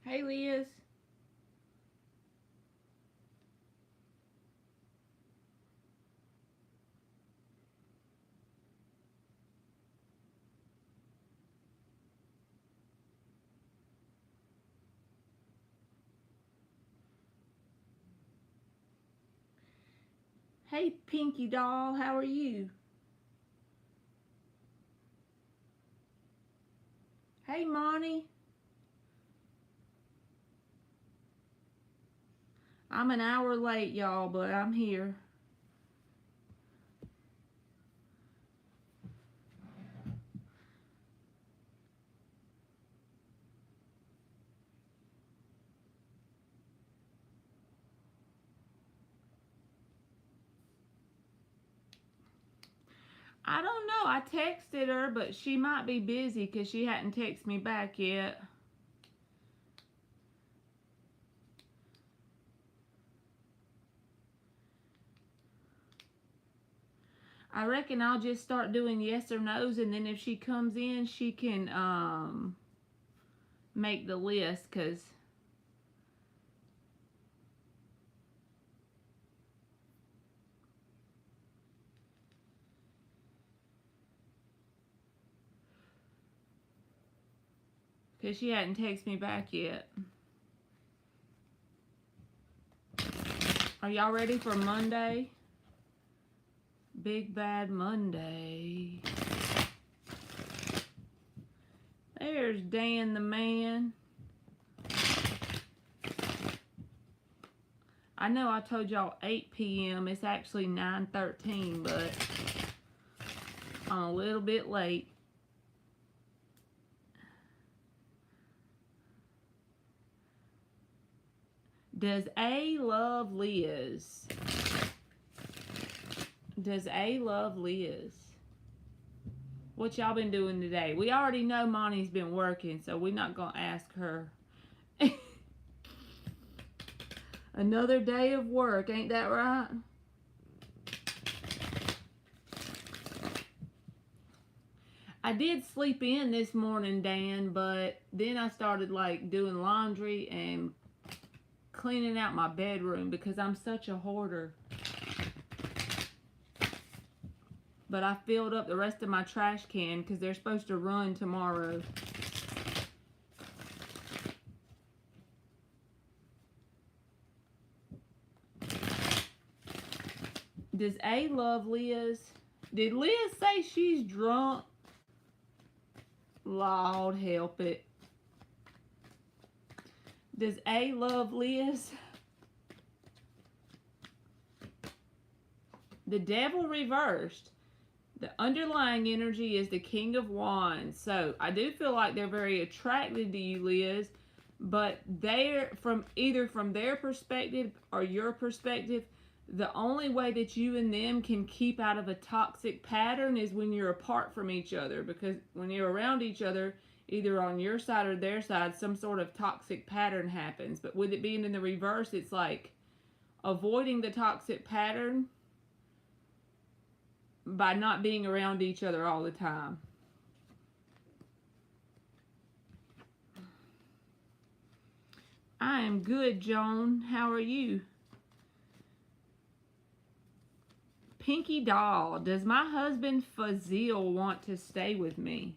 Hey, Liz. Hey, Pinky Doll. How are you? Hey, Monty. I'm an hour late, y'all, but I'm here. I don't know. I texted her, but she might be busy because she hadn't texted me back yet. I reckon I'll just start doing yes or no's, and then if she comes in, she can make the list because she hadn't texted me back yet. Are y'all ready for Monday? Big Bad Monday. There's Dan the man. I know I told y'all 8 p.m. It's actually 9:13, but I'm a little bit late. Does A love Liz? Does A love Liz? What y'all been doing today? We already know Monty's been working, so we're not going to ask her. Another day of work, ain't that right? I did sleep in this morning, Dan, but then I started like doing laundry and cleaning out my bedroom because I'm such a hoarder. But I filled up the rest of my trash can because they're supposed to run tomorrow. Does A love Liz? Did Liz say she's drunk? Lord help it. Does A love Liz? The devil reversed. The underlying energy is the King of Wands. So I do feel like they're very attracted to you, Liz. But they're either from their perspective or your perspective, the only way that you and them can keep out of a toxic pattern is when you're apart from each other. Because when you're around each other, either on your side or their side, some sort of toxic pattern happens. But with it being in the reverse, it's like avoiding the toxic pattern by not being around each other all the time. I am good, Joan. How are you? Pinky Doll, does my husband Fazil want to stay with me?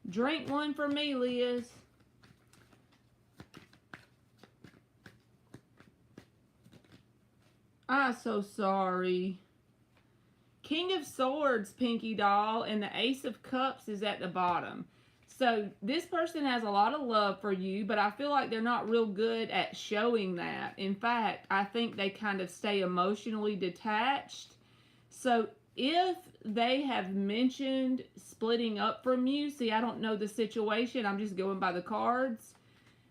Drink one for me, Liz. I'm so sorry. King of Swords, Pinky Doll, and the Ace of Cups is at the bottom. So this person has a lot of love for you, but I feel like they're not real good at showing that. In fact, I think they kind of stay emotionally detached. So if they have mentioned splitting up from you, see, I don't know the situation, I'm just going by the cards.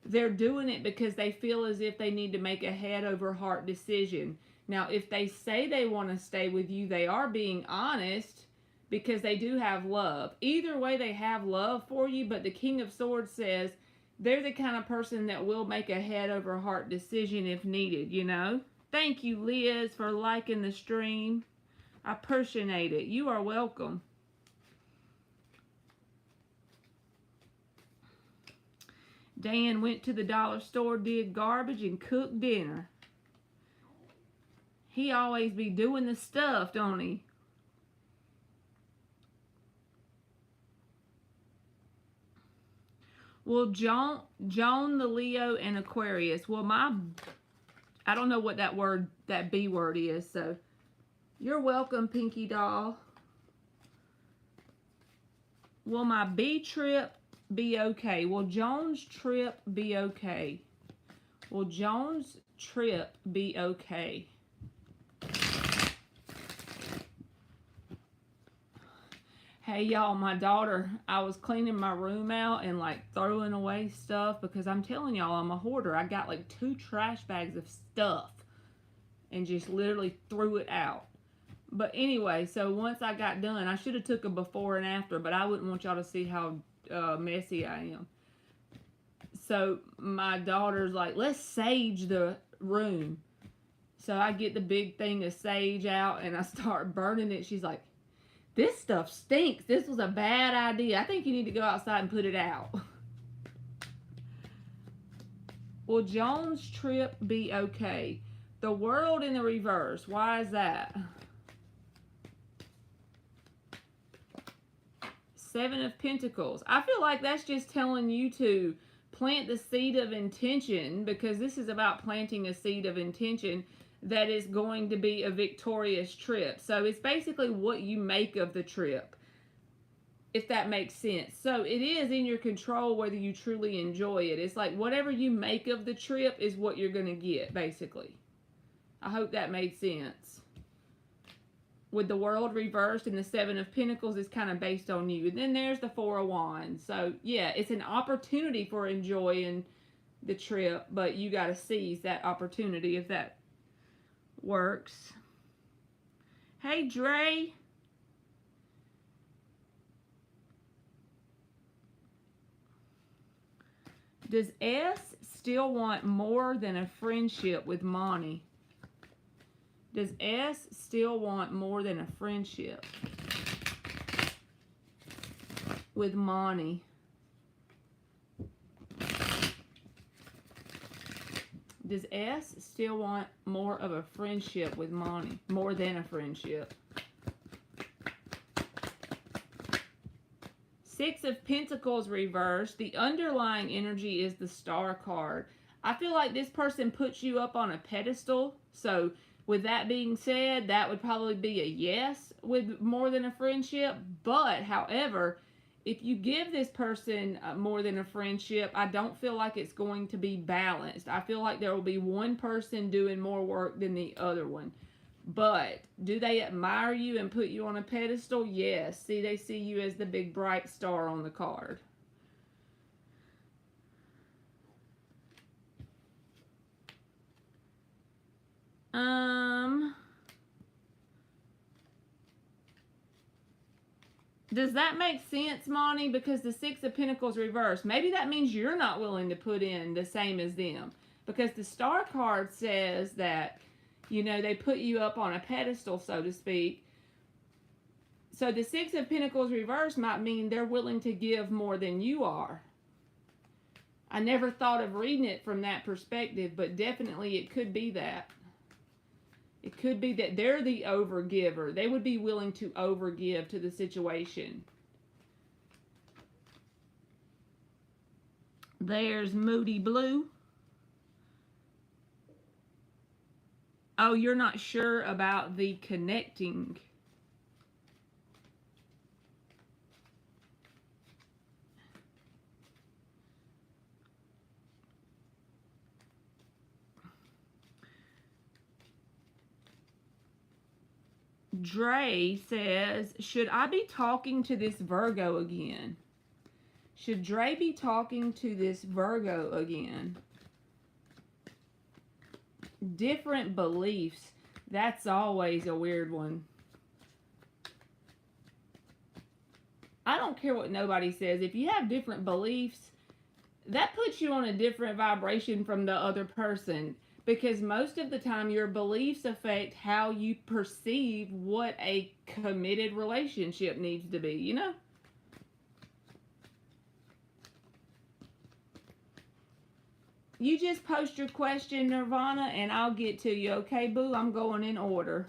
They're doing it because they feel as if they need to make a head over heart decision. Now, if they say they want to stay with you, they are being honest because they do have love. Either way, they have love for you, but the King of Swords says they're the kind of person that will make a head over heart decision if needed, you know? Thank you, Liz, for liking the stream. I appreciate it. You are welcome. Dan went to the dollar store, did garbage, and cooked dinner. He always be doing the stuff, don't he? Well, Joan, the Leo, and Aquarius. Well, I don't know what that B word is, so you're welcome, Pinky Doll. Will my B trip be okay? Will Joan's trip be okay? Will Joan's trip be okay? Hey y'all, my daughter, I was cleaning my room out and like throwing away stuff because I'm telling y'all I'm a hoarder. I got like 2 trash bags of stuff and just literally threw it out. But anyway, so once I got done, I should have took a before and after, but I wouldn't want y'all to see how messy I am. So my daughter's like, let's sage the room. So I get the big thing of sage out and I start burning it. She's like, this stuff stinks. This was a bad idea. I think you need to go outside and put it out. Will Joan's trip be okay? The world in the reverse. Why is that? 7 of Pentacles. I feel like that's just telling you to plant the seed of intention, because this is about planting a seed of intention that is going to be a victorious trip. So it's basically what you make of the trip, if that makes sense. So it is in your control whether you truly enjoy it. It's like whatever you make of the trip is what you're going to get, basically. I hope that made sense. With the world reversed and the 7 of Pentacles is kind of based on you. And then there's the 4 of Wands. So yeah, it's an opportunity for enjoying the trip, but you got to seize that opportunity if that works. Hey, Dre. Does S still want more than a friendship with Monty? Does S still want more than a friendship with Monty? Does S still want more of a friendship with Monty? More than a friendship? 6 of Pentacles reversed. The underlying energy is the Star card. I feel like this person puts you up on a pedestal. So with that being said, that would probably be a yes with more than a friendship. But, however, if you give this person more than a friendship, I don't feel like it's going to be balanced. I feel like there will be one person doing more work than the other one. But do they admire you and put you on a pedestal? Yes. See, they see you as the big bright star on the card. Does that make sense, Monty? Because the 6 of Pentacles reversed. Maybe that means you're not willing to put in the same as them. Because the Star card says that, you know, they put you up on a pedestal, so to speak. So the 6 of Pentacles reversed might mean they're willing to give more than you are. I never thought of reading it from that perspective, but definitely it could be that. It could be that they're the overgiver. They would be willing to overgive to the situation. There's Moody Blue. Oh, you're not sure about the connecting. Dre says, should I be talking to this Virgo again? Should Dre be talking to this Virgo again? Different beliefs. That's always a weird one. I don't care what nobody says. If you have different beliefs, that puts you on a different vibration from the other person. Because most of the time, your beliefs affect how you perceive what a committed relationship needs to be, you know? You just post your question, Nirvana, and I'll get to you. Okay, boo? I'm going in order.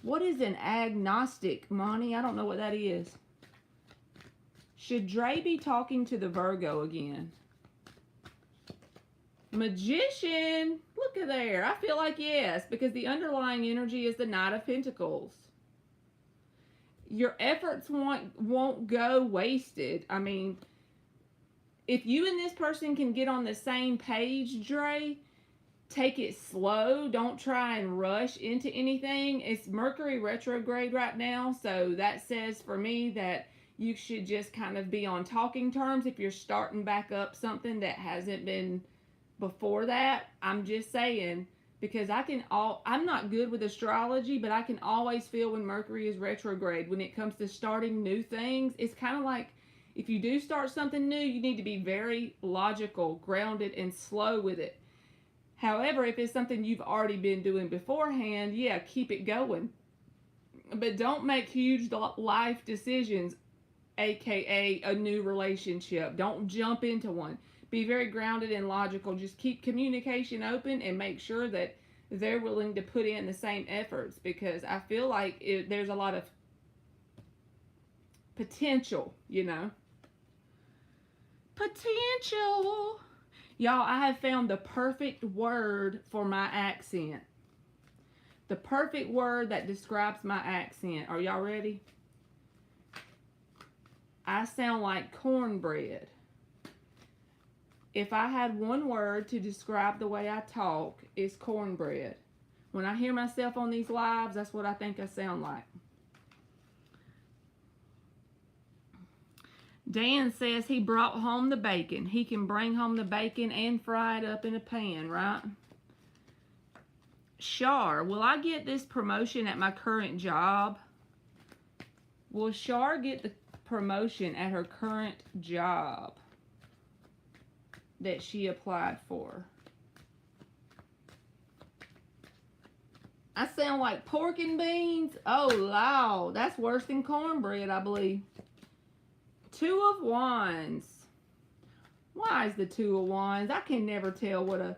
What is an agnostic, Monty? I don't know what that is. Should Dre be talking to the Virgo again? Magician, look at there. I feel like yes, because the underlying energy is the Knight of Pentacles. Your efforts won't go wasted. I mean, if you and this person can get on the same page, Dre, take it slow. Don't try and rush into anything. It's Mercury retrograde right now, so that says for me that you should just kind of be on talking terms if you're starting back up something that hasn't been before that. I'm just saying, because I'm not good with astrology, but I can always feel when Mercury is retrograde when it comes to starting new things. It's kind of like if you do start something new, you need to be very logical, grounded, and slow with it. However, if it's something you've already been doing beforehand, yeah, keep it going. But don't make huge life decisions, aka a new relationship. Don't jump into one. Be very grounded and logical. Just keep communication open and make sure that they're willing to put in the same efforts, because I feel like there's a lot of potential, you know. Potential. Y'all, I have found the perfect word for my accent. The perfect word that describes my accent. Are y'all ready? I sound like cornbread. If I had one word to describe the way I talk, it's cornbread. When I hear myself on these lives, that's what I think I sound like. Dan says he brought home the bacon. He can bring home the bacon and fry it up in a pan, right? Shar, will I get this promotion at my current job? Will Shar get the promotion at her current job that she applied for? I sound like pork and beans? Oh, wow. That's worse than cornbread, I believe. Two of Wands. Why is the Two of Wands? I can never tell what a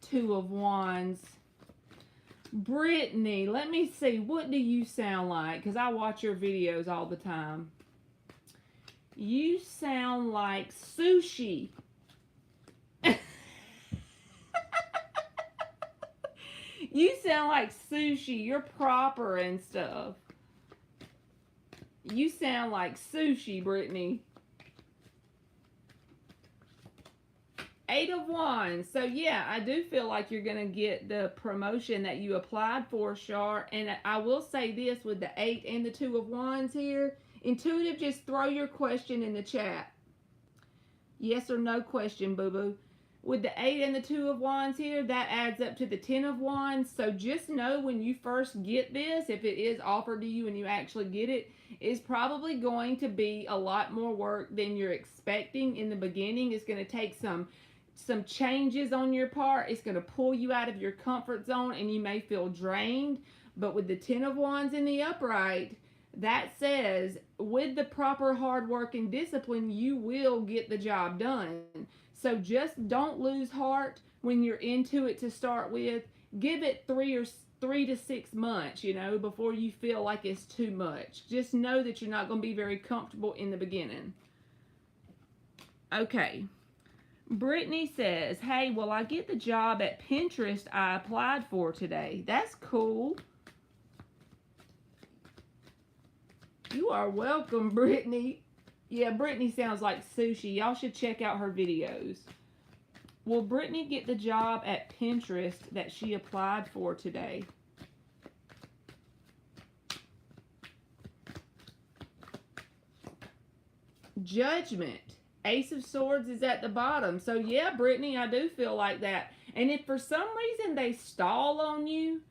Two of Wands. Brittany, let me see. What do you sound like? Because I watch your videos all the time. You sound like sushi. You sound like sushi. You're proper and stuff. You sound like sushi, Brittany. Eight of Wands. So, yeah, I do feel like you're going to get the promotion that you applied for, Shar. And I will say this with the 8 and the 2 of Wands here. Intuitive, just throw your question in the chat. Yes or no question, boo-boo. With the 8 and the 2 of Wands here, that adds up to the 10 of Wands. So just know when you first get this, if it is offered to you and you actually get it, it's probably going to be a lot more work than you're expecting in the beginning. It's going to take some changes on your part. It's going to pull you out of your comfort zone and you may feel drained. But with the 10 of Wands in the upright, that says with the proper hard work and discipline, you will get the job done. So just don't lose heart when you're into it to start with. Give it 3 to 6 months, you know, before you feel like it's too much. Just know that you're not going to be very comfortable in the beginning. Okay. Brittany says, hey, will I get the job at Pinterest I applied for today? That's cool. You are welcome, Brittany. Yeah, Brittany sounds like sushi. Y'all should check out her videos. Will Brittany get the job at Pinterest that she applied for today? Judgment. Ace of Swords is at the bottom. So, yeah, Brittany, I do feel like that. And if for some reason they stall on you,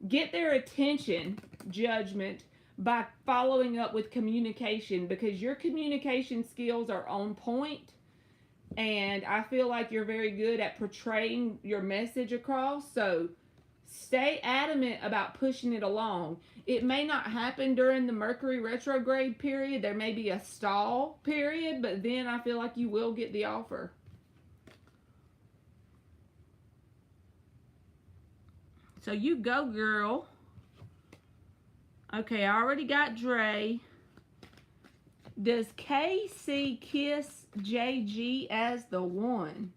get their attention, Judgment, by following up with communication, because your communication skills are on point, and I feel like you're very good at portraying your message across. So Stay adamant about pushing it along. It may not happen during the Mercury retrograde period. There may be a stall period, but then I feel like you will get the offer. So you go, girl. Okay, I already got Dre. Does KC kiss JG as the one?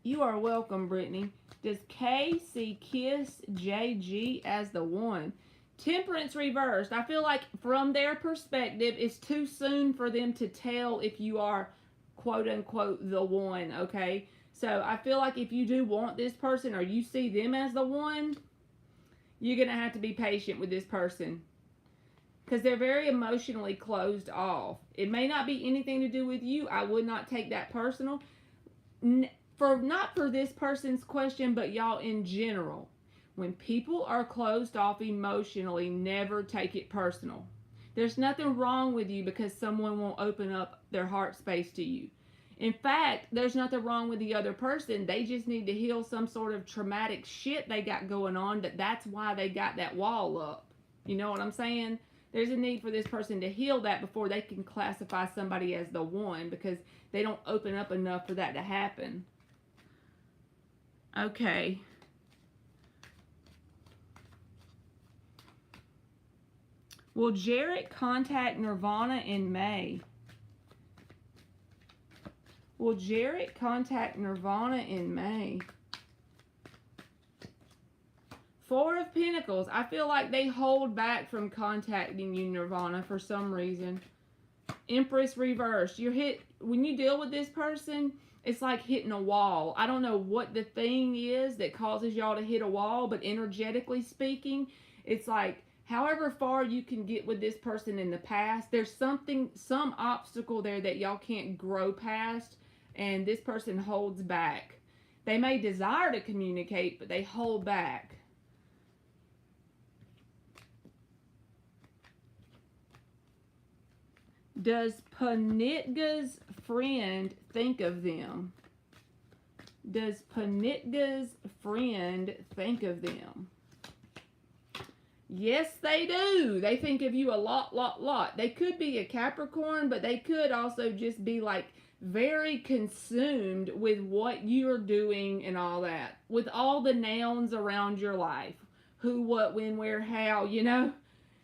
You are welcome, Brittany. Does KC kiss JG as the one? Temperance reversed. I feel like from their perspective, it's too soon for them to tell if you are quote unquote the one, okay? So I feel like if you do want this person or you see them as the one, you're going to have to be patient with this person. Because they're very emotionally closed off. It may not be anything to do with you. I would not take that personal. Not for this person's question, but y'all in general. When people are closed off emotionally, never take it personal. There's nothing wrong with you because someone won't open up their heart space to you. In fact, there's nothing wrong with the other person. They just need to heal some sort of traumatic shit they got going on. That's why they got that wall up. You know what I'm saying? There's a need for this person to heal that before they can classify somebody as the one, because they don't open up enough for that to happen. Okay. Will Jarrett contact Nirvana in May? Will Jarrett contact Nirvana in May? Four of Pentacles. I feel like they hold back from contacting you, Nirvana, for some reason. Empress reversed. When you deal with this person, it's like hitting a wall. I don't know what the thing is that causes y'all to hit a wall, but energetically speaking, it's like however far you can get with this person in the past, there's some obstacle there that y'all can't grow past, and this person holds back. They may desire to communicate, but they hold back. Does Panitga's friend think of them? Does Panitga's friend think of them? Yes, they do. They think of you a lot. They could be a Capricorn, but they could also just be like very consumed with what you're doing and all that. With all the nouns around your life. Who, what, when, where, how, you know?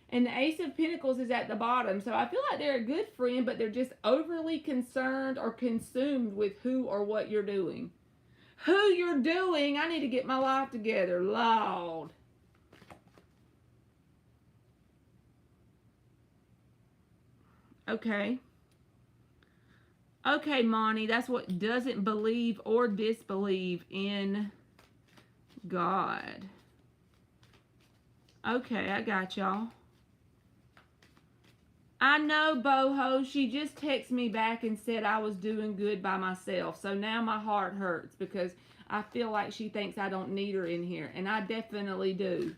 And the Ace of Pentacles is at the bottom. So I feel like they're a good friend, but they're just overly concerned or consumed with who or what you're doing. Who you're doing? I need to get my life together. Lord. Okay. Okay, Monty. That's what doesn't believe or disbelieve in God. Okay, I got y'all. I know, Boho. She just texted me back and said I was doing good by myself. So now my heart hurts because I feel like she thinks I don't need her in here. And I definitely do.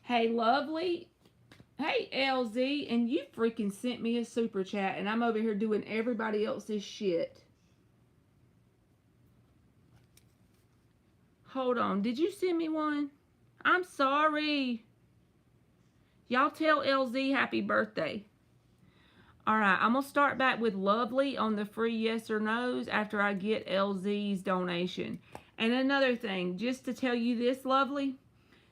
Hey, lovely. Hey, LZ. And you freaking sent me a super chat. And I'm over here doing everybody else's shit. Hold on. Did you send me one? I'm sorry. Y'all tell LZ happy birthday. Alright, I'm going to start back with Lovely on the free yes or no's after I get LZ's donation. And another thing, just to tell you this, Lovely.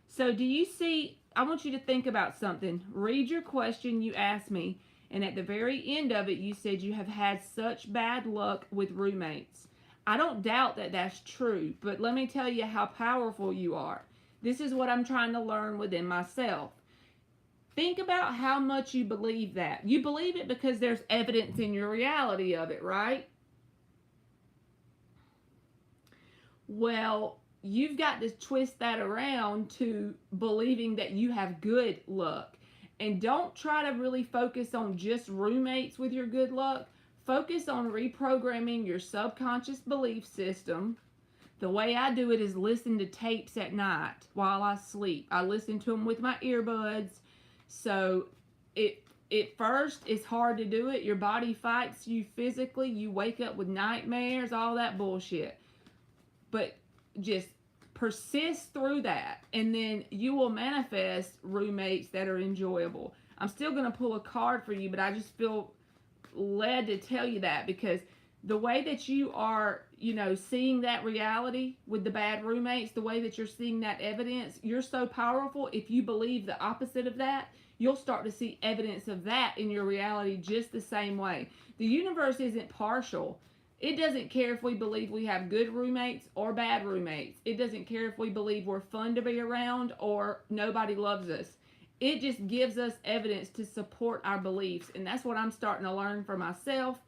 So do you see, I want you to think about something. Read your question you asked me. And at the very end of it, you said you have had such bad luck with roommates. I don't doubt that that's true, but let me tell you how powerful you are. This is what I'm trying to learn within myself. Think about how much you believe that. You believe it because there's evidence in your reality of it, right? Well, you've got to twist that around to believing that you have good luck. And don't try to really focus on just roommates with your good luck. Focus on reprogramming your subconscious belief system. The way I do it is listen to tapes at night while I sleep. I listen to them with my earbuds. So it at first it's hard to do it. Your body fights you physically. You wake up with nightmares, all that bullshit. But just persist through that, and then you will manifest roommates that are enjoyable. I'm still going to pull a card for you, but I just feel led to tell you that because the way that you are, you know, seeing that reality with the bad roommates, the way that you're seeing that evidence, you're so powerful. If you believe the opposite of that, you'll start to see evidence of that in your reality just the same way. The universe isn't partial. It doesn't care if we believe we have good roommates or bad roommates. It doesn't care if we believe we're fun to be around or nobody loves us. It just gives us evidence to support our beliefs. And that's what I'm starting to learn for myself.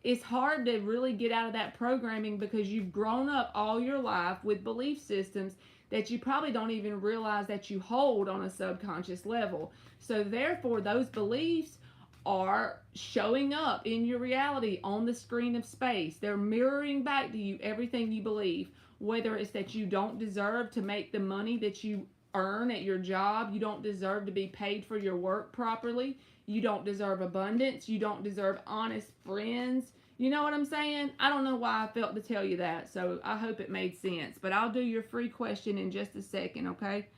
It's hard to really get out of that programming because you've grown up all your life with belief systems that you probably don't even realize that you hold on a subconscious level. So therefore, those beliefs are showing up in your reality on the screen of space. They're mirroring back to you everything you believe, whether it's that you don't deserve to make the money that you earn at your job, you don't deserve to be paid for your work properly, you don't deserve abundance, you don't deserve honest friends. You know what I'm saying? I don't know why I felt to tell you that, so I hope it made sense. But I'll do your free question in just a second, okay?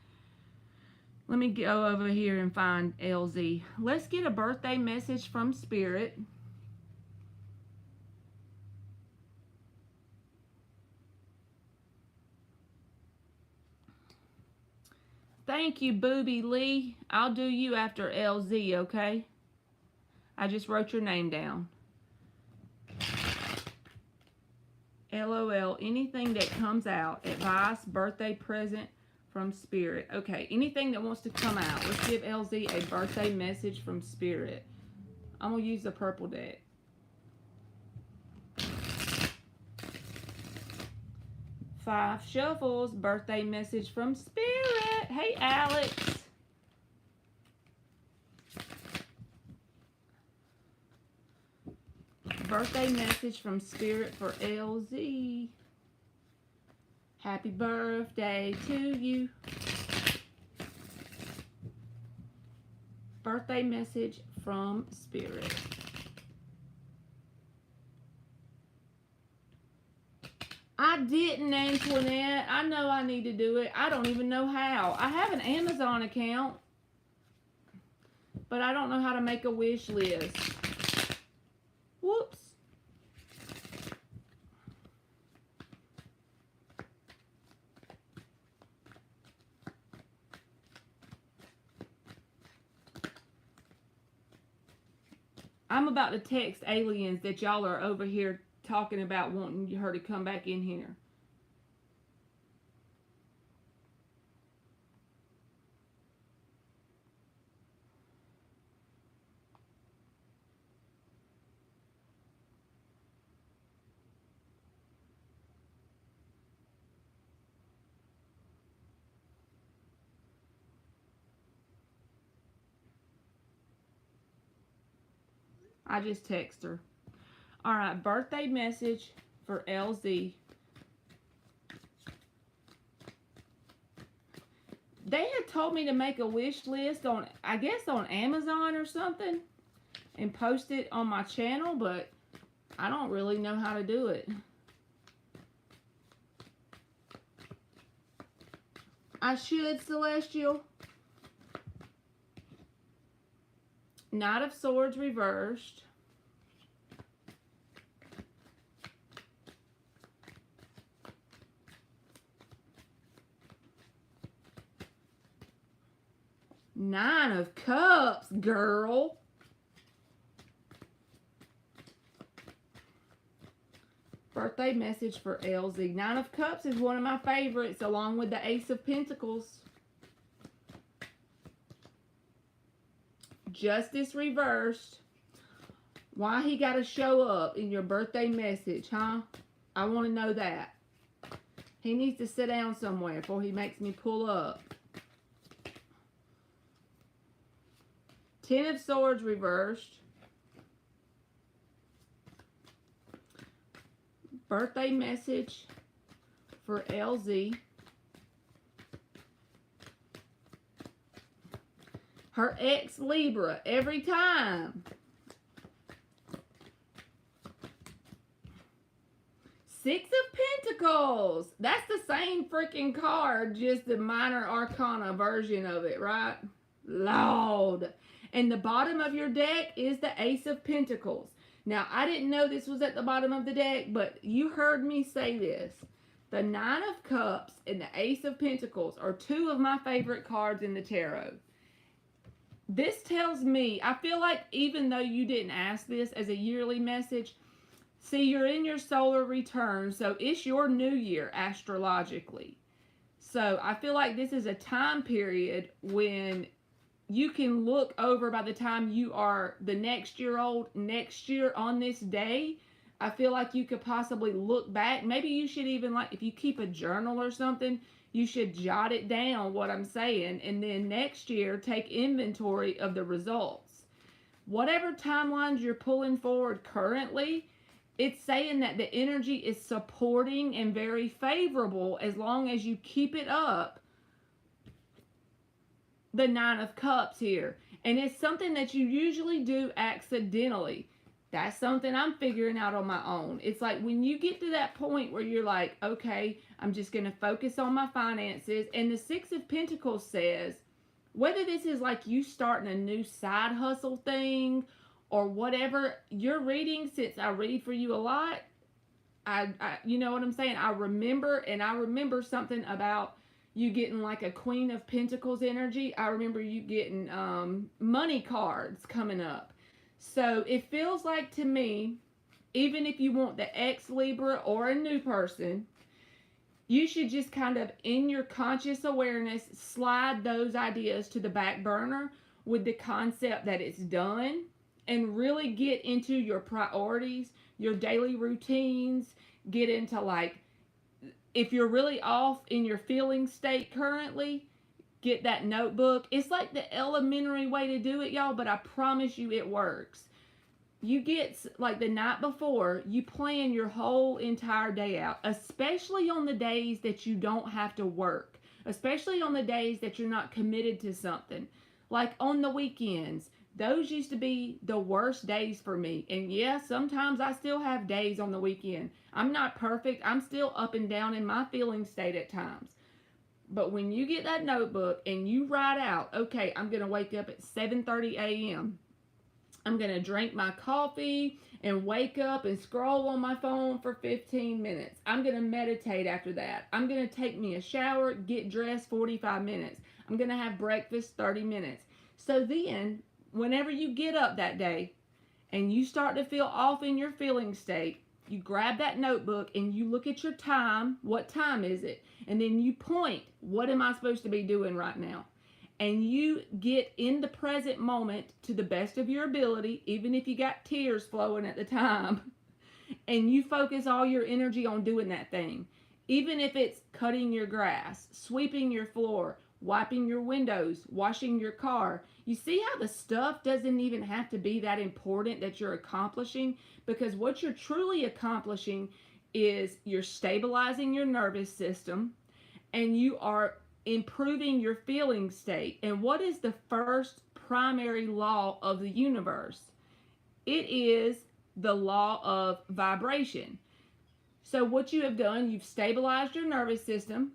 Let me go over here and find LZ. Let's get a birthday message from Spirit. Thank you, Booby Lee. I'll do you after LZ, okay? I just wrote your name down. LOL. Anything that comes out. Advice, birthday present from Spirit. Okay, anything that wants to come out. Let's give LZ a birthday message from Spirit. I'm going to use the purple deck. Five shuffles. Birthday message from Spirit. Hey, Alex. Birthday message from Spirit for LZ. Happy birthday to you. Birthday message from Spirit. I didn't, Antoinette. I know I need to do it. I don't even know how. I have an Amazon account, but I don't know how to make a wish list. Whoops. I'm about to text aliens that y'all are over here talking about wanting her to come back in here. I just text her. All right, birthday message for LZ. They had told me to make a wish list on, I guess, on Amazon or something and post it on my channel, but I don't really know how to do it. I should, Celestial. Knight of Swords reversed. Nine of Cups, girl. Birthday message for LZ. Nine of Cups is one of my favorites, along with the Ace of Pentacles. Justice reversed. Why he got to show up in your birthday message, huh? I want to know that. He needs to sit down somewhere before he makes me pull up. Ten of Swords reversed. Birthday message for LZ. Her ex Libra every time. Six of Pentacles. That's the same freaking card, just the minor arcana version of it, right? Lord. And the bottom of your deck is the Ace of Pentacles. Now, I didn't know this was at the bottom of the deck, but you heard me say this. The Nine of Cups and the Ace of Pentacles are two of my favorite cards in the tarot. This tells me, I feel like even though you didn't ask this as a yearly message, see, you're in your solar return, so it's your new year astrologically. So I feel like this is a time period when you can look over by the time you are the next year old, next year on this day. I feel like you could possibly look back. Maybe you should even, like, if you keep a journal or something, you should jot it down, what I'm saying, and then next year take inventory of the results. Whatever timelines you're pulling forward currently, it's saying that the energy is supporting and very favorable as long as you keep it up. The Nine of Cups here. And it's something that you usually do accidentally. That's something I'm figuring out on my own. It's like when you get to that point where you're like, okay, I'm just going to focus on my finances. And the Six of Pentacles says, whether this is like you starting a new side hustle thing or whatever you're reading, since I read for you a lot, I you know what I'm saying? I remember something about you getting like a Queen of Pentacles energy. I remember you getting money cards coming up. So it feels like to me, even if you want the ex Libra or a new person, you should just kind of in your conscious awareness slide those ideas to the back burner with the concept that it's done, and really get into your priorities, your daily routines, get into like, if you're really off in your feeling state currently, get that notebook. It's like the elementary way to do it, y'all, but I promise you it works. You get, like the night before, you plan your whole entire day out, especially on the days that you don't have to work, especially on the days that you're not committed to something. Like on the weekends, those used to be the worst days for me. And yeah, sometimes I still have days on the weekend. I'm not perfect. I'm still up and down in my feeling state at times. But when you get that notebook and you write out, okay, I'm going to wake up at 7:30 a.m. I'm going to drink my coffee and wake up and scroll on my phone for 15 minutes. I'm going to meditate after that. I'm going to take me a shower, get dressed 45 minutes. I'm going to have breakfast 30 minutes. So then, whenever you get up that day and you start to feel off in your feeling state, you grab that notebook and you look at your time. What time is it? And then you point, what am I supposed to be doing right now? And you get in the present moment to the best of your ability, even if you got tears flowing at the time, and you focus all your energy on doing that thing. Even if it's cutting your grass, sweeping your floor, wiping your windows, washing your car. You see how the stuff doesn't even have to be that important that you're accomplishing? Because what you're truly accomplishing is you're stabilizing your nervous system and you are improving your feeling state. And what is the first primary law of the universe? It is the law of vibration. So what you have done, you've stabilized your nervous system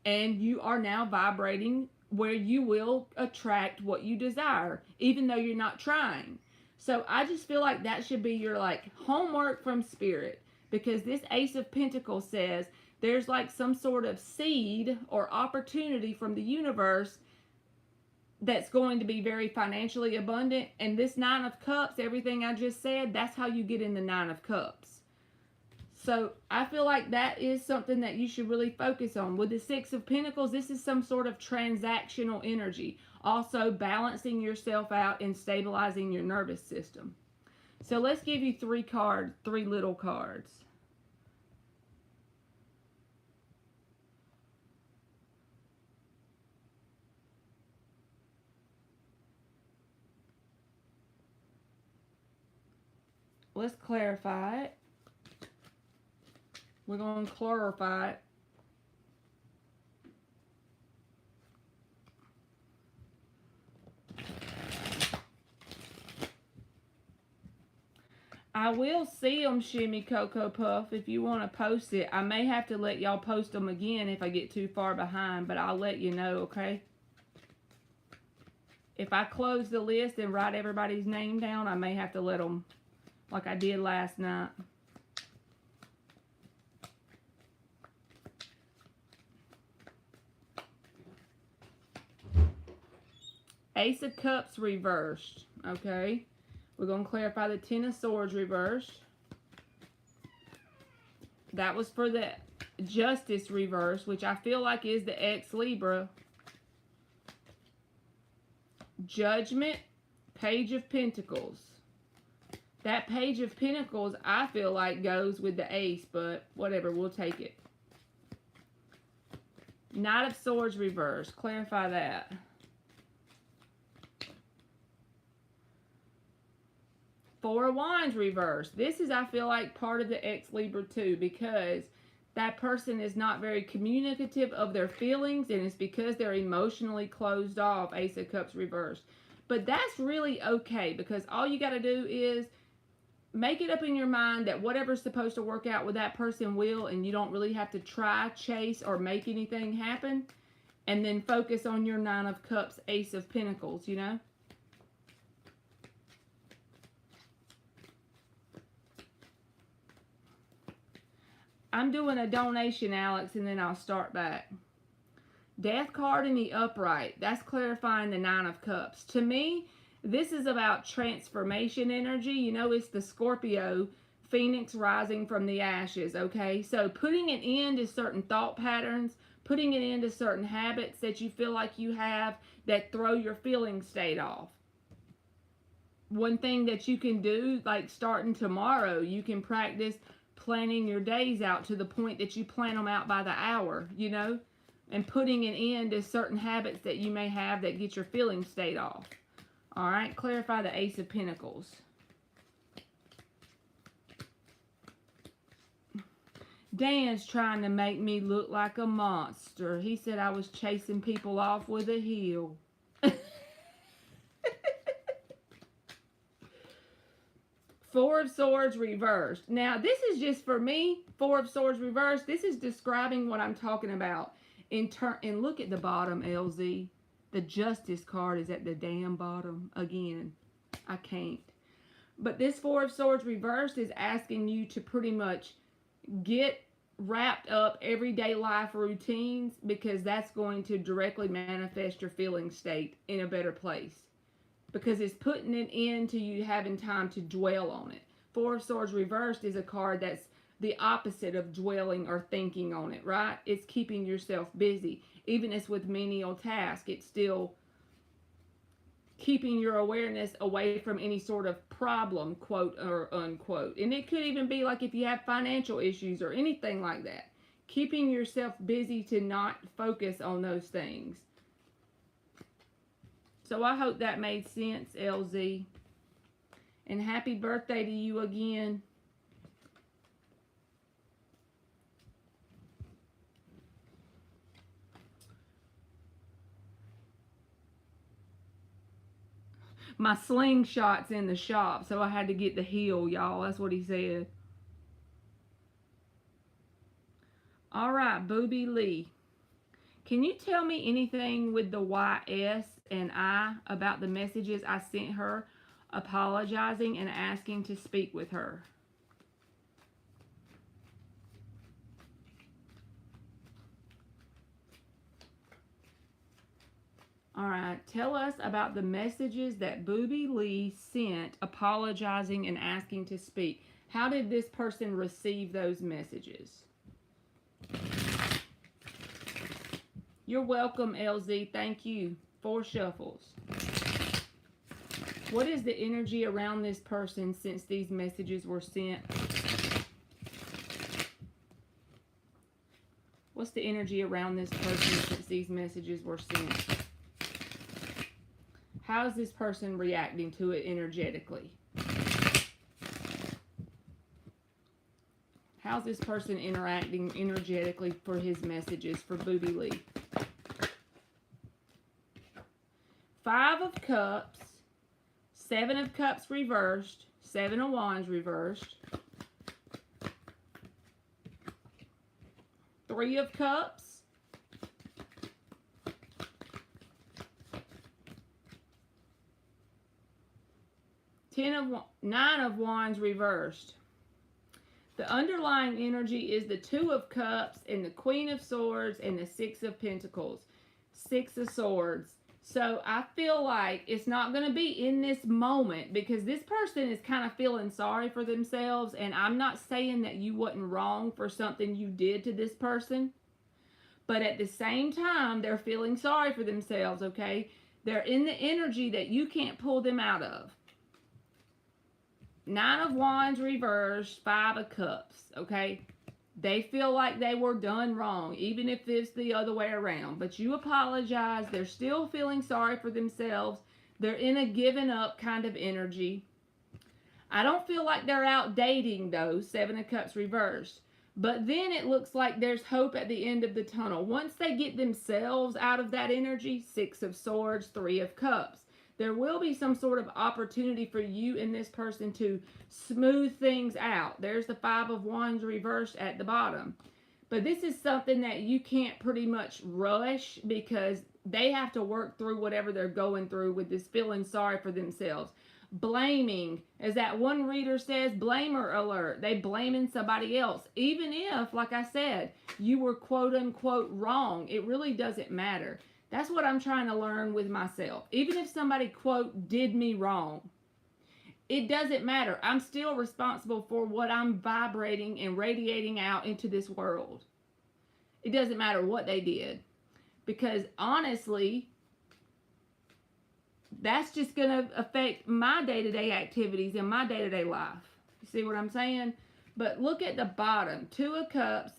and you are now vibrating where you will attract what you desire, even though you're not trying. So I just feel like that should be your like homework from spirit, because this Ace of Pentacles says there's like some sort of seed or opportunity from the universe that's going to be very financially abundant. And this Nine of Cups, everything I just said, that's how you get in the Nine of Cups. So I feel like that is something that you should really focus on. With the Six of Pentacles, this is some sort of transactional energy. Also balancing yourself out and stabilizing your nervous system. So let's give you three little cards. Let's clarify it. We're going to clarify it. I will see them, Shimmy Cocoa Puff, if you want to post it. I may have to let y'all post them again if I get too far behind, but I'll let you know, okay? If I close the list and write everybody's name down, I may have to let them, like I did last night. Ace of Cups reversed, okay? We're going to clarify the Ten of Swords reversed. That was for the Justice reverse, which I feel like is the ex-Libra. Judgment, Page of Pentacles. That Page of Pentacles, I feel like, goes with the Ace, but whatever, we'll take it. Knight of Swords reverse. Clarify that. Four of Wands reverse. This is, I feel like, part of the ex-Libra too, because that person is not very communicative of their feelings, and it's because they're emotionally closed off. Ace of Cups reversed. But that's really okay, because all you got to do is make it up in your mind that whatever's supposed to work out with that person will, and you don't really have to try, chase, or make anything happen. And then focus on your Nine of Cups, Ace of Pentacles, you know? I'm doing a donation, Alex, and then I'll start back. Death card in the upright. That's clarifying the Nine of Cups. To me, this is about transformation energy. You know, it's the Scorpio, Phoenix rising from the ashes, okay? So putting an end to certain thought patterns, putting an end to certain habits that you feel like you have that throw your feeling state off. One thing that you can do, like starting tomorrow, you can practice planning your days out to the point that you plan them out by the hour, you know, and putting an end to certain habits that you may have that get your feeling state off. All right, clarify the Ace of Pentacles. Dan's trying to make me look like a monster. He said I was chasing people off with a heel. Four of Swords reversed. Now, this is just for me. Four of Swords reversed. This is describing what I'm talking about. And look at the bottom, LZ. The Justice card is at the damn bottom. Again, I can't. But this Four of Swords reversed is asking you to pretty much get wrapped up everyday life routines, because that's going to directly manifest your feeling state in a better place. Because it's putting an end to you having time to dwell on it. Four of Swords reversed is a card that's the opposite of dwelling or thinking on it, right? It's keeping yourself busy. Even as with menial tasks, it's still keeping your awareness away from any sort of problem, quote or unquote. And it could even be like if you have financial issues or anything like that. Keeping yourself busy to not focus on those things. So I hope that made sense, LZ. And happy birthday to you again. My slingshot's in the shop, so I had to get the heel, y'all. That's what he said. All right, Booby Lee. Can you tell me anything with the YS and I about the messages I sent her, apologizing and asking to speak with her? All right, tell us about the messages that Booby Lee sent, apologizing and asking to speak. How did this person receive those messages? You're welcome, LZ. Thank you. 4 shuffles. What is the energy around this person since these messages were sent? What's the energy around this person since these messages were sent? How is this person reacting to it energetically? How's this person interacting energetically for his messages for Booby Lee? 5 of Cups, Seven of Cups reversed, Seven of Wands reversed, Three of Cups, Nine of Wands reversed. The underlying energy is the Two of Cups and the Queen of Swords and the Six of Pentacles. Six of Swords. So I feel like it's not going to be in this moment because this person is kind of feeling sorry for themselves. And I'm not saying that you wasn't wrong for something you did to this person. But at the same time, they're feeling sorry for themselves, okay? They're in the energy that you can't pull them out of. Nine of Wands reversed, Five of Cups, okay? They feel like they were done wrong, even if it's the other way around. But you apologize. They're still feeling sorry for themselves. They're in a giving up kind of energy. I don't feel like they're out dating, though, Seven of Cups reversed. But then it looks like there's hope at the end of the tunnel. Once they get themselves out of that energy, Six of Swords, Three of Cups. There will be some sort of opportunity for you and this person to smooth things out. There's the Five of Wands reversed at the bottom. But this is something that you can't pretty much rush because they have to work through whatever they're going through with this feeling sorry for themselves. Blaming, as that one reader says, blamer alert. They blaming somebody else. Even if, like I said, you were quote unquote wrong, it really doesn't matter. That's what I'm trying to learn with myself. Even if somebody, quote, did me wrong, it doesn't matter. I'm still responsible for what I'm vibrating and radiating out into this world. It doesn't matter what they did. Because honestly, that's just going to affect my day-to-day activities and my day-to-day life. You see what I'm saying? But look at the bottom. Two of Cups,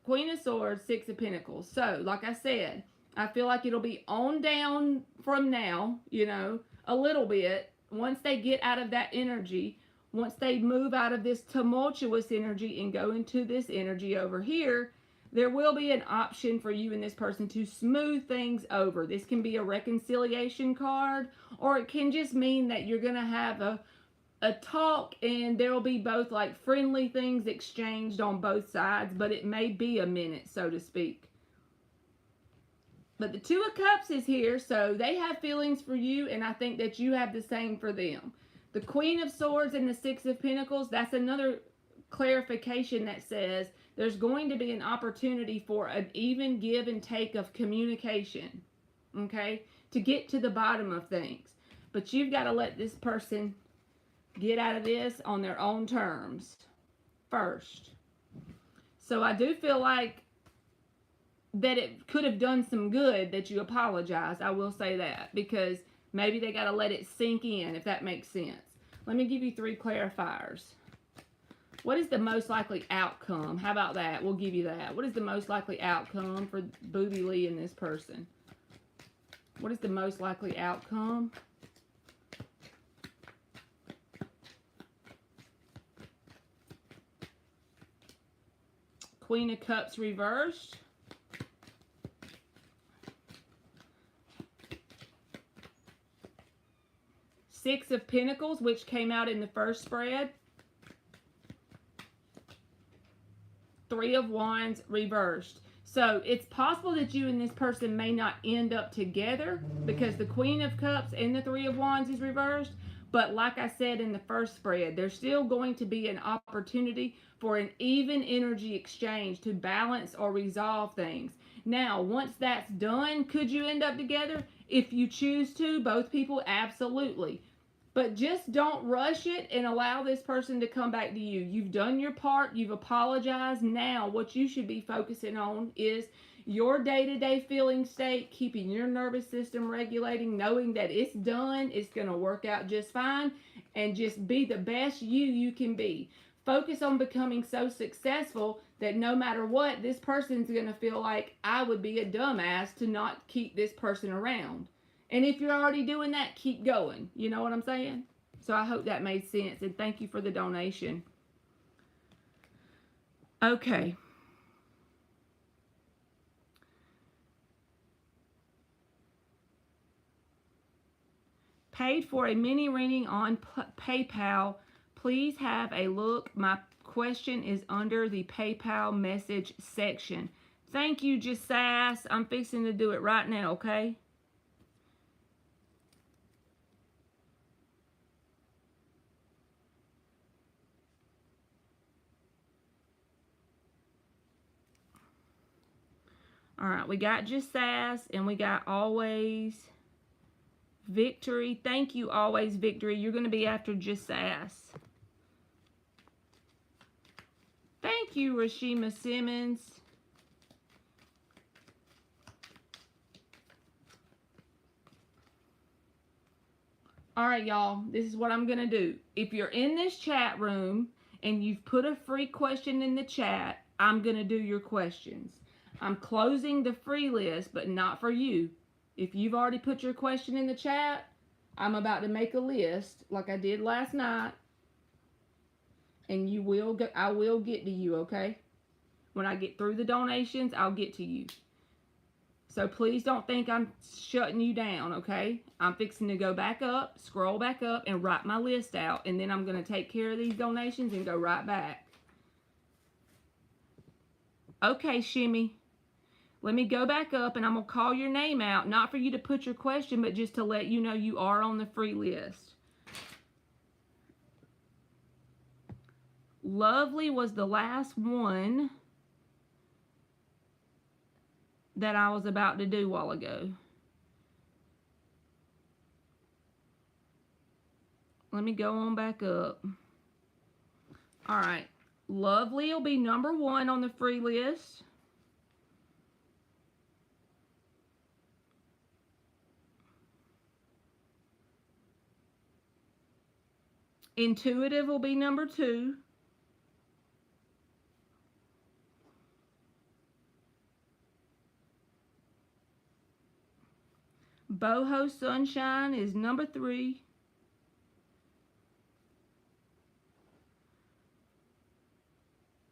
Queen of Swords, Six of Pentacles. So, like I said, I feel like it'll be on down from now, you know, a little bit. Once they get out of that energy, once they move out of this tumultuous energy and go into this energy over here, there will be an option for you and this person to smooth things over. This can be a reconciliation card, or it can just mean that you're going to have a talk and there will be both like friendly things exchanged on both sides, but it may be a minute, so to speak. But the Two of Cups is here, so they have feelings for you, and I think that you have the same for them. The Queen of Swords and the Six of Pentacles, that's another clarification that says there's going to be an opportunity for an even give and take of communication, okay, to get to the bottom of things. But you've got to let this person get out of this on their own terms first. So I do feel like that it could have done some good that you apologize. I will say that, because maybe they got to let it sink in, if that makes sense. Let me give you three clarifiers. What is the most likely outcome? How about that? We'll give you that. What is the most likely outcome for Booby Lee and this person? What is the most likely outcome? Queen of Cups reversed. Six of Pentacles, which came out in the first spread. Three of Wands reversed. So it's possible that you and this person may not end up together because the Queen of Cups and the Three of Wands is reversed. But like I said in the first spread, there's still going to be an opportunity for an even energy exchange to balance or resolve things. Now, once that's done, could you end up together? If you choose to, both people, absolutely. But just don't rush it and allow this person to come back to you. You've done your part. You've apologized. Now, what you should be focusing on is your day-to-day feeling state, keeping your nervous system regulating, knowing that it's done, it's going to work out just fine, and just be the best you can be. Focus on becoming so successful that no matter what, this person's going to feel like I would be a dumbass to not keep this person around. And if you're already doing that, keep going. You know what I'm saying? So I hope that made sense. And thank you for the donation. Okay. paid for a mini reading on PayPal. Please have a look. My question is under the PayPal message section. Thank you, Jasass. I'm fixing to do it right now, okay? All right, we got Jasass and we got Always Victory. Thank you, Always Victory. You're going to be after Jasass. Thank you, Rashima Simmons. All right, y'all, this is what I'm going to do. If you're in this chat room and you've put a free question in the chat, I'm going to do your questions. I'm closing the free list, but not for you. If you've already put your question in the chat, I'm about to make a list like I did last night, and I will get to you, okay? When I get through the donations, I'll get to you. So please don't think I'm shutting you down, okay? I'm fixing to go back up, scroll back up, and write my list out, and then I'm going to take care of these donations and go right back. Okay, Shimmy. Let me go back up, and I'm going to call your name out, not for you to put your question, but just to let you know you are on the free list. Lovely was the last one that I was about to do a while ago. Let me go on back up. All right. Lovely will be number 1 on the free list. Intuitive will be number 2. Boho Sunshine is number 3.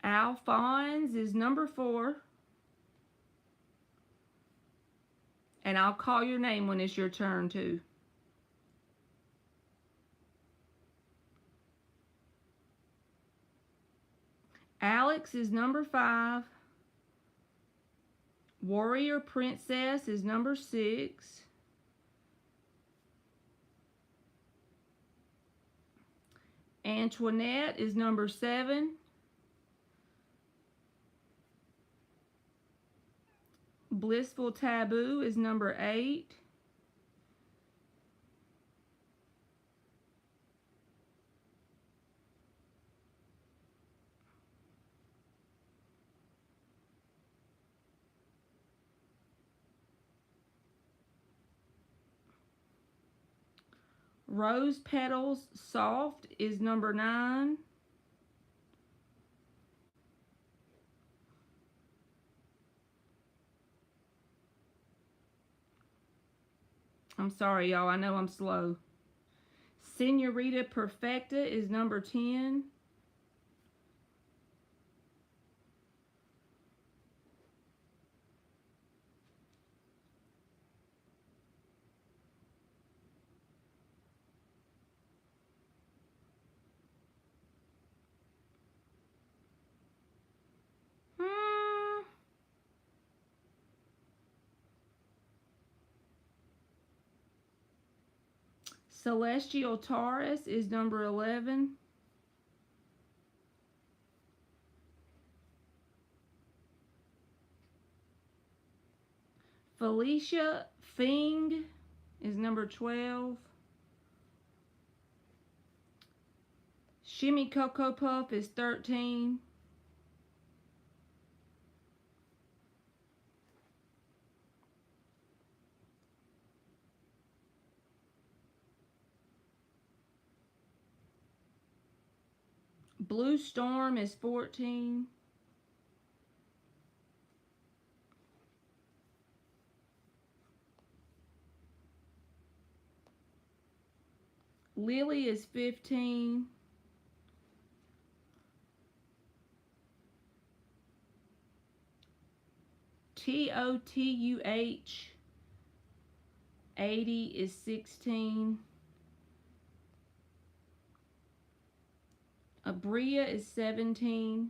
Alphonse is number 4. And I'll call your name when it's your turn too. Alex is number 5. Warrior Princess is number 6. Antoinette is number 7. Blissful Taboo is number 8. Rose Petals Soft is number 9. I'm sorry, y'all. I know I'm slow. Senorita Perfecta is number 10. Celestial Taurus is number 11. Felicia Fing is number 12. Shimmy Cocoa Puff is 13. Blue Storm is 14. Lily is 15. TOTUH 80 is 16. Abria is 17.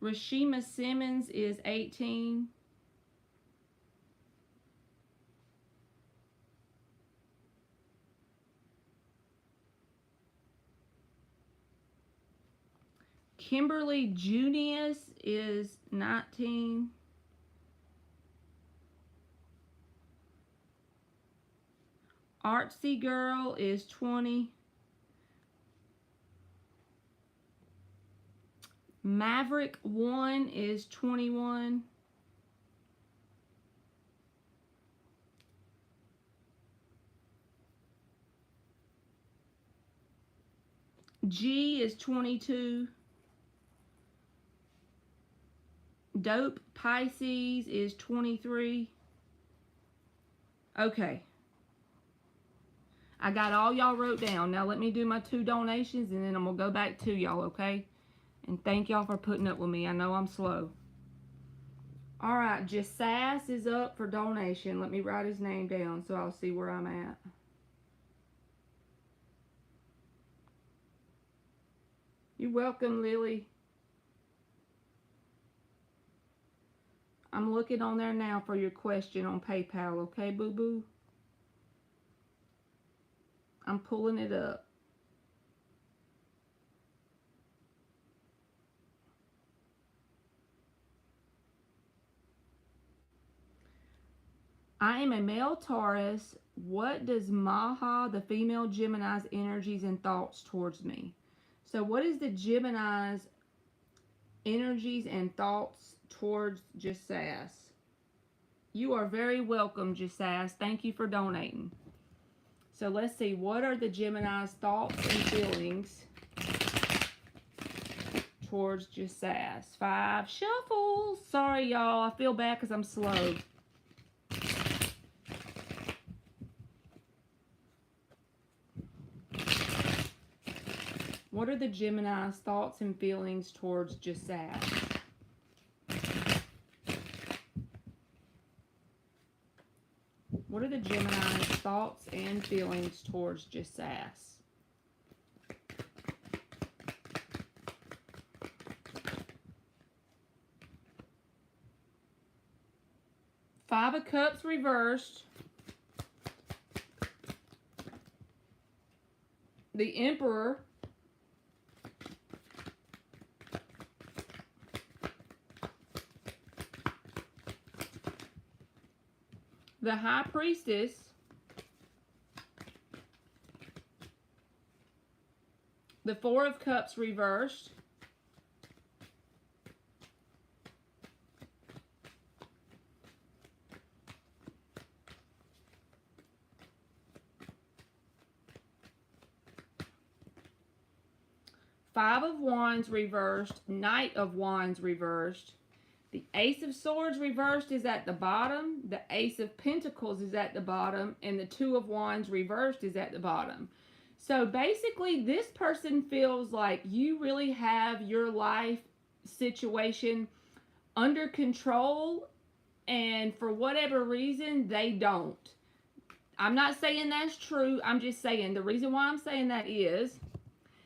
Rashima Simmons is 18. Kimberly Junius is 19. Artsy Girl is 20. Maverick 1 is 21. G is 22. Dope Pisces is 23. Okay. I got all y'all wrote down. Now let me do my 2 donations and then I'm going to go back to y'all, okay? And thank y'all for putting up with me. I know I'm slow. Alright, Jasass is up for donation. Let me write his name down so I'll see where I'm at. You're welcome, Lily. I'm looking on there now for your question on PayPal, okay, boo-boo? I'm pulling it up. I am a male Taurus. What does Maha, the female Gemini's energies and thoughts towards me? So what is the Gemini's energies and thoughts towards Jasass? You are very welcome, Jasass. Thank you for donating. So let's see, what are the Gemini's thoughts and feelings towards Jasass? 5 shuffles. Sorry, y'all. I feel bad because I'm slow. What are the Gemini's thoughts and feelings towards Jasass? What are the Gemini's thoughts and feelings towards Jasass? Five of Cups reversed. The Emperor. The High Priestess. The Four of Cups reversed. Five of Wands reversed. Knight of Wands reversed. The Ace of Swords reversed is at the bottom. The Ace of Pentacles is at the bottom. And the Two of Wands reversed is at the bottom. So basically, this person feels like you really have your life situation under control. And for whatever reason, they don't. I'm not saying that's true. I'm just saying the reason why I'm saying that is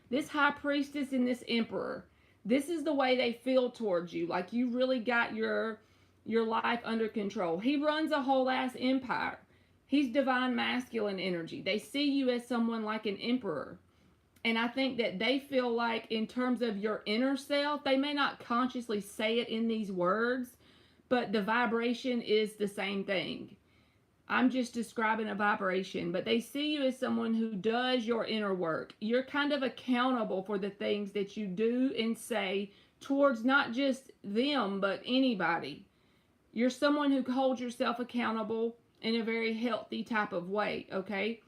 this High Priestess and this Emperor. This is the way they feel towards you. Like you really got your life under control. He runs a whole ass empire. He's divine masculine energy. They see you as someone like an emperor. And I think that they feel like in terms of your inner self, they may not consciously say it in these words, but the vibration is the same thing. I'm just describing a vibration, but they see you as someone who does your inner work. You're kind of accountable for the things that you do and say towards not just them, but anybody. You're someone who holds yourself accountable in a very healthy type of way, okay?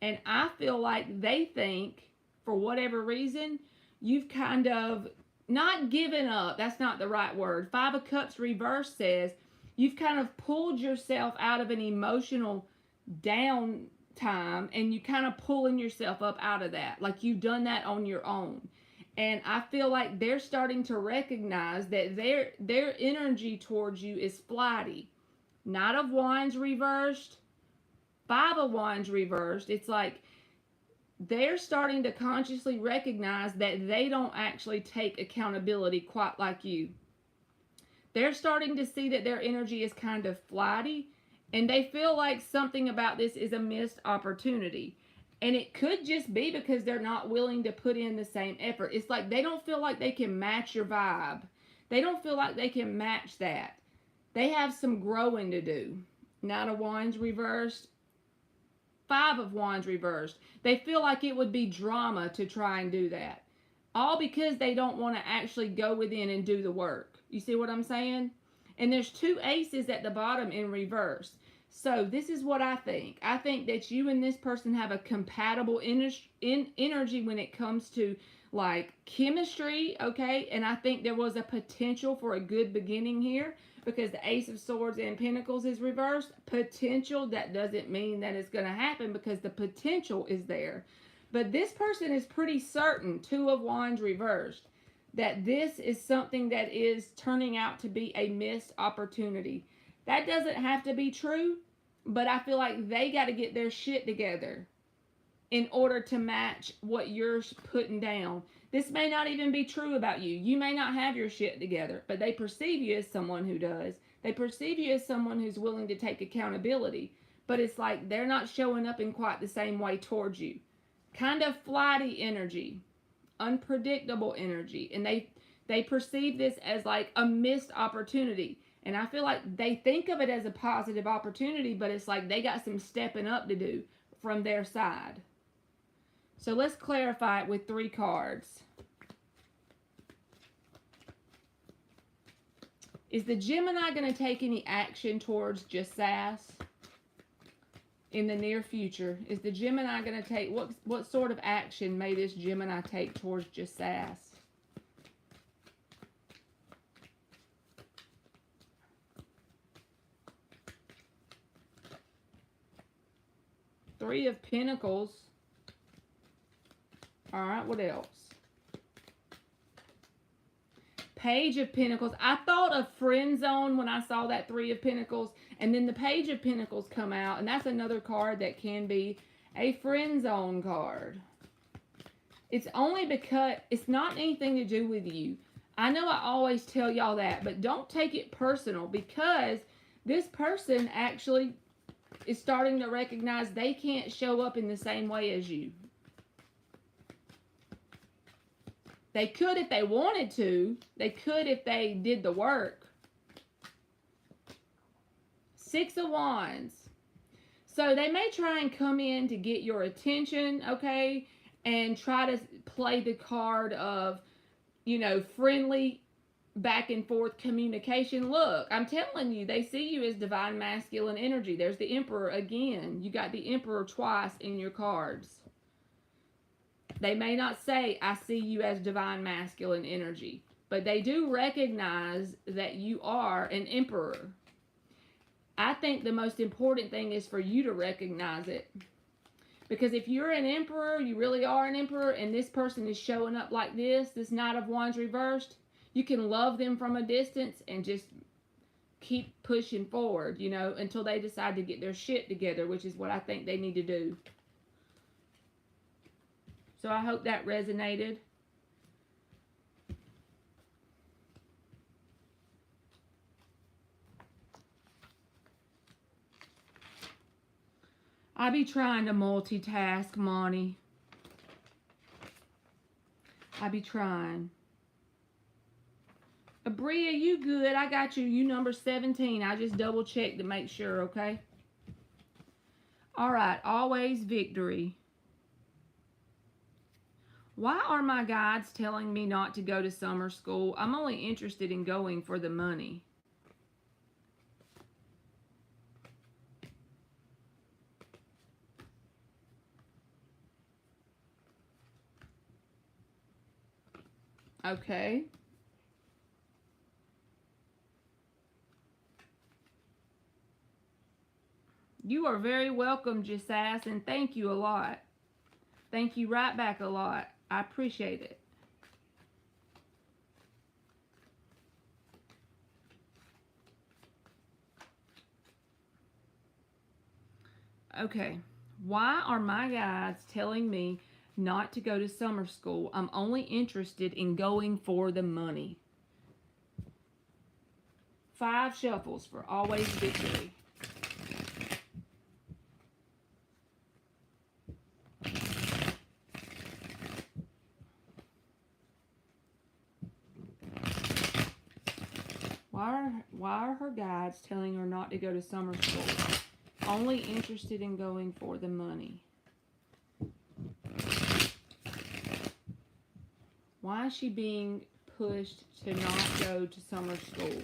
And I feel like they think, for whatever reason, you've kind of not given up. That's not the right word. Five of Cups reverse says, you've kind of pulled yourself out of an emotional down time and you kind of pulling yourself up out of that. Like you've done that on your own. And I feel like they're starting to recognize that their energy towards you is flighty. Knight of Wands reversed. Five of Wands reversed. It's like they're starting to consciously recognize that they don't actually take accountability quite like you. They're starting to see that their energy is kind of flighty, and they feel like something about this is a missed opportunity. And it could just be because they're not willing to put in the same effort. It's like they don't feel like they can match your vibe. They don't feel like they can match that. They have some growing to do. Knight of Wands reversed. Five of Wands reversed. They feel like it would be drama to try and do that. All because they don't want to actually go within and do the work. You see what I'm saying? And there's two aces at the bottom in reverse. So this is what I think. I think that you and this person have a compatible energy when it comes to like chemistry, okay? And I think there was a potential for a good beginning here because the Ace of Swords and Pentacles is reversed. Potential, that doesn't mean that it's going to happen because the potential is there. But this person is pretty certain, Two of Wands reversed, that this is something that is turning out to be a missed opportunity. That doesn't have to be true, but I feel like they got to get their shit together in order to match what you're putting down. This may not even be true about you. You may not have your shit together, but they perceive you as someone who does. They perceive you as someone who's willing to take accountability, but it's like they're not showing up in quite the same way towards you. Kind of flighty energy, unpredictable energy, and they perceive this as like a missed opportunity. And I feel like they think of it as a positive opportunity, but it's like they got some stepping up to do from their side. So let's clarify it with 3 cards. Is the Gemini going to take any action towards just sass in the near future? Is the Gemini going to take, what sort of action may this Gemini take towards just sass? Three of Pentacles. All right, what else? Page of Pentacles. I thought of friend zone when I saw that Three of Pentacles, and then the Page of Pentacles come out, and that's another card that can be a friend zone card. It's only because it's not anything to do with you. I know I always tell y'all that, but don't take it personal because this person actually is starting to recognize they can't show up in the same way as you. They could if they wanted to. They could if they did the work. Six of Wands. So they may try and come in to get your attention, okay? And try to play the card of, you know, friendly back and forth communication. Look, I'm telling you, they see you as divine masculine energy. There's the Emperor again. You got the Emperor twice in your cards. They may not say, I see you as divine masculine energy, but they do recognize that you are an emperor. I think the most important thing is for you to recognize it. Because if you're an emperor, you really are an emperor, and this person is showing up like this Knight of Wands reversed, you can love them from a distance and just keep pushing forward, you know, until they decide to get their shit together, which is what I think they need to do. So I hope that resonated. I be trying to multitask, Monty. I be trying. Abria, you good. I got you. You number 17. I just double checked to make sure, okay? All right. Always victory. Why are my guides telling me not to go to summer school? I'm only interested in going for the money. Okay. You are very welcome, Jasass, and thank you a lot. Thank you right back a lot. I appreciate it. Okay. Why are my guides telling me not to go to summer school. I'm only interested in going for the money. 5 shuffles for always victory. Why are her guides telling her not to go to summer school? Only interested in going for the money. Why is she being pushed to not go to summer school?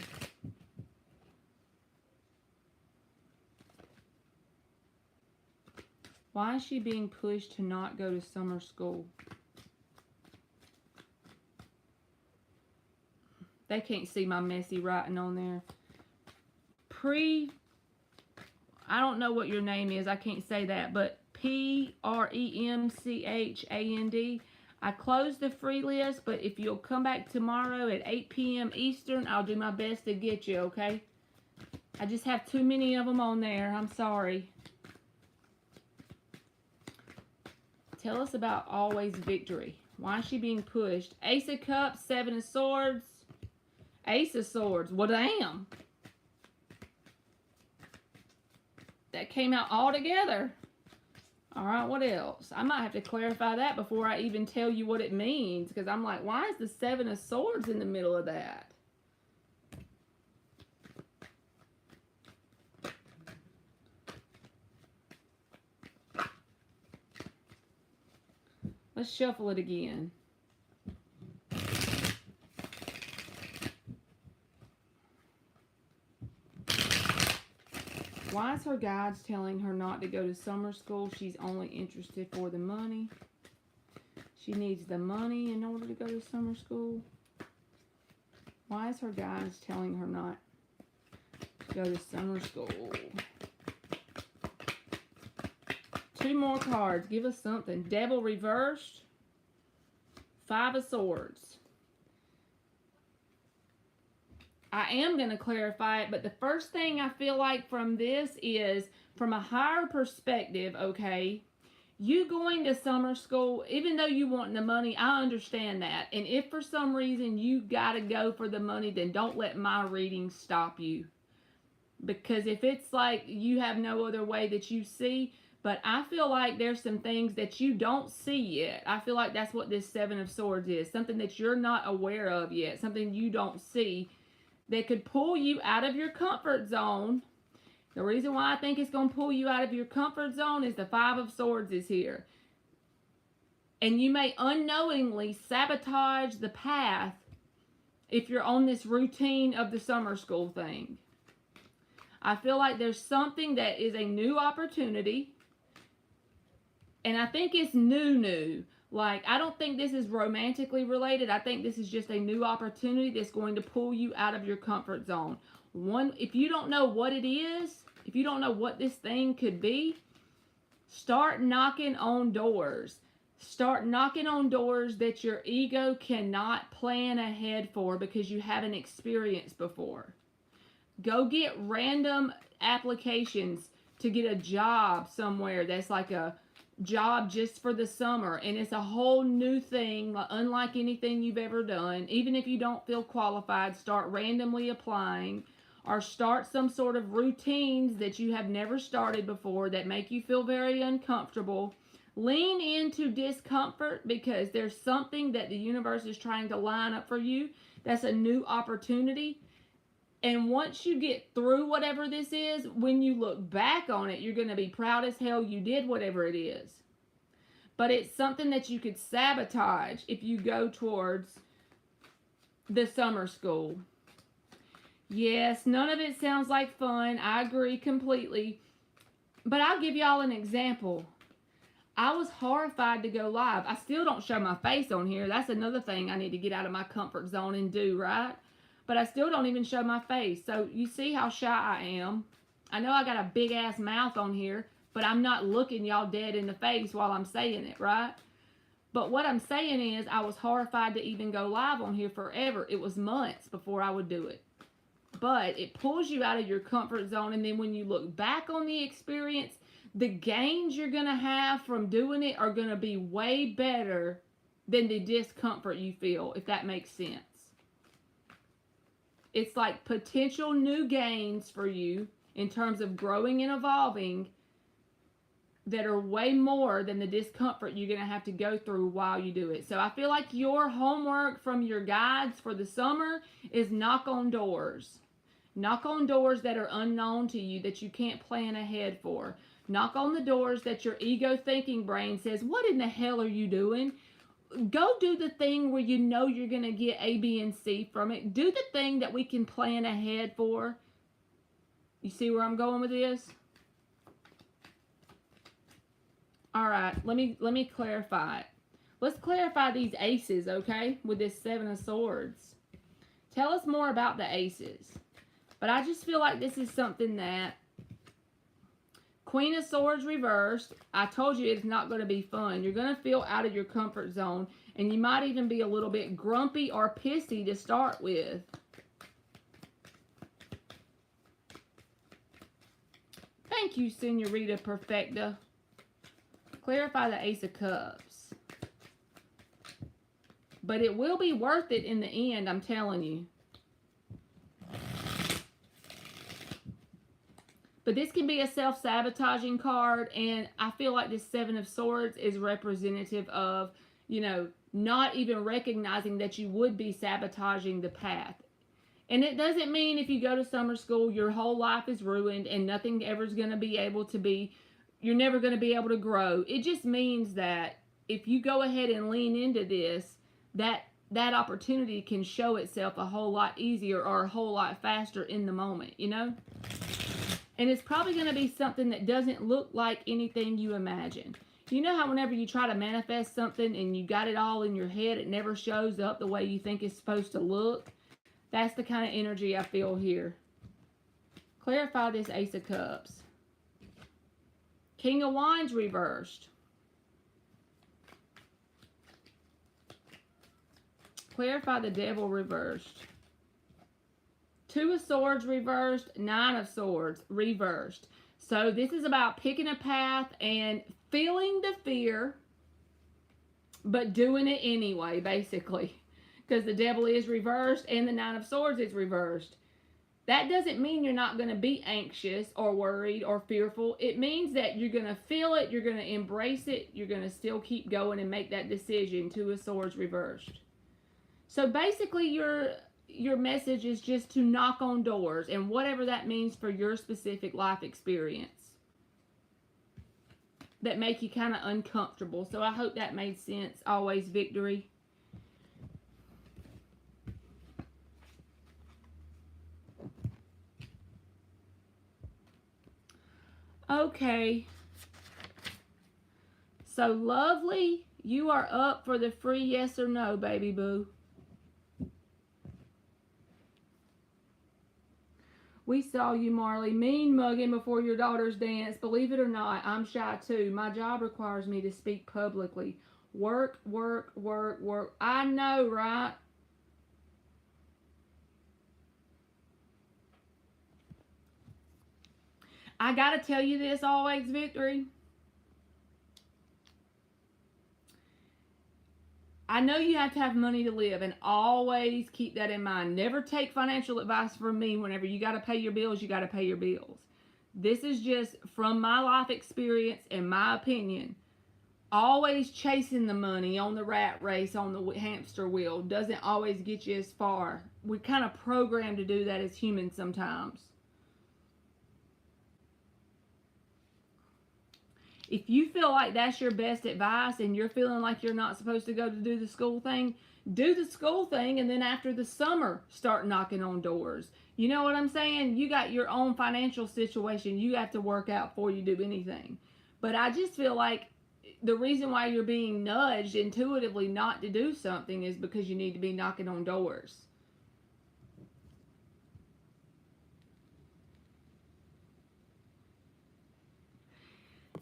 Why is she being pushed to not go to summer school? They can't see my messy writing on there. I don't know what your name is. I can't say that, but PREMCHAND. I closed the free list, but if you'll come back tomorrow at 8 p.m. Eastern, I'll do my best to get you, okay? I just have too many of them on there. I'm sorry. Tell us about always victory. Why is she being pushed? Ace of Cups, 7 of Swords, Ace of Swords. Well, damn. That came out all together. All right, what else? I might have to clarify that before I even tell you what it means, because I'm like, why is the 7 of Swords in the middle of that? Let's shuffle it again. Why is her guides telling her not to go to summer school? She's only interested for the money. She needs the money in order to go to summer school. Why is her guides telling her not to go to summer school? 2 more cards. Give us something. Devil reversed. 5 of Swords. I am going to clarify it, but the first thing I feel like from this is, from a higher perspective, okay, you going to summer school, even though you want the money, I understand that. And if for some reason you got to go for the money, then don't let my reading stop you. Because if it's like you have no other way that you see, but I feel like there's some things that you don't see yet. I feel like that's what this 7 of Swords is. Something that you're not aware of yet. Something you don't see that could pull you out of your comfort zone. The reason why I think it's going to pull you out of your comfort zone is the 5 of Swords is here. And you may unknowingly sabotage the path if you're on this routine of the summer school thing. I feel like there's something that is a new opportunity. And I think it's new. Like, I don't think this is romantically related. I think this is just a new opportunity that's going to pull you out of your comfort zone. If you don't know what it is, if you don't know what this thing could be, start knocking on doors. Start knocking on doors that your ego cannot plan ahead for because you haven't experienced before. Go get random applications to get a job somewhere that's like a job just for the summer, and it's a whole new thing, unlike anything you've ever done. Even if you don't feel qualified, start randomly applying, or start some sort of routines that you have never started before that make you feel very uncomfortable. Lean into discomfort because there's something that the universe is trying to line up for you. That's a new opportunity. And once you get through whatever this is, when you look back on it, you're going to be proud as hell you did whatever it is. But it's something that you could sabotage if you go towards the summer school. Yes, none of it sounds like fun. I agree completely. But I'll give y'all an example. I was horrified to go live. I still don't show my face on here. That's another thing I need to get out of my comfort zone and do, right? But I still don't even show my face. So you see how shy I am. I know I got a big ass mouth on here, but I'm not looking y'all dead in the face while I'm saying it, right? But what I'm saying is I was horrified to even go live on here forever. It was months before I would do it. but it pulls you out of your comfort zone. And then when you look back on the experience, the gains you're going to have from doing it are going to be way better than the discomfort you feel, if that makes sense. It's like potential new gains for you in terms of growing and evolving that are way more than the discomfort you're going to have to go through while you do it. So I feel like your homework from your guides for the summer is knock on doors. Knock on doors that are unknown to you, that you can't plan ahead for. Knock on the doors that your ego thinking brain says, what in the hell are you doing? Go do the thing where you know you're going to get A, B, and C from it. Do the thing that we can plan ahead for. You see where I'm going with this? All right, let me clarify it. Let's clarify these aces, okay, with this Seven of Swords. Tell us more about the aces. But I just feel like this is something that Queen of Swords reversed. I told you it's not going to be fun. You're going to feel out of your comfort zone, and you might even be a little bit grumpy or pissy to start with. Thank you, Senorita Perfecta. Clarify the Ace of Cups. But it will be worth it in the end, I'm telling you. But this can be a self-sabotaging card, and I feel like this Seven of Swords is representative of, you know, not even recognizing that you would be sabotaging the path. And it doesn't mean if you go to summer school, your whole life is ruined and nothing ever is going to be able to be, you're never going to be able to grow. It just means that if you go ahead and lean into this, that opportunity can show itself a whole lot easier or a whole lot faster in the moment, you know? And it's probably going to be something that doesn't look like anything you imagine. You know how whenever you try to manifest something and you got it all in your head, it never shows up the way you think it's supposed to look? That's the kind of energy I feel here. Clarify this Ace of Cups. King of Wands reversed. Clarify the Devil reversed. Two of Swords reversed. Nine of Swords reversed. So this is about picking a path and feeling the fear, but doing it anyway, basically. Because the Devil is reversed and the Nine of Swords is reversed. That doesn't mean you're not going to be anxious or worried or fearful. It means that you're going to feel it, you're going to embrace it, you're going to still keep going and make that decision. Two of Swords reversed. So basically your message is just to knock on doors, and whatever that means for your specific life experience that make you kind of uncomfortable. So I hope that made sense. Always victory. Okay. So Lovely, you are up for the free yes or no, baby boo. We saw you, Marley, mean mugging before your daughter's dance. Believe it or not, I'm shy too. My job requires me to speak publicly. Work, work, work, work. I know, right? I gotta tell you this always, Victory. I know you have to have money to live, and always keep that in mind. Never take financial advice from me. Whenever you got to pay your bills, you got to pay your bills. This is just from my life experience and my opinion. Always chasing the money on the rat race, on the hamster wheel, doesn't always get you as far. We're kind of programmed to do that as humans sometimes. If you feel like that's your best advice and you're feeling like you're not supposed to go to do the school thing, do the school thing, and then after the summer, start knocking on doors. You know what I'm saying? You got your own financial situation you have to work out before you do anything. But I just feel like the reason why you're being nudged intuitively not to do something is because you need to be knocking on doors.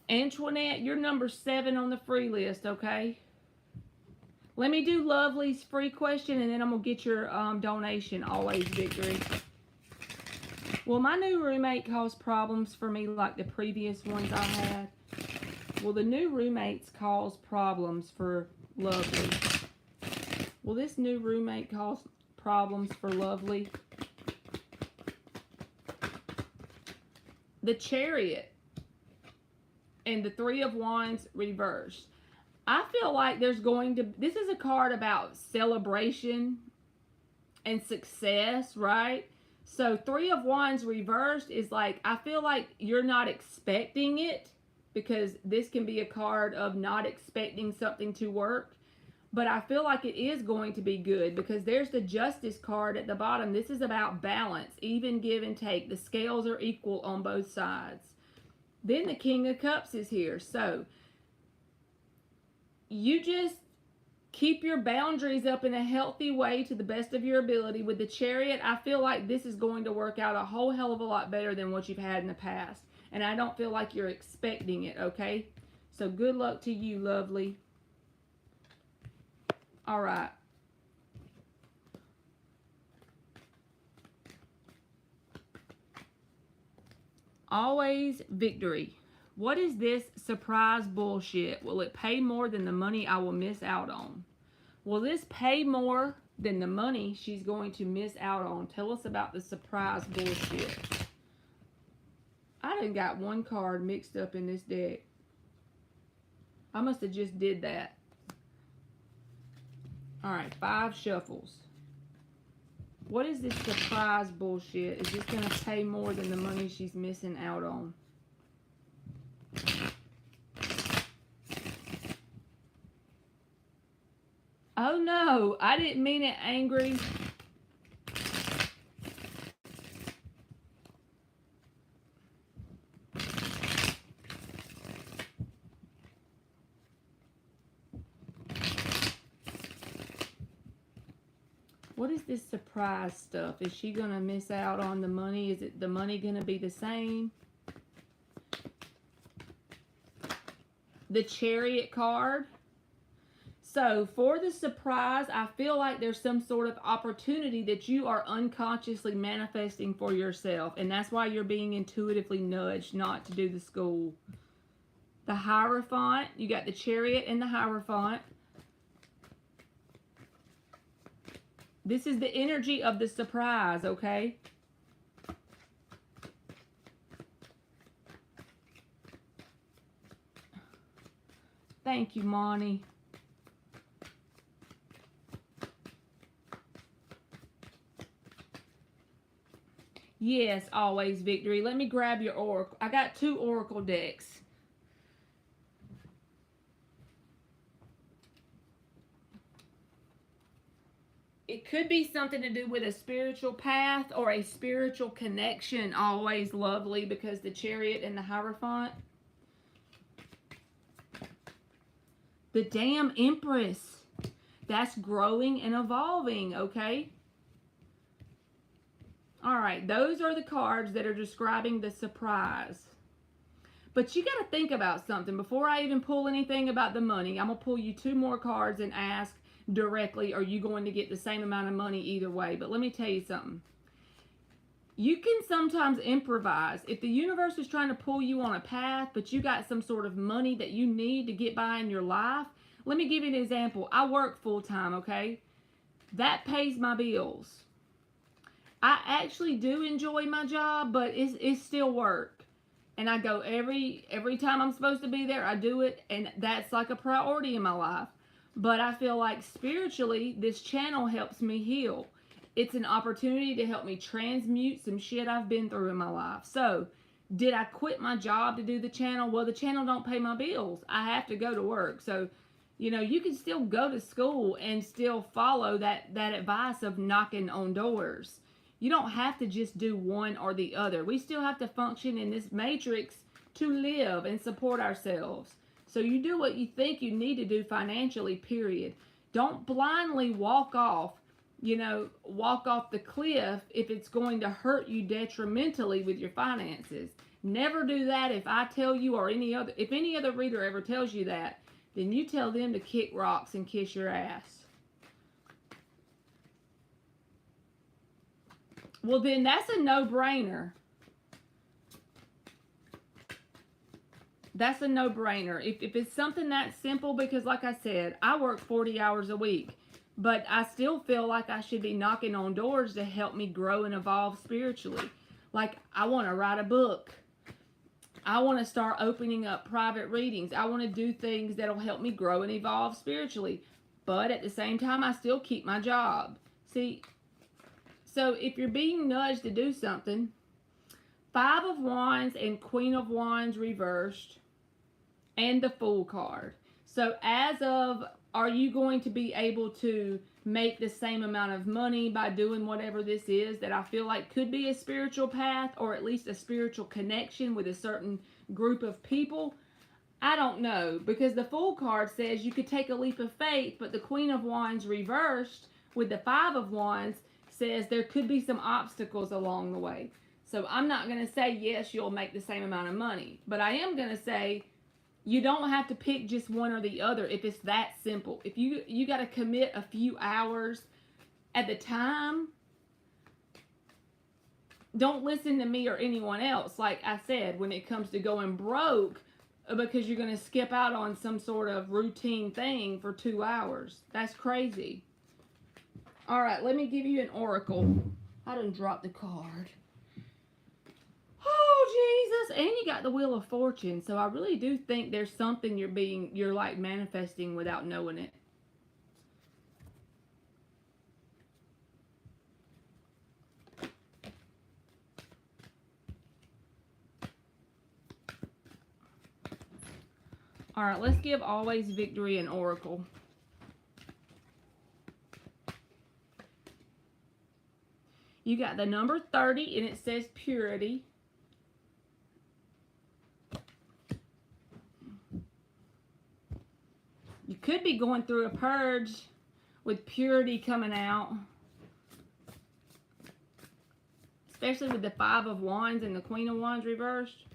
Antoinette, you're number 7 on the free list, okay? Let me do Lovely's free question, and then I'm going to get your donation. Always victory. Will my new roommate cause problems for me like the previous ones I had? Will the new roommates cause problems for Lovely? Will this new roommate cause problems for Lovely? The Chariot and the Three of Wands reversed. I feel like there's going to, this is a card about celebration and success, right? So Three of Wands reversed is like, I feel like you're not expecting it, because this can be a card of not expecting something to work. But I feel like it is going to be good, because there's the Justice card at the bottom. This is about balance, even give and take. The scales are equal on both sides. Then the King of Cups is here. So you just keep your boundaries up in a healthy way to the best of your ability. With the Chariot, I feel like this is going to work out a whole hell of a lot better than what you've had in the past. And I don't feel like you're expecting it, okay? So good luck to you, Lovely. All right. Always Victory. What is this surprise bullshit? Will it pay more than the money I will miss out on? Will this pay more than the money she's going to miss out on? Tell us about the surprise bullshit. I done got one card mixed up in this deck. I must have just did that. Alright, 5 shuffles. What is this surprise bullshit? Is this going to pay more than the money she's missing out on? Oh no, I didn't mean it angry. What is this surprise stuff? Is she going to miss out on the money? Is it the money going to be the same? The Chariot card. So for the surprise, I feel like there's some sort of opportunity that you are unconsciously manifesting for yourself. And that's why you're being intuitively nudged not to do the school. The Hierophant. You got the Chariot and the Hierophant. This is the energy of the surprise, okay? Thank you, Monty. Yes, always Victory. Let me grab your oracle. I got 2 oracle decks. It could be something to do with a spiritual path or a spiritual connection. Always Lovely, because the Chariot and the Hierophant. The damn Empress. That's growing and evolving, okay? All right, those are the cards that are describing the surprise. But you got to think about something. Before I even pull anything about the money, I'm going to pull you 2 more cards and ask directly, are you going to get the same amount of money either way? But let me tell you something. You can sometimes improvise. If the universe is trying to pull you on a path, but you got some sort of money that you need to get by in your life, let me give you an example. I work full time, okay? That pays my bills. I actually do enjoy my job, but it's still work. And I go every time I'm supposed to be there, I do it, and that's like a priority in my life. But I feel like spiritually, this channel helps me heal. It's an opportunity to help me transmute some shit I've been through in my life. So, did I quit my job to do the channel? Well, the channel don't pay my bills. I have to go to work. So, you know, you can still go to school and still follow that advice of knocking on doors. You don't have to just do one or the other. We still have to function in this matrix to live and support ourselves. So you do what you think you need to do financially, period. Don't blindly walk off the cliff if it's going to hurt you detrimentally with your finances. Never do that. If I tell you, or if any other reader ever tells you that, then you tell them to kick rocks and kiss your ass. Well, then that's a no-brainer. That's a no-brainer. If it's something that simple, because like I said, I work 40 hours a week, but I still feel like I should be knocking on doors to help me grow and evolve spiritually. Like, I want to write a book. I want to start opening up private readings. I want to do things that'll help me grow and evolve spiritually. But at the same time, I still keep my job. See, so if you're being nudged to do something, Five of Wands and Queen of Wands reversed, and the Fool card. So as of, are you going to be able to make the same amount of money by doing whatever this is that I feel like could be a spiritual path, or at least a spiritual connection with a certain group of people? I don't know, because the Fool card says you could take a leap of faith, but the Queen of Wands reversed with the Five of Wands says there could be some obstacles along the way. So I'm not going to say, yes, you'll make the same amount of money. But I am going to say, you don't have to pick just one or the other if it's that simple. If you got to commit a few hours at the time, don't listen to me or anyone else, like I said, when it comes to going broke, because you're going to skip out on some sort of routine thing for 2 hours. That's crazy. All right, let me give you an oracle. I done dropped the card. Oh, Jesus. And you got the Wheel of Fortune. So I really do think there's something you're like manifesting without knowing it. All right, let's give Always Victory an oracle. You got the number 30, and it says purity. You could be going through a purge with purity coming out. Especially with the Five of Wands and the Queen of Wands reversed.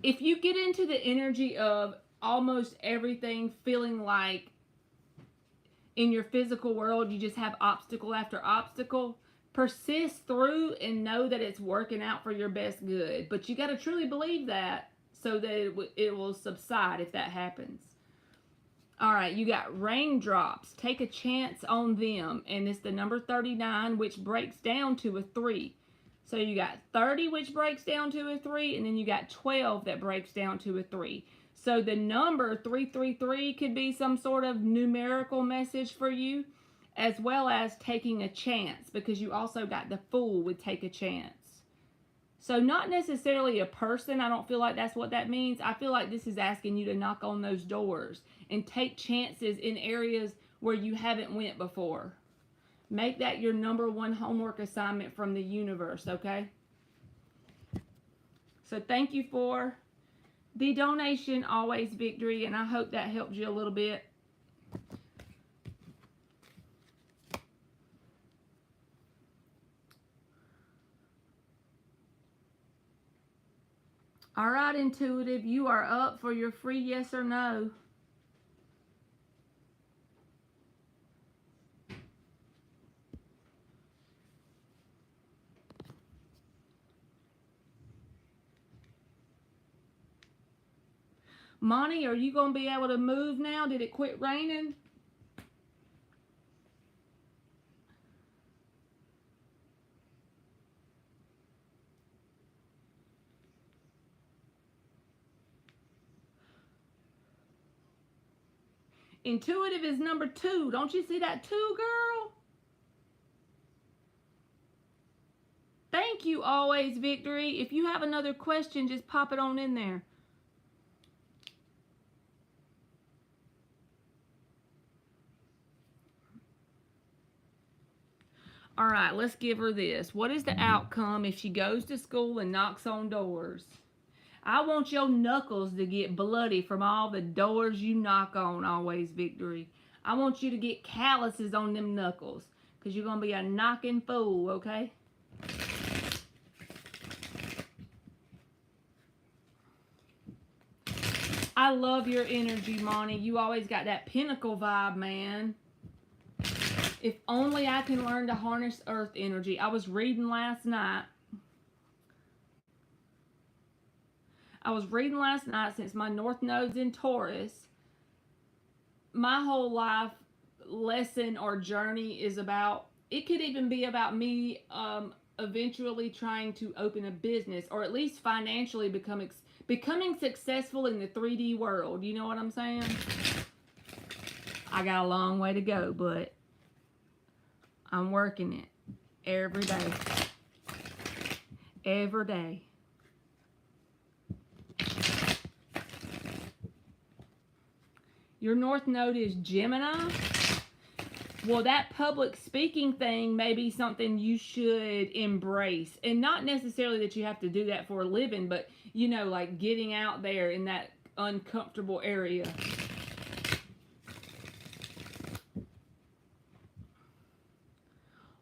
If you get into the energy of almost everything feeling like in your physical world you just have obstacle after obstacle, persist through and know that it's working out for your best good. But you got to truly believe that so that it will subside if that happens. All right, you got raindrops. Take a chance on them. And it's the number 39, which breaks down to a 3. So you got 30, which breaks down to a 3, and then you got 12 that breaks down to a 3. So the number 333 could be some sort of numerical message for you, as well as taking a chance, because you also got the Fool with take a chance. So not necessarily a person. I don't feel like that's what that means. I feel like this is asking you to knock on those doors and take chances in areas where you haven't went before. Make that your number one homework assignment from the universe, okay? So thank you for the donation, Always Victory, and I hope that helped you a little bit. All right, Intuitive, you are up for your free yes or no. Monty, are you going to be able to move now? Did it quit raining? Intuitive is number 2. Don't you see that 2, girl? Thank you, Always Victory. If you have another question, just pop it on in there. All right, let's give her this. What is the outcome if she goes to school and knocks on doors? I want your knuckles to get bloody from all the doors you knock on, Always Victory. I want you to get calluses on them knuckles, because you're going to be a knocking fool, okay? I love your energy, Monty. You always got that pinnacle vibe, man. If only I can learn to harness earth energy. I was reading last night. Since my North Node's in Taurus, my whole life lesson or journey is about, it could even be about me eventually trying to open a business, or at least financially becoming successful in the 3D world. You know what I'm saying? I got a long way to go, but I'm working it every day. Every day. Your North Node is Gemini. Well, that public speaking thing may be something you should embrace. And not necessarily that you have to do that for a living, but, you know, like getting out there in that uncomfortable area.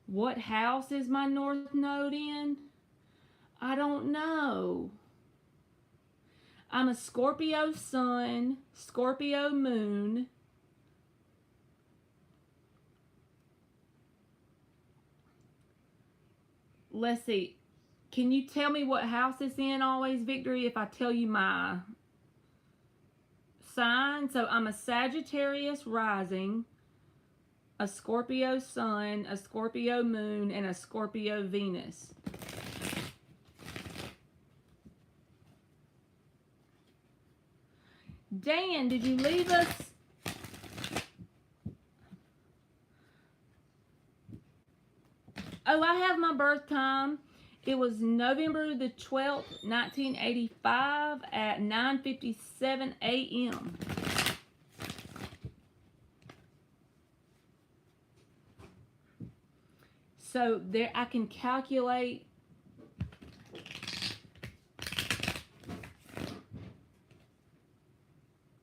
What house is my North Node in? I don't know. I'm a Scorpio sun, Scorpio moon. Let's see. Can you tell me what house it's in always, Victory, if I tell you my sign? So I'm a Sagittarius rising, a Scorpio sun, a Scorpio moon, and a Scorpio Venus. Dan, did you leave us? Oh, I have my birth time. It was November the 12th, 1985 at 9:57 a.m. So there I can calculate.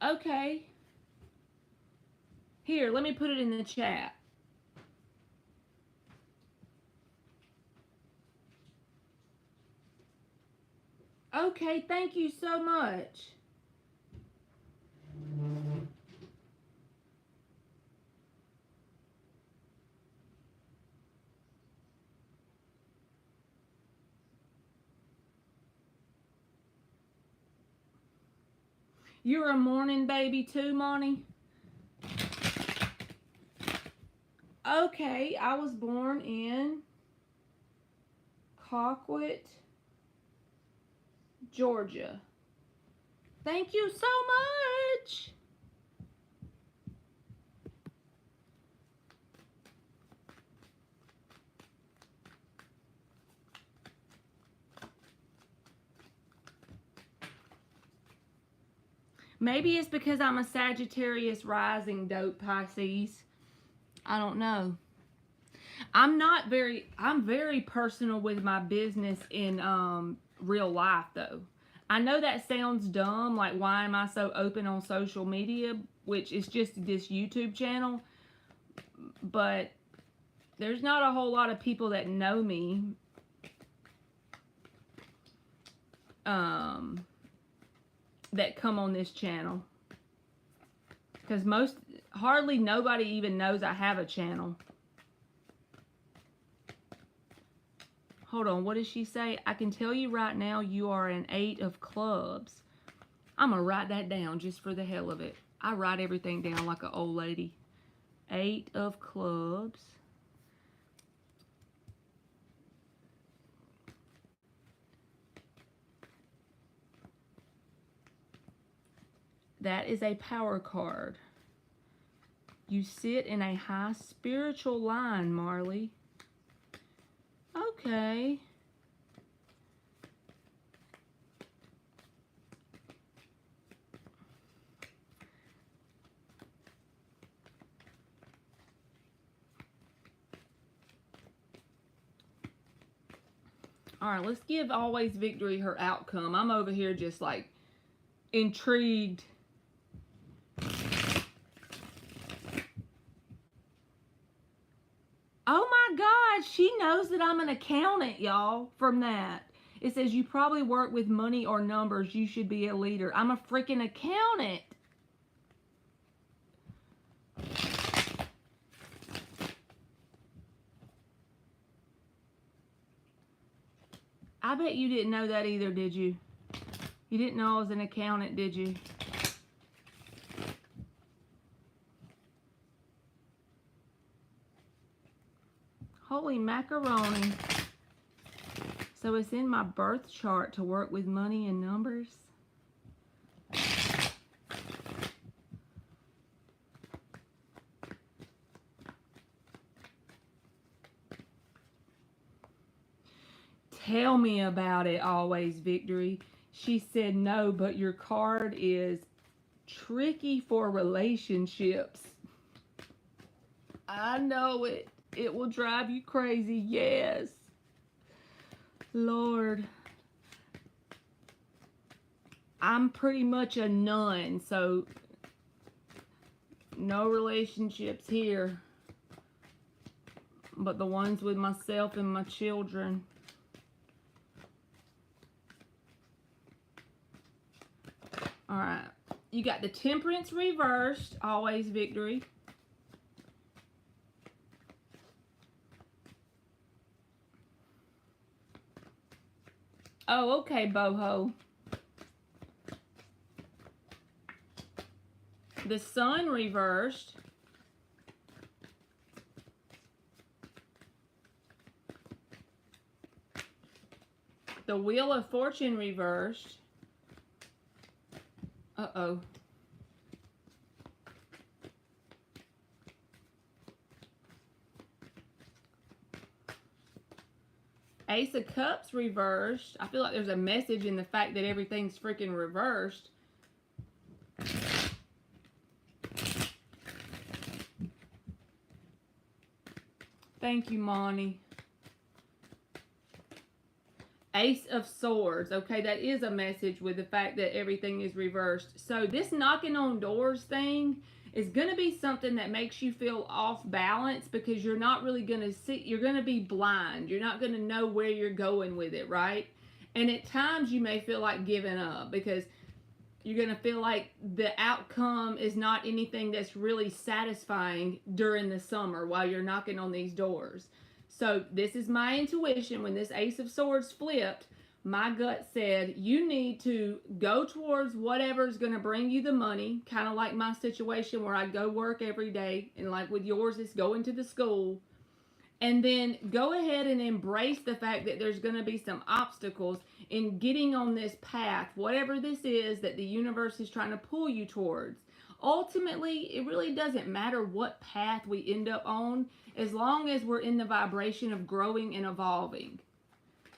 Okay. Here, let me put it in the chat. Okay, thank you so much. You're a morning baby too, Monty? Okay, I was born in Colquitt, Georgia. Thank you so much. Maybe it's because I'm a Sagittarius rising, dope Pisces. I don't know. I'm very personal with my business in real life though. I know that sounds dumb, like why am I so open on social media, which is just this YouTube channel, but there's not a whole lot of people that know me that come on this channel, because hardly nobody even knows I have a channel. Hold on, what does she say? I can tell you right now you are an 8 of clubs. I'm going to write that down just for the hell of it. I write everything down like an old lady. 8 of clubs. That is a power card. You sit in a high spiritual line, Marley. Okay. All right, let's give Always Victory her outcome. I'm over here just like intrigued. Oh my God, she knows that I'm an accountant, y'all, from that. It says you probably work with money or numbers. You should be a leader. I'm a freaking accountant. I bet you didn't know that either, did you? You didn't know I was an accountant, did you? Holy macaroni. So it's in my birth chart to work with money and numbers. Tell me about it, Always Victory. She said no, but your card is tricky for relationships. I know it. It will drive you crazy. Yes. Lord. I'm pretty much a nun, so no relationships here. But the ones with myself and my children. Alright. You got the Temperance reversed. Always Victory. Oh, okay, boho. The Sun reversed. The Wheel of Fortune reversed. Uh-oh. Ace of Cups reversed. I feel like there's a message in the fact that everything's freaking reversed. Thank you, Monty. Ace of Swords. Okay, that is a message with the fact that everything is reversed. So this knocking on doors thing is going to be something that makes you feel off balance because you're not really going to see, you're going to be blind. You're not going to know where you're going with it, right? And at times you may feel like giving up because you're going to feel like the outcome is not anything that's really satisfying during the summer while you're knocking on these doors. So this is my intuition. When this Ace of Swords flipped, my gut said, you need to go towards whatever's going to bring you the money, kind of like my situation where I go work every day, and like with yours, it's going to the school. And then go ahead and embrace the fact that there's going to be some obstacles in getting on this path, whatever this is that the universe is trying to pull you towards. Ultimately, it really doesn't matter what path we end up on, as long as we're in the vibration of growing and evolving.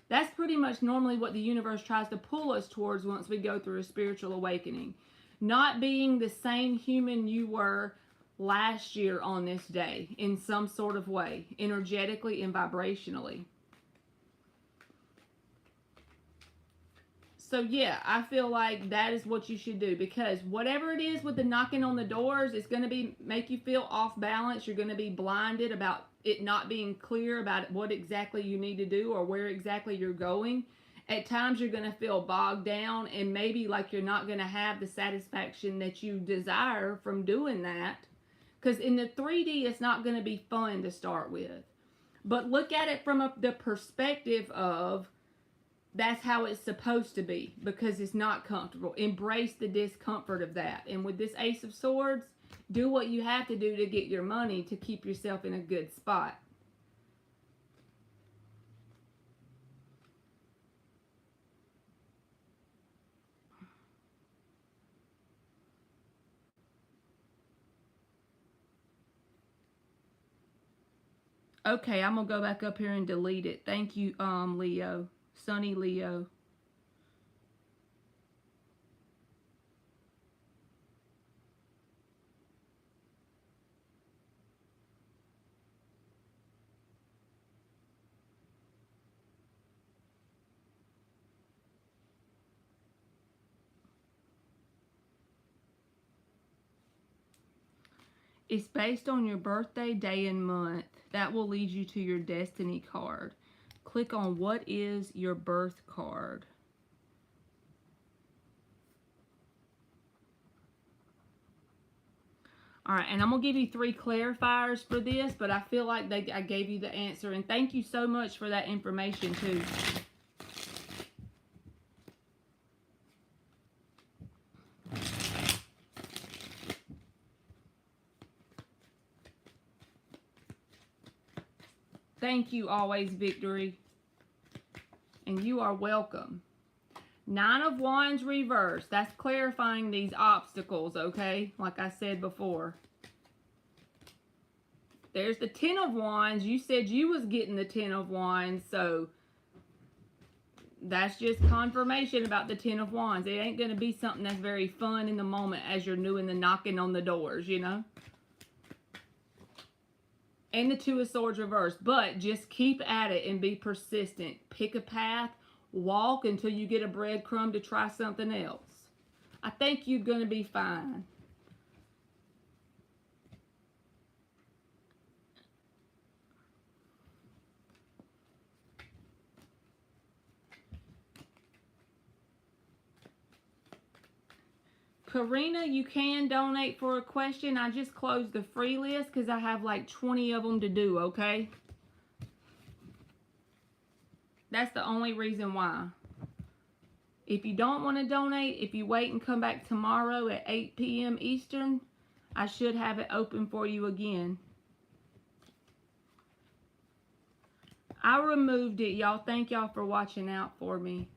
That's pretty much normally what the universe tries to pull us towards once we go through a spiritual awakening. Not being the same human you were last year on this day in some sort of way, energetically and vibrationally. So yeah, I feel like that is what you should do, because whatever it is with the knocking on the doors, it's going to make you feel off balance. You're going to be blinded about it not being clear about what exactly you need to do or where exactly you're going. At times you're going to feel bogged down and maybe like you're not going to have the satisfaction that you desire from doing that. Because in the 3D, it's not going to be fun to start with. But look at it from the perspective of that's how it's supposed to be, because it's not comfortable. Embrace the discomfort of that. And with this Ace of Swords, do what you have to do to get your money to keep yourself in a good spot. Okay, I'm going to go back up here and delete it. Thank you, Leo. Sunny Leo. It's based on your birthday, day, and month. That will lead you to your destiny card. Click on what is your birth card. All right, and I'm going to give you 3 clarifiers for this, but I feel like I gave you the answer. And thank you so much for that information, too. Thank you always, Victory. And you are welcome. 9 of Wands reversed. That's clarifying these obstacles, okay? Like I said before. There's the 10 of Wands. You said you was getting the 10 of Wands, so that's just confirmation about the 10 of Wands. It ain't going to be something that's very fun in the moment as you're doing the knocking on the doors, you know? And the 2 of Swords reversed. But just keep at it and be persistent. Pick a path. Walk until you get a breadcrumb to try something else. I think you're going to be fine. Karina, you can donate for a question. I just closed the free list because I have like 20 of them to do, okay? That's the only reason why. If you don't want to donate, if you wait and come back tomorrow at 8 p.m. Eastern, I should have it open for you again. I removed it, y'all. Thank y'all for watching out for me.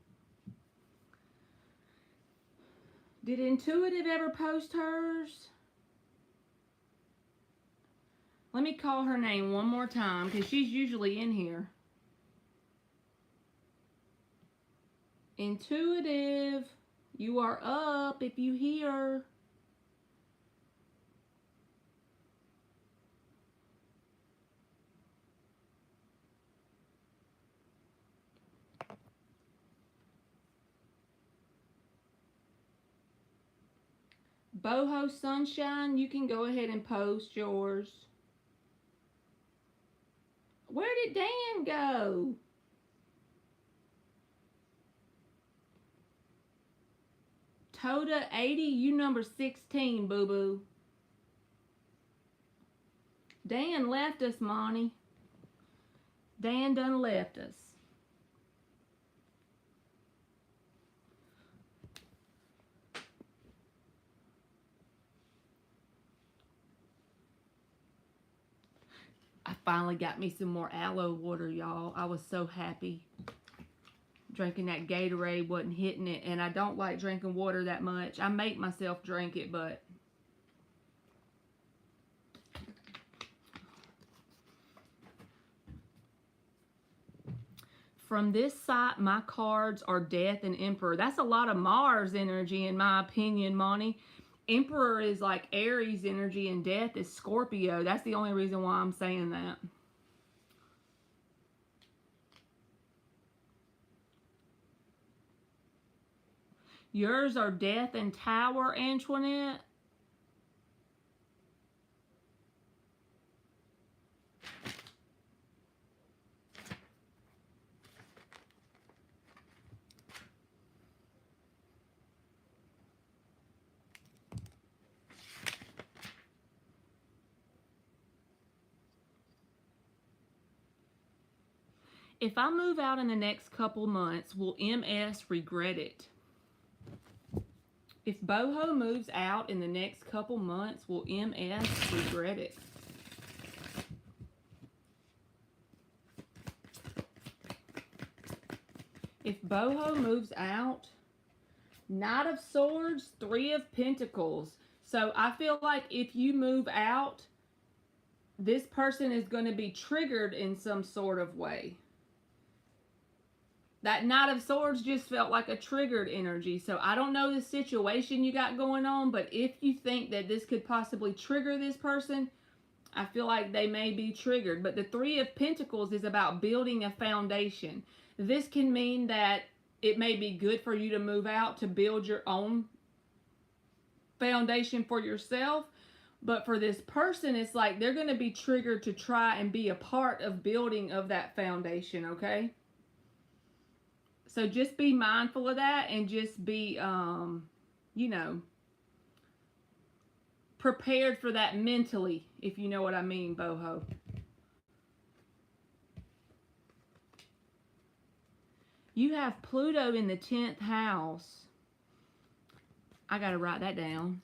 Did Intuitive ever post hers? Let me call her name one more time because she's usually in here. Intuitive, you are up if you hear. Boho Sunshine, you can go ahead and post yours. Where did Dan go? Toda 80, you number 16, boo-boo. Dan left us, Monty. Dan done left us. I finally got me some more aloe water, y'all. I was so happy. Drinking that Gatorade wasn't hitting it, and I don't like drinking water that much. I make myself drink it, but from this side, my cards are Death and Emperor. That's a lot of Mars energy, in my opinion, Monty. Emperor is like Aries energy, and Death is Scorpio. That's the only reason why I'm saying that. Yours are Death and Tower, Antoinette. If I move out in the next couple months, will MS regret it? If Boho moves out in the next couple months, will MS regret it? If Boho moves out, Knight of Swords, 3 of Pentacles. So I feel like if you move out, this person is going to be triggered in some sort of way. That Knight of Swords just felt like a triggered energy. So I don't know the situation you got going on, but if you think that this could possibly trigger this person, I feel like they may be triggered. But the 3 of Pentacles is about building a foundation. This can mean that it may be good for you to move out to build your own foundation for yourself. But for this person, it's like they're going to be triggered to try and be a part of building of that foundation, okay? So just be mindful of that and just be, you know, prepared for that mentally, if you know what I mean, Boho. You have Pluto in the 10th house. I got to write that down.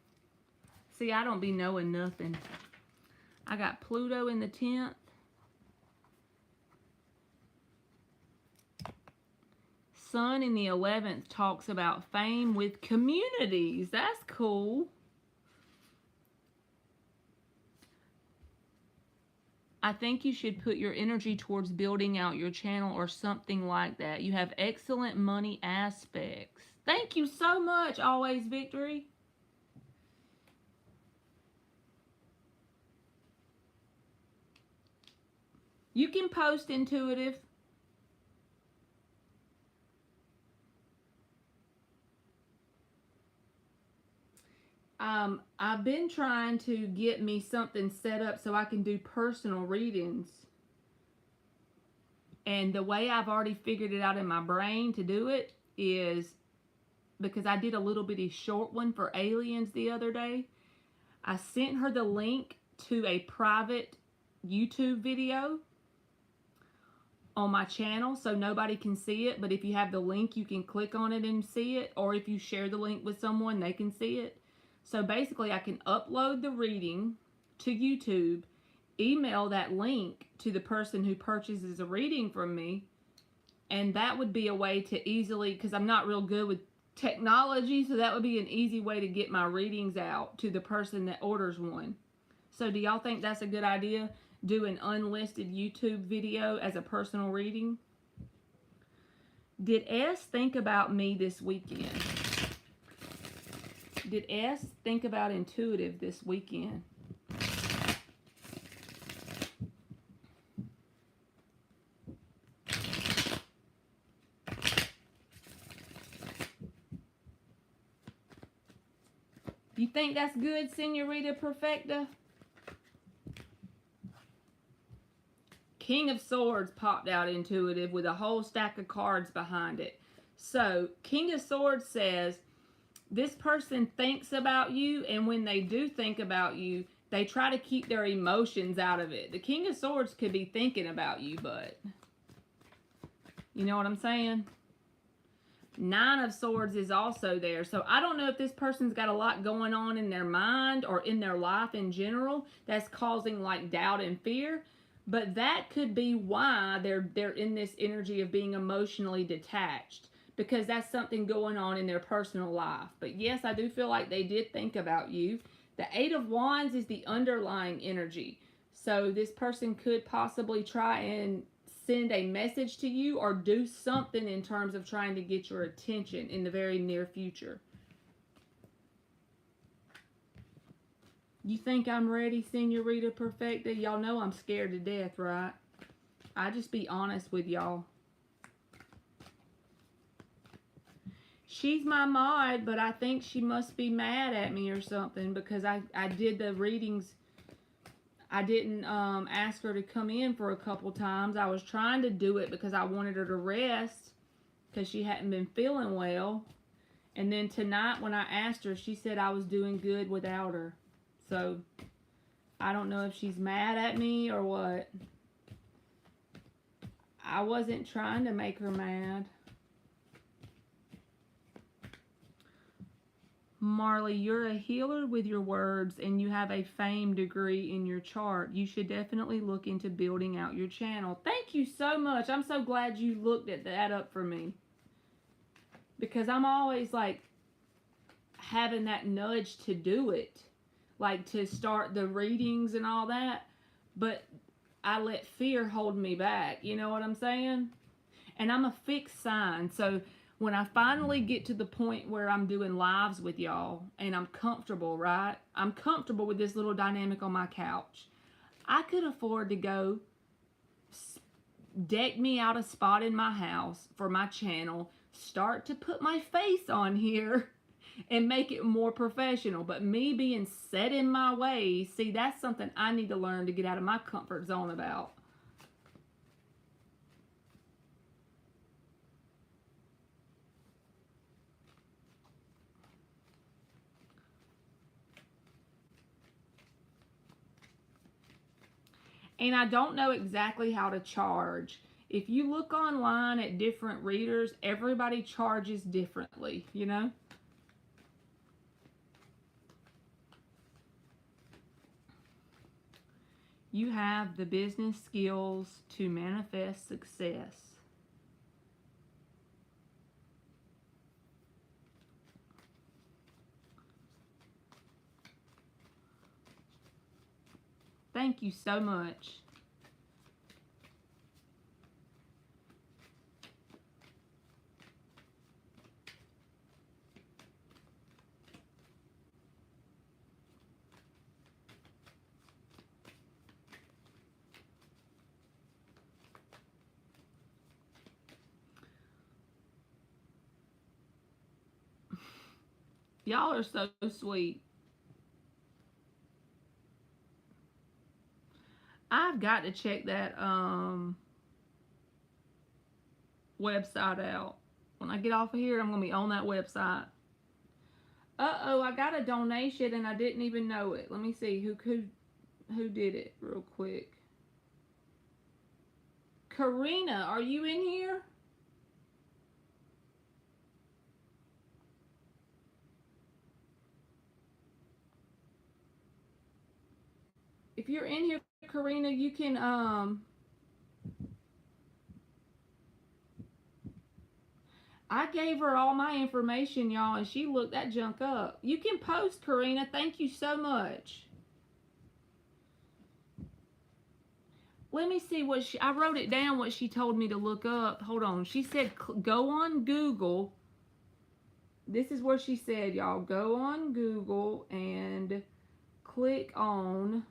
See, I don't be knowing nothing. I got Pluto in the 10th. sun in the 11th talks about fame with communities. That's cool. I think you should put your energy towards building out your channel or something like that. You have excellent money aspects. Thank you so much, Always Victory. You can post intuitive. I've been trying to get me something set up so I can do personal readings. And the way I've already figured it out in my brain to do it is because I did a little bitty short one for aliens the other day. I sent her the link to a private YouTube video on my channel so nobody can see it. But if you have the link, you can click on it and see it. Or if you share the link with someone, they can see it. So basically, I can upload the reading to YouTube, email that link to the person who purchases a reading from me, and that would be a way to easily, because I'm not real good with technology, so that would be an easy way to get my readings out to the person that orders one. So do y'all think that's a good idea? Do an unlisted YouTube video as a personal reading? Did S think about me this weekend? Did S think about intuitive this weekend? You think that's good, Senorita Perfecta? King of Swords popped out intuitive with a whole stack of cards behind it. So, King of Swords says, this person thinks about you, and when they do think about you, they try to keep their emotions out of it. The King of Swords could be thinking about you, but you know what I'm saying? Nine of Swords is also there. So I don't know if this person's got a lot going on in their mind or in their life in general that's causing like doubt and fear. But that could be why they're in this energy of being emotionally detached, because that's something going on in their personal life. But yes, I do feel like they did think about you. The Eight of Wands is the underlying energy. So this person could possibly try and send a message to you or do something in terms of trying to get your attention in the very near future. You think I'm ready, Senorita Perfecta? Y'all know I'm scared to death, right? I just be honest with y'all. She's my mod, but I think she must be mad at me or something because I did the readings. I didn't ask her to come in for a couple times. I was trying to do it because I wanted her to rest because she hadn't been feeling well. And then tonight when I asked her, she said I was doing good without her. So, I don't know if she's mad at me or what. I wasn't trying to make her mad. Marley, you're a healer with your words and you have a fame degree in your chart. You should definitely look into building out your channel. Thank you so much. I'm so glad you looked at that up for me. Because I'm always like having that nudge to do it. Like to start the readings and all that, but I let fear hold me back. You know what I'm saying? And I'm a fixed sign, so when I finally get to the point where I'm doing lives with y'all and I'm comfortable, right? I'm comfortable with this little dynamic on my couch. I could afford to go deck me out a spot in my house for my channel, start to put my face on here and make it more professional. But me being set in my ways, see, that's something I need to learn to get out of my comfort zone about. And I don't know exactly how to charge. If you look online at different readers, everybody charges differently, you know? You have the business skills to manifest success. Thank you so much. Y'all are so sweet. I've got to check that website out. When I get off of here, I'm going to be on that website. Uh-oh, I got a donation and I didn't even know it. Let me see who did it real quick. Karina, are you in here? If you're in here, Karina, you can I gave her all my information, y'all, and she looked that junk up. You can post, Karina. Thank you so much. Let me see what I wrote it down, what she told me to look up. Hold on. She said go on Google. This is where she said, y'all, go on Google and click on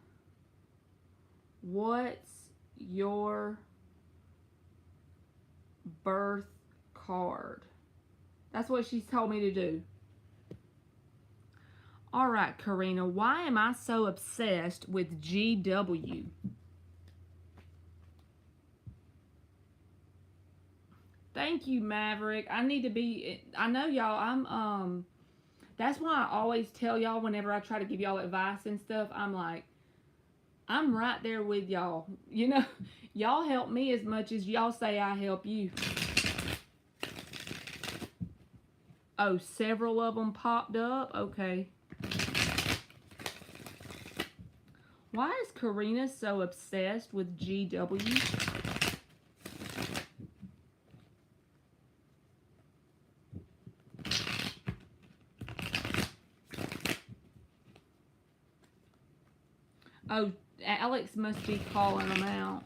what's your birth card. That's what she's told me to do. All right, Karina, why am I so obsessed with GW? Thank you, Maverick. I need to be, I know y'all, that's why I always tell y'all whenever I try to give y'all advice and stuff, I'm like, I'm right there with y'all. You know, y'all help me as much as y'all say I help you. Oh, several of them popped up? Okay. Why is Karina so obsessed with GW? Oh, Alex must be calling them out.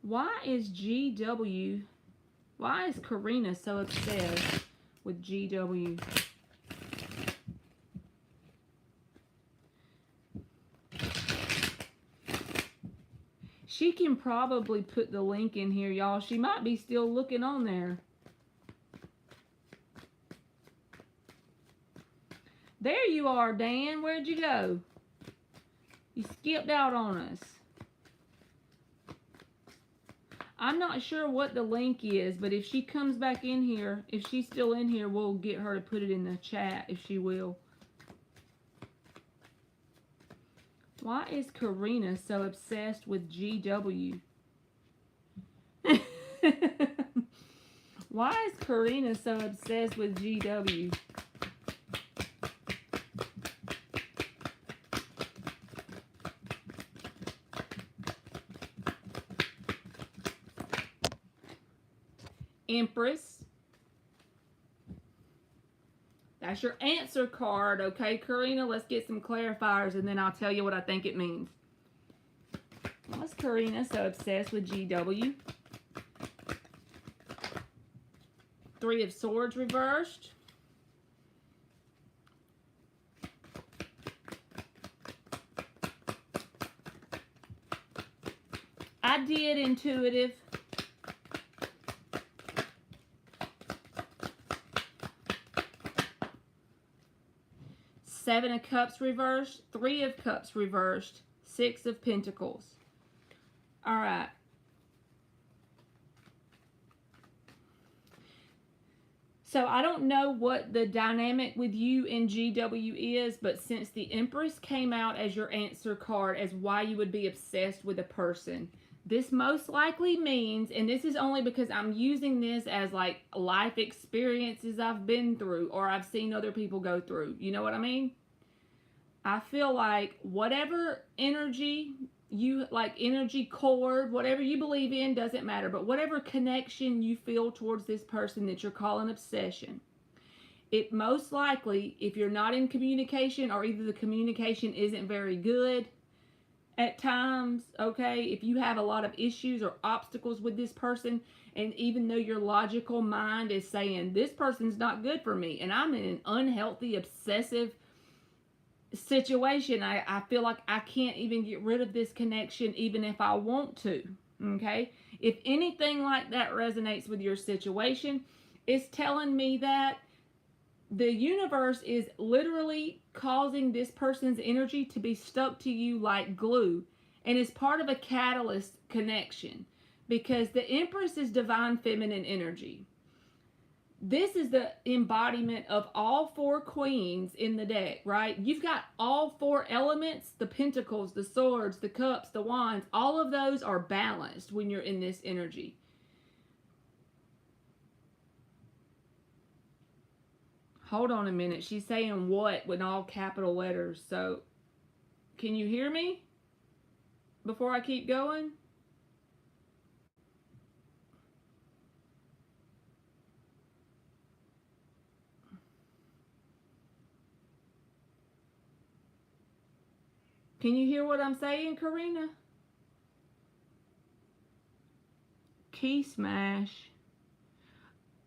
Why is GW, why is Karina so obsessed with GW? She can probably put the link in here, y'all. She might be still looking on there. There you are, Dan. Where'd you go? You skipped out on us. I'm not sure what the link is, but if she comes back in here, if she's still in here, we'll get her to put it in the chat if she will. Why is Karina so obsessed with GW? Why is Karina so obsessed with GW? Empress. That's your answer card, okay, Karina? Let's get some clarifiers and then I'll tell you what I think it means. Why is Karina so obsessed with GW? Three of Swords reversed. I did, intuitive. Seven of Cups reversed, Three of Cups reversed, Six of Pentacles. All right. So I don't know what the dynamic with you in GW is, but since the Empress came out as your answer card as why you would be obsessed with a person, this most likely means, and this is only because I'm using this as like life experiences I've been through or I've seen other people go through. You know what I mean? I feel like whatever energy you like, energy cord, whatever you believe in, doesn't matter, but whatever connection you feel towards this person that you're calling obsession, It most likely, if you're not in communication, or either the communication isn't very good at times, okay, if you have a lot of issues or obstacles with this person, and even though your logical mind is saying this person's not good for me, and I'm in an unhealthy, obsessive situation, I feel like I can't even get rid of this connection even if I want to, okay? If anything like that resonates with your situation, it's telling me that the universe is literally causing this person's energy to be stuck to you like glue, and is part of a catalyst connection, because the Empress is divine feminine energy. This is the embodiment of all four queens in the deck, right? You've got all four elements, the pentacles, the swords, the cups, the wands. All of those are balanced when you're in this energy. Hold on a minute. She's saying what with all capital letters. So, can you hear me before I keep going? Can you hear what I'm saying, Karina? Key smash.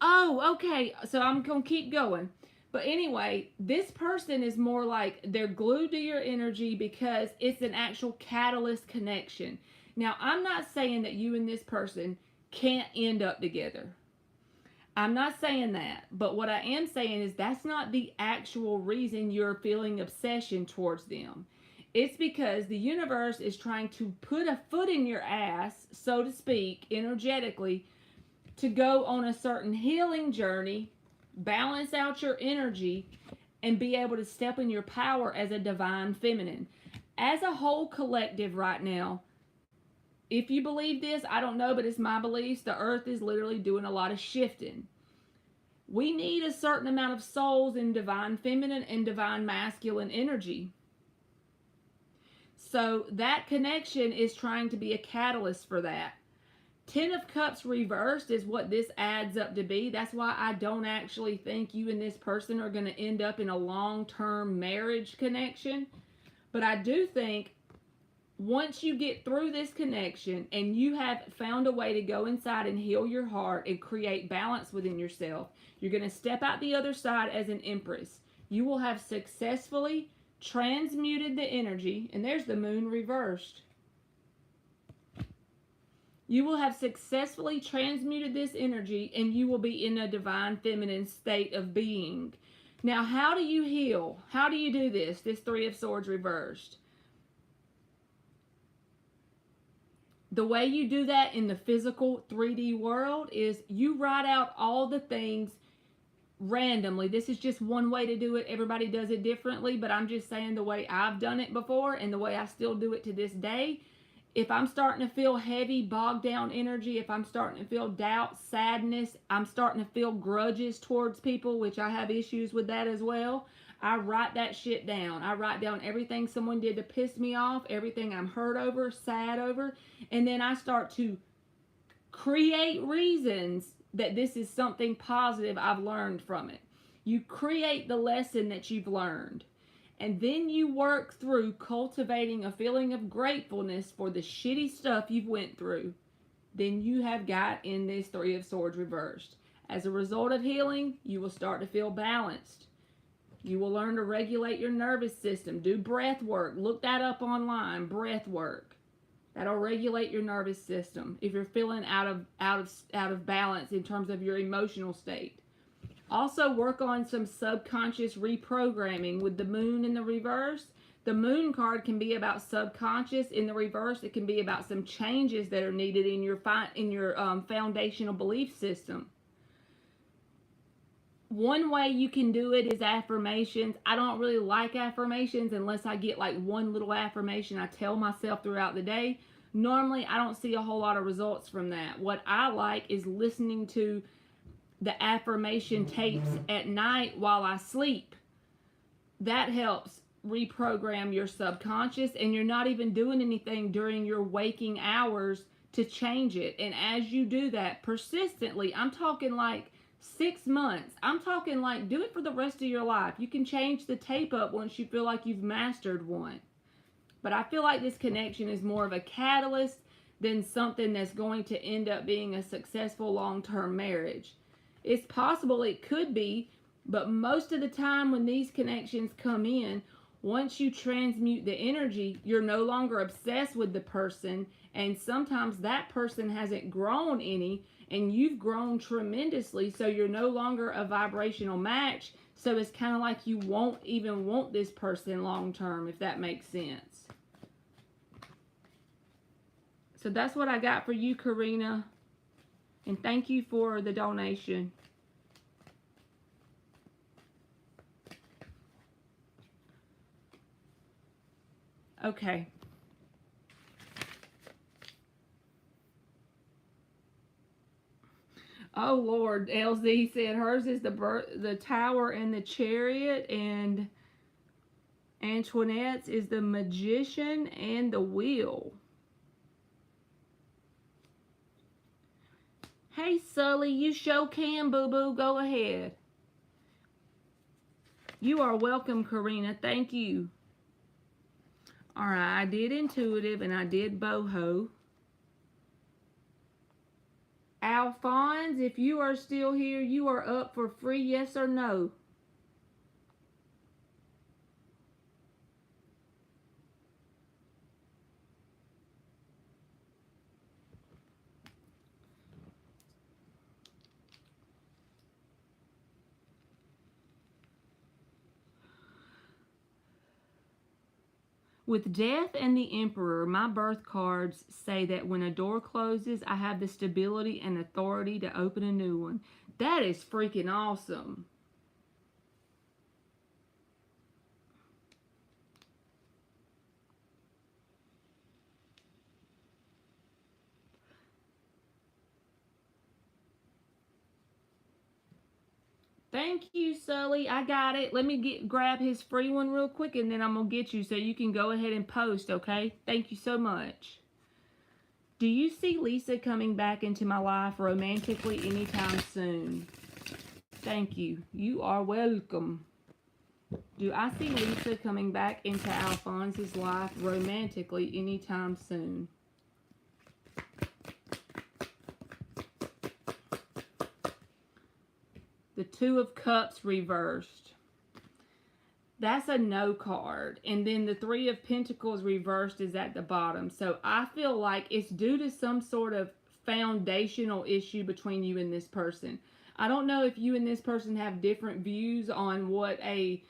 Oh, okay. So I'm going to keep going. But anyway, this person is more like they're glued to your energy because it's an actual catalyst connection. Now, I'm not saying that you and this person can't end up together. I'm not saying that. But what I am saying is that's not the actual reason you're feeling obsession towards them. It's because the universe is trying to put a foot in your ass, so to speak, energetically, to go on a certain healing journey, balance out your energy, and be able to step in your power as a divine feminine. As a whole collective right now, if you believe this, I don't know, but it's my beliefs, the earth is literally doing a lot of shifting. We need a certain amount of souls in divine feminine and divine masculine energy. So that connection is trying to be a catalyst for that. Ten of Cups reversed is what this adds up to be. That's why I don't actually think you and this person are going to end up in a long-term marriage connection. But I do think once you get through this connection and you have found a way to go inside and heal your heart and create balance within yourself, you're going to step out the other side as an Empress. You will have successfully transmuted the energy, and there's the Moon reversed. You will have successfully transmuted this energy, and you will be in a divine feminine state of being. Now, how do you heal? How do you do this? This Three of Swords reversed. The way you do that in the physical 3D world is you write out all the things randomly. This is just one way to do it. Everybody does it differently, but I'm just saying the way I've done it before and the way I still do it to this day. If I'm starting to feel heavy, bogged down energy, if I'm starting to feel doubt, sadness, I'm starting to feel grudges towards people, which I have issues with that as well, I write that shit down. I write down everything someone did to piss me off, everything I'm hurt over, sad over, and then I start to create reasons that this is something positive I've learned from it. You create the lesson that you've learned. And then you work through cultivating a feeling of gratefulness for the shitty stuff you've went through. Then you have got in this Three of Swords reversed. As a result of healing, you will start to feel balanced. You will learn to regulate your nervous system. Do breath work. Look that up online. Breath work. That'll regulate your nervous system if you're feeling out of balance in terms of your emotional state. Also work on some subconscious reprogramming with the Moon in the reverse. The Moon card can be about subconscious. In the reverse, it can be about some changes that are needed in your foundational belief system. One way you can do it is affirmations. I don't really like affirmations unless I get like one little affirmation I tell myself throughout the day. Normally, I don't see a whole lot of results from that. What I like is listening to the affirmation tapes at night while I sleep. That helps reprogram your subconscious, and you're not even doing anything during your waking hours to change it. And as you do that persistently, I'm talking like 6 months. I'm talking like do it for the rest of your life. You can change the tape up once you feel like you've mastered one. But I feel like this connection is more of a catalyst than something that's going to end up being a successful long-term marriage. It's possible it could be, but most of the time when these connections come in, once you transmute the energy, you're no longer obsessed with the person, and sometimes that person hasn't grown any, and you've grown tremendously, so you're no longer a vibrational match, so it's kind of like you won't even want this person long term, if that makes sense. So that's what I got for you, Karina, and thank you for the donation. Okay. Oh Lord, LZ said hers is the Tower and the Chariot, and Antoinette's is the Magician and the Wheel. Hey Sully, you sure can, boo-boo. Go ahead. You are welcome, Karina. Thank you. Alright, I did intuitive and I did boho. Alphonse, if you are still here, you are up for free, yes or no? With Death and the Emperor, my birth cards say that when a door closes, I have the stability and authority to open a new one. That is freaking awesome. Thank you, Sully. I got it. Let me grab his free one real quick, and then I'm going to get you so you can go ahead and post, okay? Thank you so much. Do you see Lisa coming back into my life romantically anytime soon? Thank you. You are welcome. Do I see Lisa coming back into Alphonse's life romantically anytime soon? The Two of Cups reversed. That's a no card. And then the Three of Pentacles reversed is at the bottom. So I feel like it's due to some sort of foundational issue between you and this person. I don't know if you and this person have different views on what a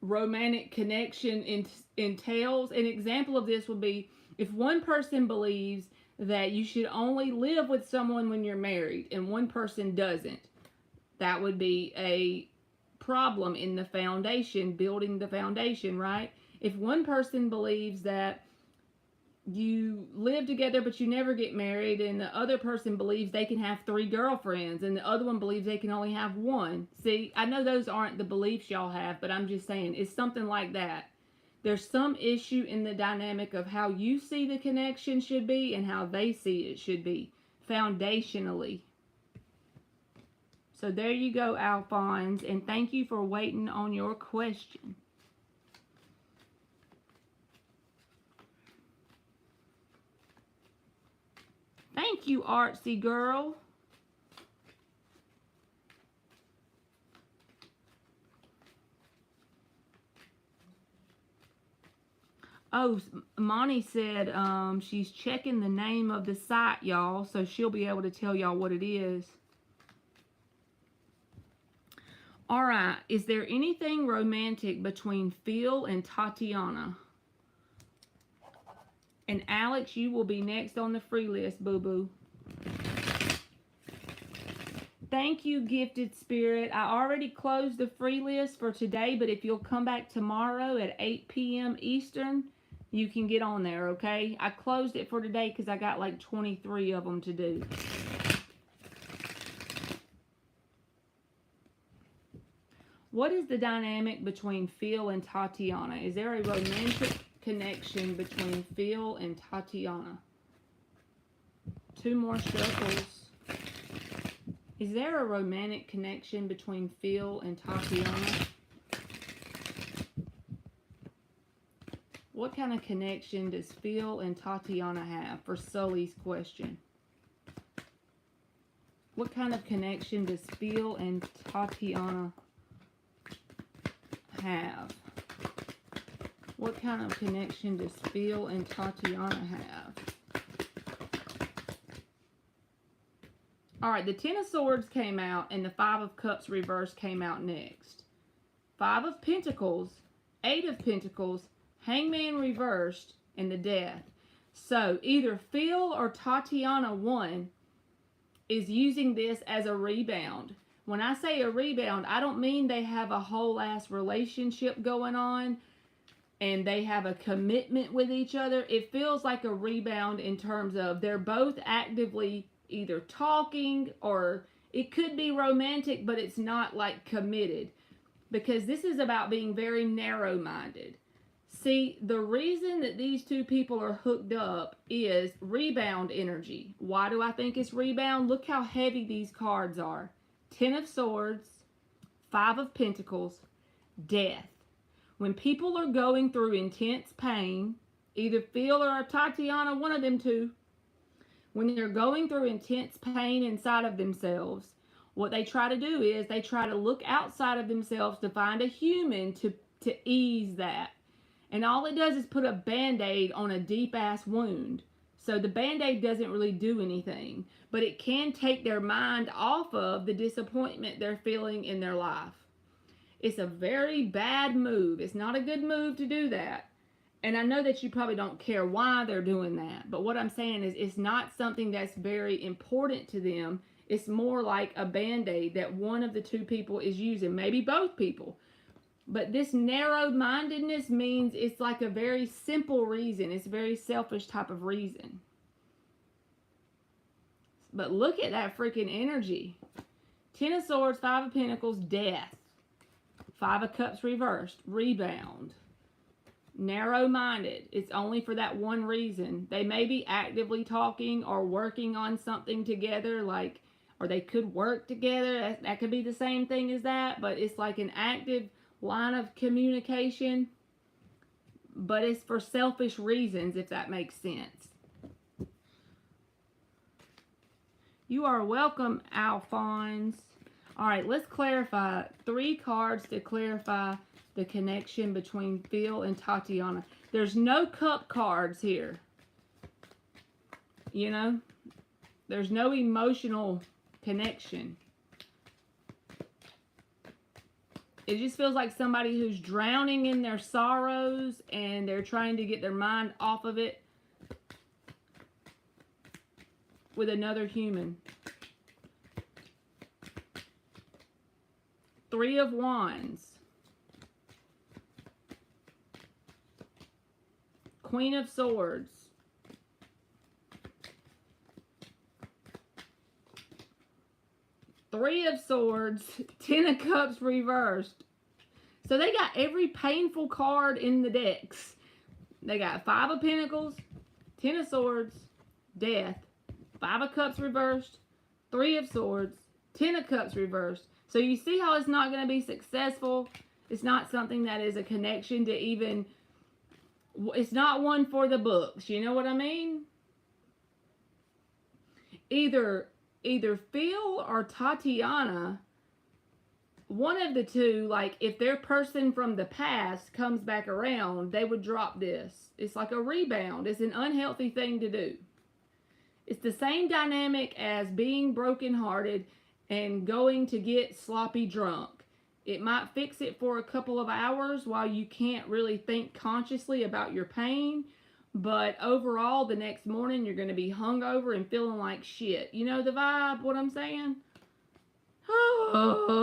romantic connection entails. An example of this would be if one person believes that you should only live with someone when you're married and one person doesn't. That would be a problem in the foundation, building the foundation, right? If one person believes that you live together but you never get married, and the other person believes they can have 3 girlfriends, and the other one believes they can only have 1. See, I know those aren't the beliefs y'all have, but I'm just saying, it's something like that. There's some issue in the dynamic of how you see the connection should be and how they see it should be, foundationally. So there you go, Alphonse, and thank you for waiting on your question. Thank you, Artsy Girl. Oh, Monty said she's checking the name of the site, y'all, so she'll be able to tell y'all what it is. All right, is there anything romantic between Phil and Tatiana? And Alex, you will be next on the free list, boo-boo. Thank you, Gifted Spirit. I already closed the free list for today, but if you'll come back tomorrow at 8 p.m. Eastern, you can get on there, okay? I closed it for today because I got like 23 of them to do. What is the dynamic between Phil and Tatiana? Is there a romantic connection between Phil and Tatiana? 2 more circles. Is there a romantic connection between Phil and Tatiana? What kind of connection does Phil and Tatiana have? For Sully's question. What kind of connection does Phil and Tatiana have? What kind of connection does Phil and Tatiana have? Alright, the Ten of Swords came out and the Five of Cups reversed came out next. Five of Pentacles, Eight of Pentacles, Hangman reversed, and the Death. So either Phil or Tatiana 1 is using this as a rebound. When I say a rebound, I don't mean they have a whole ass relationship going on and they have a commitment with each other. It feels like a rebound in terms of they're both actively either talking, or it could be romantic, but it's not like committed, because this is about being very narrow-minded. See, the reason that these two people are hooked up is rebound energy. Why do I think it's rebound? Look how heavy these cards are. Ten of Swords, Five of Pentacles, Death. When people are going through intense pain, either Phil or Tatiana, one of them two, when they're going through intense pain inside of themselves, what they try to do is they try to look outside of themselves to find a human to ease that. And all it does is put a Band-Aid on a deep-ass wound. So the Band-Aid doesn't really do anything. But it can take their mind off of the disappointment they're feeling in their life. It's a very bad move. It's not a good move to do that. And I know that you probably don't care why they're doing that. But what I'm saying is it's not something that's very important to them. It's more like a Band-Aid that one of the two people is using. Maybe both people. But this narrow-mindedness means it's like a very simple reason. It's a very selfish type of reason. But look at that freaking energy. Ten of Swords, Five of Pentacles, Death. Five of Cups reversed, rebound. Narrow-minded. It's only for that one reason. They may be actively talking or working on something together, like, or they could work together. That could be the same thing as that, but it's like an active line of communication, but it's for selfish reasons, if that makes sense. You are welcome, Alphonse. All right, let's clarify. 3 cards to clarify the connection between Phil and Tatiana. There's no cup cards here. You know, there's no emotional connection. It just feels like somebody who's drowning in their sorrows and they're trying to get their mind off of it with another human. 3 of Wands. Queen of Swords. Three of Swords, Ten of Cups reversed. So they got every painful card in the decks. They got Five of Pentacles, Ten of Swords, Death, Five of Cups reversed, Three of Swords, Ten of Cups reversed. So you see how it's not going to be successful? It's not something that is a connection to even... It's not one for the books. You know what I mean? Either Phil or Tatiana, one of the two, like if their person from the past comes back around, they would drop this. It's like a rebound. It's an unhealthy thing to do. It's the same dynamic as being brokenhearted and going to get sloppy drunk. It might fix it for a couple of hours while you can't really think consciously about your pain. But overall, the next morning, you're going to be hungover and feeling like shit. You know the vibe, what I'm saying? Oh.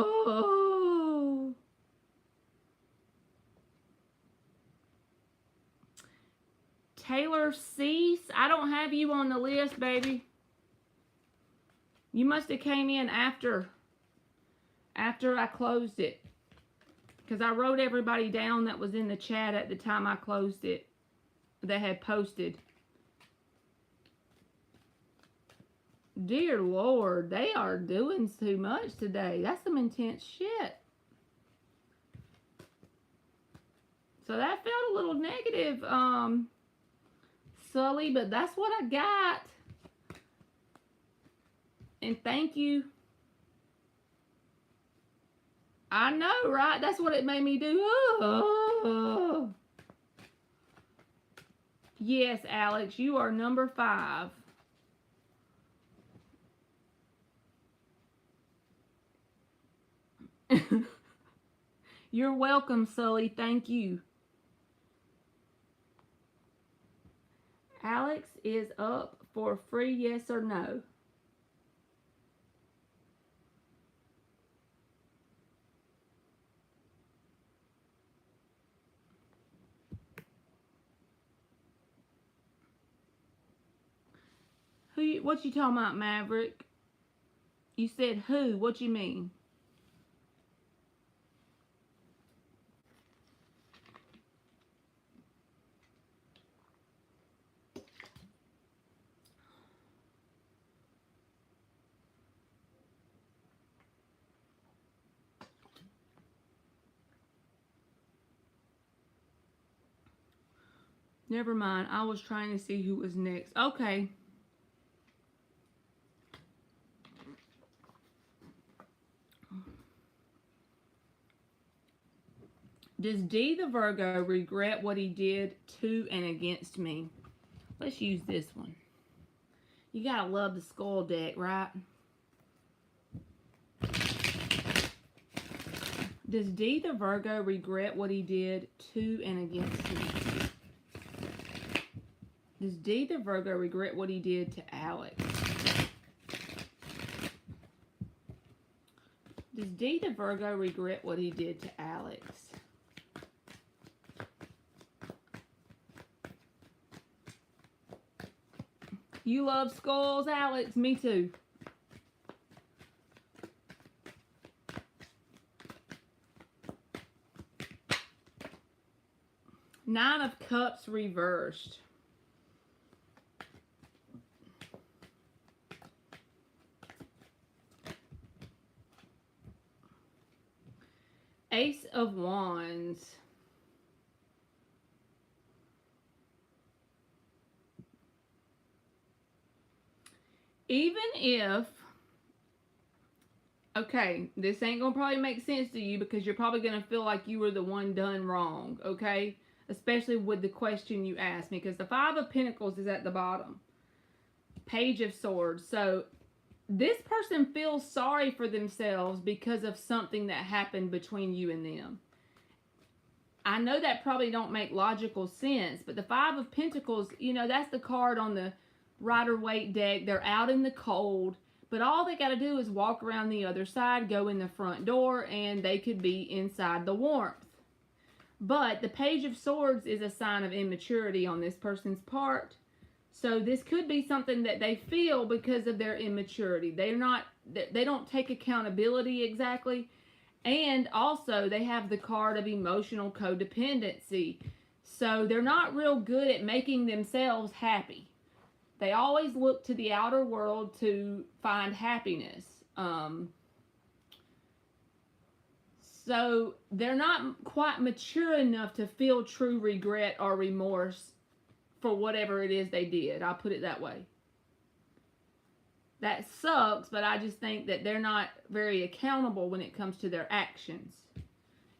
Taylor Cease, I don't have you on the list, baby. You must have came in after I closed it. Because I wrote everybody down that was in the chat at the time I closed it. That had posted. Dear Lord, they are doing too much today. That's some intense shit. So that felt a little negative, Sully, but that's what I got. And thank you. I know, right? That's what it made me do. Oh. Yes, Alex, you are number 5. You're welcome, Sully. Thank you. Alex is up for free, yes or no? What you talking about, Maverick? You said who? What you mean? Never mind. I was trying to see who was next. Okay. Does D the Virgo regret what he did to and against me? Let's use this one. You gotta love the skull deck, right? Does D the Virgo regret what he did to and against me? Does D the Virgo regret what he did to Alex? Does D the Virgo regret what he did to Alex? You love skulls, Alex? Me too. Nine of Cups reversed. Ace of Wands. Even if, okay, this ain't gonna probably make sense to you because you're probably gonna feel like you were the one done wrong, okay? Especially with the question you asked me, because the Five of Pentacles is at the bottom. Page of Swords. So this person feels sorry for themselves because of something that happened between you and them. I know that probably don't make logical sense, but the Five of Pentacles, you know, that's the card on the Rider-Waite deck. They're out in the cold, but all they got to do is walk around the other side, go in the front door, and they could be inside the warmth. But the Page of Swords is a sign of immaturity on this person's part. So this could be something that they feel because of their immaturity. They don't take accountability exactly. And also they have the card of emotional codependency. So they're not real good at making themselves happy. They always look to the outer world to find happiness. So they're not quite mature enough to feel true regret or remorse for whatever it is they did. I'll put it that way. That sucks, but I just think that they're not very accountable when it comes to their actions.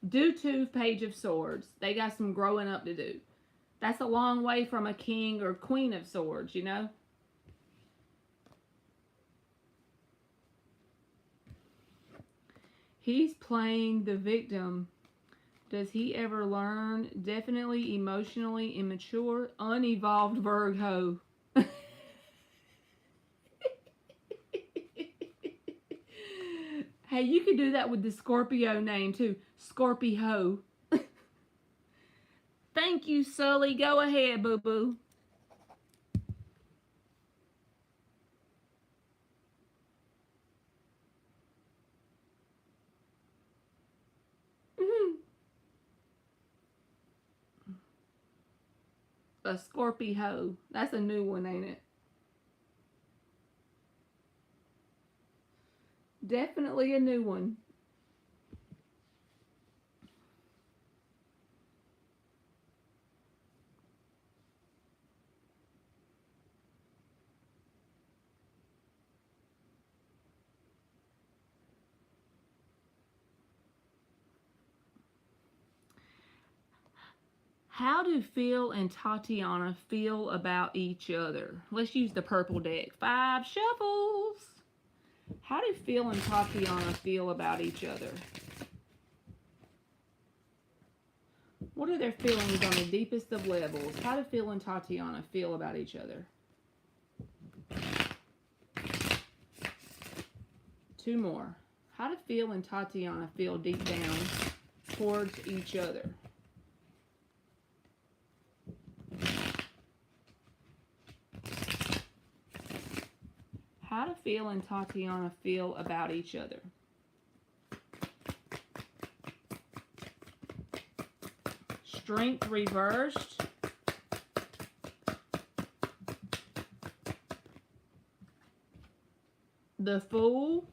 Due to Page of Swords, they got some growing up to do. That's a long way from a King or Queen of Swords, you know? He's playing the victim. Does he ever learn? Definitely emotionally immature, unevolved Virgo. Hey, you could do that with the Scorpio name too. Scorpio. Thank you, Sully. Go ahead, boo-boo. A Scorpio. That's a new one, ain't it? Definitely a new one. How do Phil and Tatiana feel about each other? Let's use the purple deck. 5 shuffles. How do Phil and Tatiana feel about each other? What are their feelings on the deepest of levels? How do Phil and Tatiana feel about each other? 2 more. How do Phil and Tatiana feel deep down towards each other? How do Phil and Tatiana feel about each other? Strength reversed. The Fool.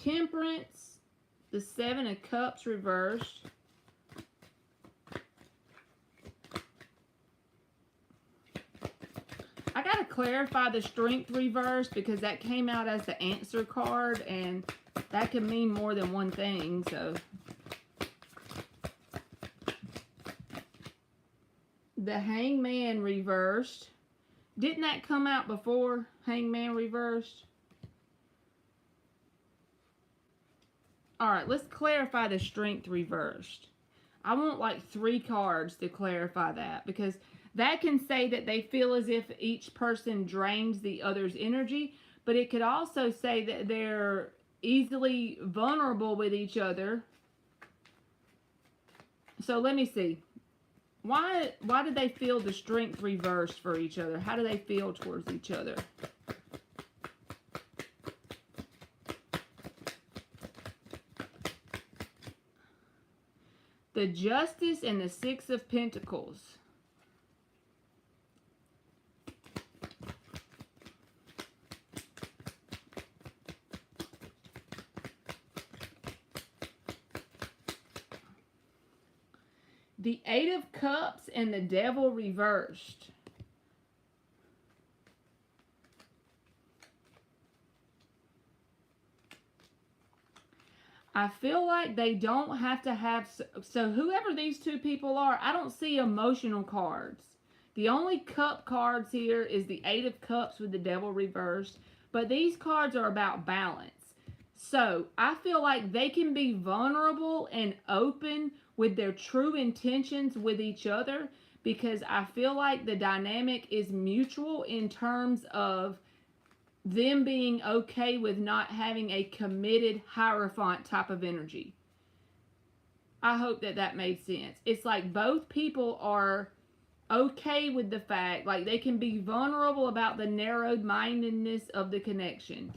Temperance. The 7 of Cups reversed. I gotta clarify the Strength reverse because that came out as the answer card and that can mean more than one thing, so. The Hangman reversed. Didn't that come out before? Hangman reversed? Alright, let's clarify the Strength reversed. I want like 3 cards to clarify that because that can say that they feel as if each person drains the other's energy, but it could also say that they're easily vulnerable with each other. So let me see. Why do they feel the Strength reversed for each other? How do they feel towards each other? The Justice and the 6 of Pentacles. The 8 of Cups and the Devil reversed. I feel like they don't have to have, so whoever these 2 people are, I don't see emotional cards. The only cup cards here is the 8 of Cups with the Devil reversed, but these cards are about balance. So I feel like they can be vulnerable and open with their true intentions with each other because I feel like the dynamic is mutual in terms of them being okay with not having a committed Hierophant type of energy. I hope that that made sense. It's like both people are okay with the fact, like they can be vulnerable about the narrowed mindedness of the connection.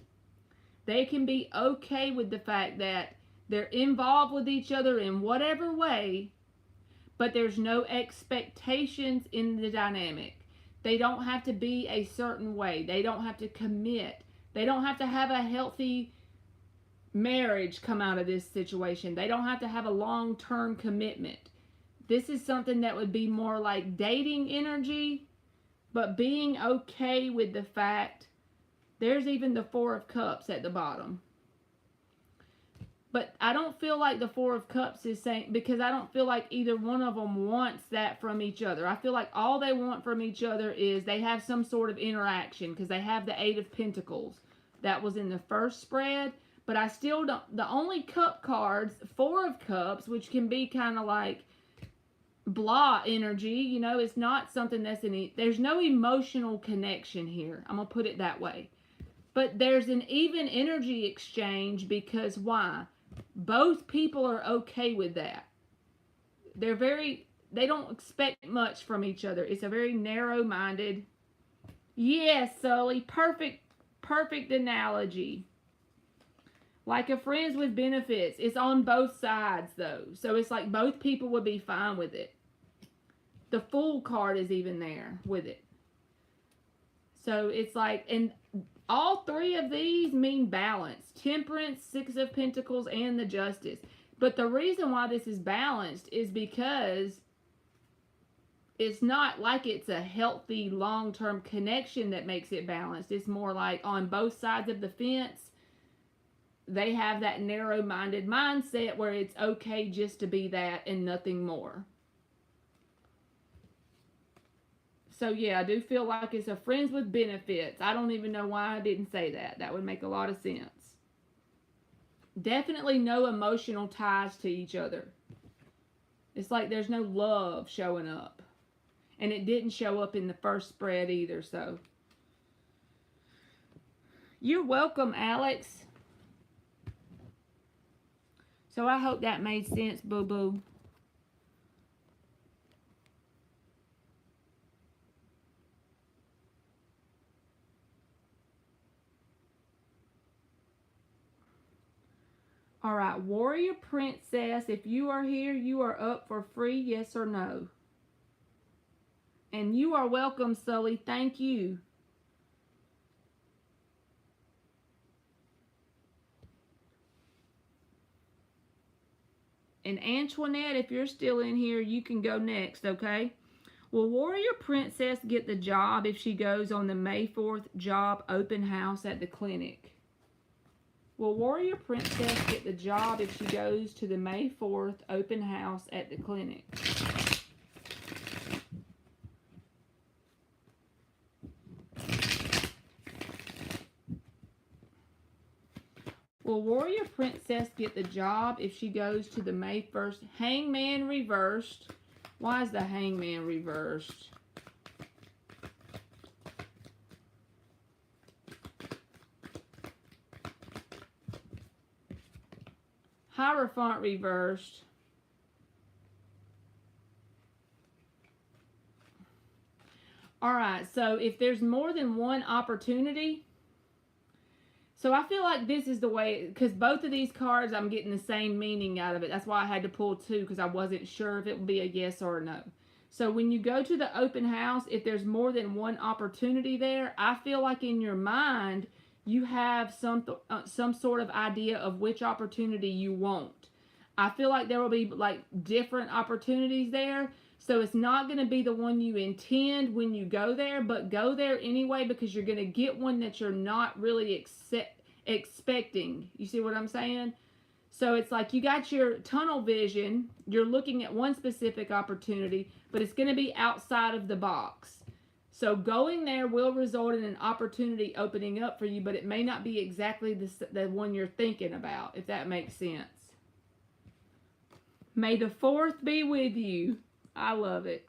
They can be okay with the fact that they're involved with each other in whatever way, but there's no expectations in the dynamic. They don't have to be a certain way. They don't have to commit. They don't have to have a healthy marriage come out of this situation. They don't have to have a long-term commitment. This is something that would be more like dating energy, but being okay with the fact there's even the 4 of Cups at the bottom. But I don't feel like the 4 of Cups is saying, because I don't feel like either one of them wants that from each other. I feel like all they want from each other is they have some sort of interaction because they have the 8 of Pentacles. That was in the first spread. But I still don't, the only cup cards, 4 of Cups, which can be kind of like blah energy, you know, it's not something that's there's no emotional connection here. I'm going to put it that way. But there's an even energy exchange because why? Both people are okay with that. They don't expect much from each other. It's a very narrow-minded. Yes, Sully, perfect analogy. Like a friends with benefits. It's on both sides though. So it's like both people would be fine with it. The Fool card is even there with it. So it's like, and all three of these mean balance. Temperance, Six of Pentacles, and the Justice. But the reason why this is balanced is because it's not like it's a healthy long-term connection that makes it balanced. It's more like on both sides of the fence, they have that narrow-minded mindset where it's okay just to be that and nothing more. So yeah, I do feel like it's a friends with benefits. I don't even know why I didn't say that. That would make a lot of sense. Definitely no emotional ties to each other. It's like there's no love showing up. And it didn't show up in the first spread either, so. You're welcome, Alex. So I hope that made sense, boo-boo. All right, Warrior Princess, if you are here, you are up for free, yes or no? And you are welcome, Sully. Thank you. And Antoinette, if you're still in here, you can go next, okay? Will Warrior Princess get the job if she goes on the May 4th job open house at the clinic? Will Warrior Princess get the job if she goes to the May 4th open house at the clinic? Will Warrior Princess get the job if she goes to the May 1st? Hangman reversed. Why is the Hangman reversed? Hierophant reversed. Alright, so if there's more than one opportunity, so I feel like this is the way, because both of these cards, I'm getting the same meaning out of it. That's why I had to pull two, because I wasn't sure if it would be a yes or a no. So when you go to the open house, if there's more than one opportunity there, I feel like in your mind, you have some sort of idea of which opportunity you want. I feel like there will be like different opportunities there. So it's not going to be the one you intend when you go there, but go there anyway because you're going to get one that you're not really expecting. You see what I'm saying? So it's like you got your tunnel vision. You're looking at one specific opportunity, but it's going to be outside of the box. So going there will result in an opportunity opening up for you, but it may not be exactly the one you're thinking about, if that makes sense. May the 4th be with you. I love it.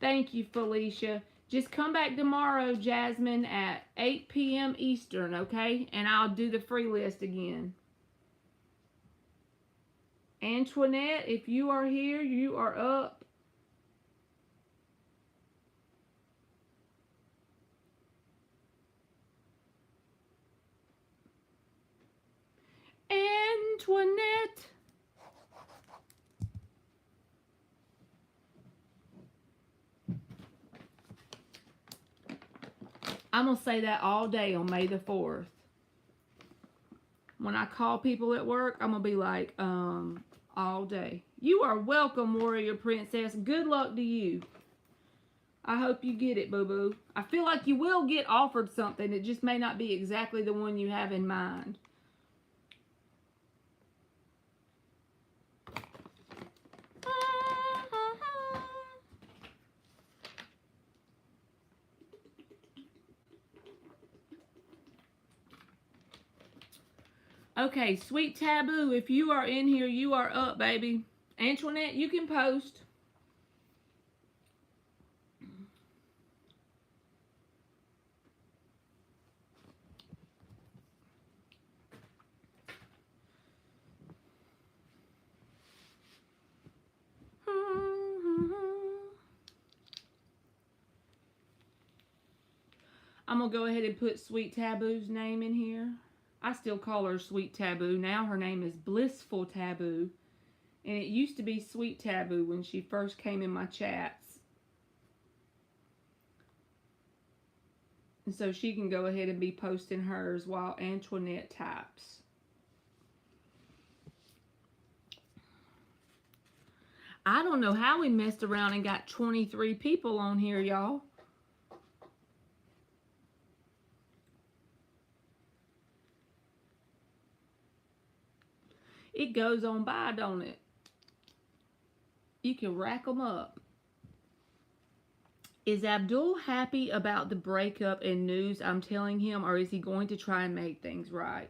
Thank you, Felicia. Just come back tomorrow, Jasmine, at 8 p.m. Eastern, okay? And I'll do the free list again. Antoinette, if you are here, you are up. Antoinette. I'm going to say that all day on May the 4th. When I call people at work, I'm going to be like, all day. You are welcome, Warrior Princess. Good luck to you. I hope you get it, boo-boo. I feel like you will get offered something. It just may not be exactly the one you have in mind. Okay, Sweet Taboo, if you are in here, you are up, baby. Antoinette, you can post. I'm going to go ahead and put Sweet Taboo's name in here. I still call her Sweet Taboo. Now her name is Blissful Taboo. And it used to be Sweet Taboo when she first came in my chats. And so she can go ahead and be posting hers while Antoinette types. I don't know how we messed around and got 23 people on here, y'all. It goes on by, don't it? You can rack them up. Is Abdul happy about the breakup and news I'm telling him, or is he going to try and make things right?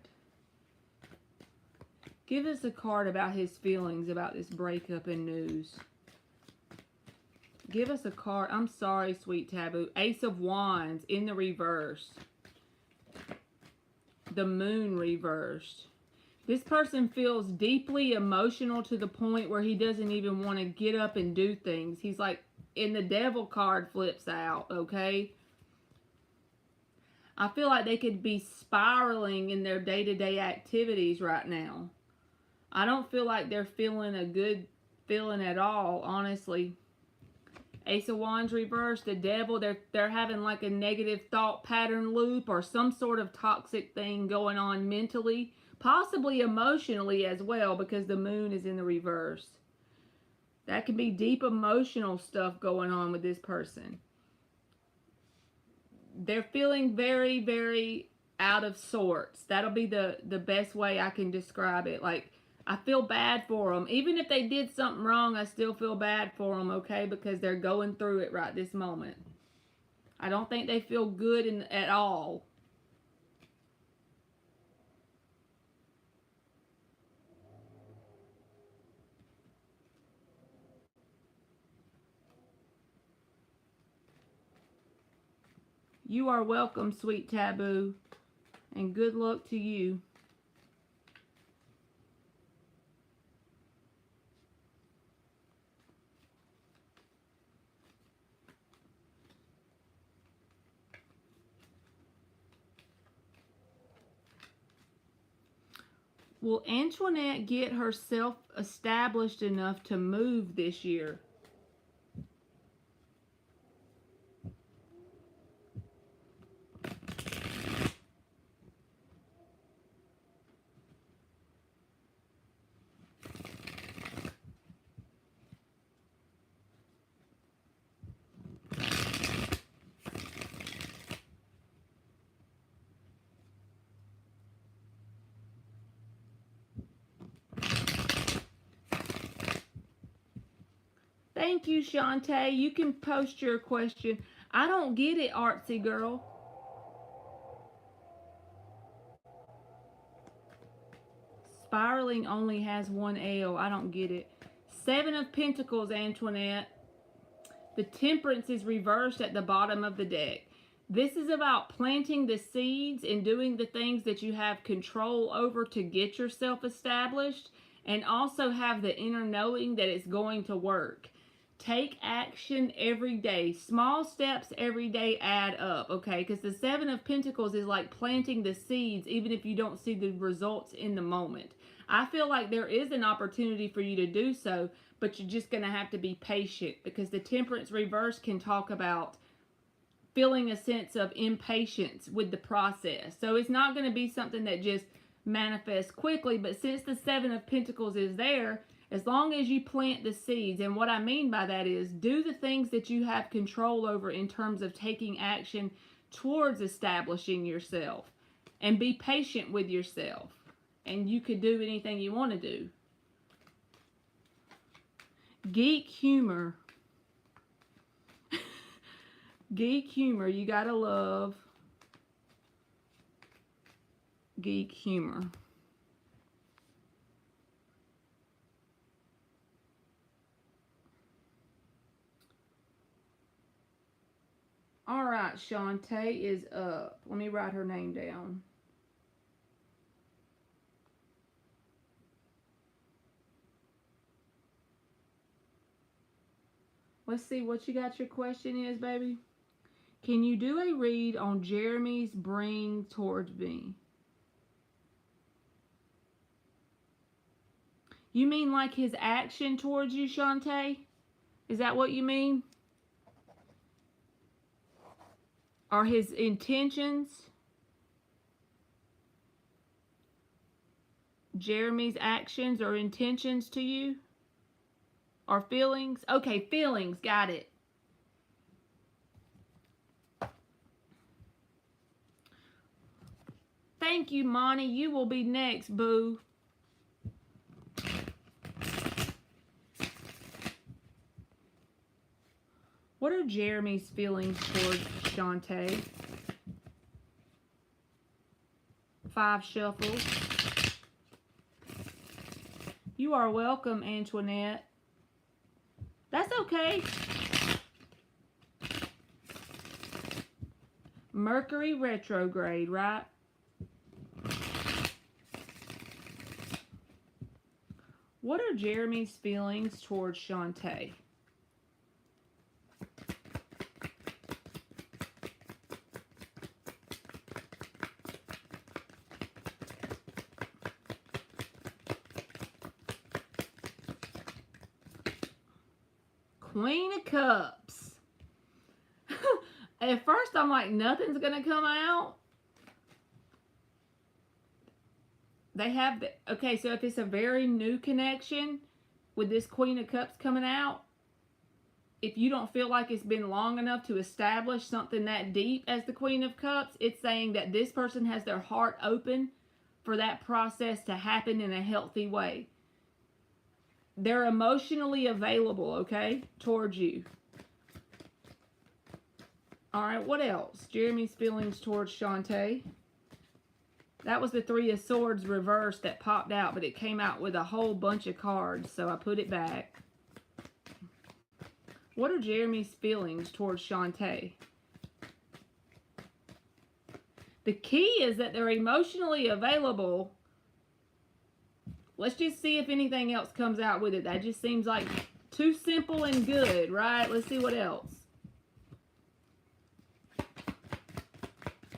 Give us a card about his feelings about this breakup and news. Give us a card. I'm sorry, Sweet Taboo. Ace of Wands in the reverse. The Moon reversed. This person feels deeply emotional to the point where he doesn't even want to get up and do things. He's like, and the Devil card flips out, okay? I feel like they could be spiraling in their day-to-day activities right now. I don't feel like they're feeling a good feeling at all, honestly. Ace of Wands reversed, the Devil, they're having like a negative thought pattern loop or some sort of toxic thing going on mentally, possibly emotionally as well, because the Moon is in the reverse. That can be deep emotional stuff going on with this person. They're feeling very, very out of sorts. That'll be the best way I can describe it. Like, I feel bad for them. Even if they did something wrong, I still feel bad for them, okay? Because they're going through it right this moment. I don't think they feel good at all. You are welcome, Sweet Taboo. And good luck to you. Will Antoinette get herself established enough to move this year? Thank you, Shantae. You can post your question. I don't get it, Artsy Girl. Spiraling only has one L. I don't get it. Seven of Pentacles, Antoinette. The Temperance is reversed at the bottom of the deck. This is about planting the seeds and doing the things that you have control over to get yourself established, and also have the inner knowing that it's going to work. Take action every day. Small steps every day add up, okay? Because the Seven of Pentacles is like planting the seeds even if you don't see the results in the moment. I feel like there is an opportunity for you to do so, but you're just going to have to be patient, because the Temperance reverse can talk about feeling a sense of impatience with the process. So it's not going to be something that just manifests quickly, but since the Seven of Pentacles is there, as long as you plant the seeds, and what I mean by that is do the things that you have control over in terms of taking action towards establishing yourself, and be patient with yourself, and you could do anything you want to do. Geek humor. Geek humor. You gotta love geek humor. All right, Shantae is up. Let me write her name down. Let's see what you got. Your question is, baby. Can you do a read on Jeremy's bring towards me? You mean like his action towards you, Shantae? Is that what you mean? Or his intentions? Jeremy's actions or intentions to you? Or feelings? Okay, feelings. Got it. Thank you, Monty. You will be next, boo. What are Jeremy's feelings towards Shantae? 5 shuffles. You are welcome, Antoinette. That's okay. Mercury retrograde, right? What are Jeremy's feelings towards Shantae? Queen of Cups. At first, I'm like, nothing's going to come out. They have the, okay, so if it's a very new connection with this Queen of Cups coming out, if you don't feel like it's been long enough to establish something that deep as the Queen of Cups, it's saying that this person has their heart open for that process to happen in a healthy way. They're emotionally available, okay, towards you. All right, what else? Jeremy's feelings towards Shantae. That was the 3 of Swords reversed that popped out, but it came out with a whole bunch of cards, so I put it back. What are Jeremy's feelings towards Shantae? The key is that they're emotionally available. Let's just see if anything else comes out with it. That just seems like too simple and good, right? Let's see what else.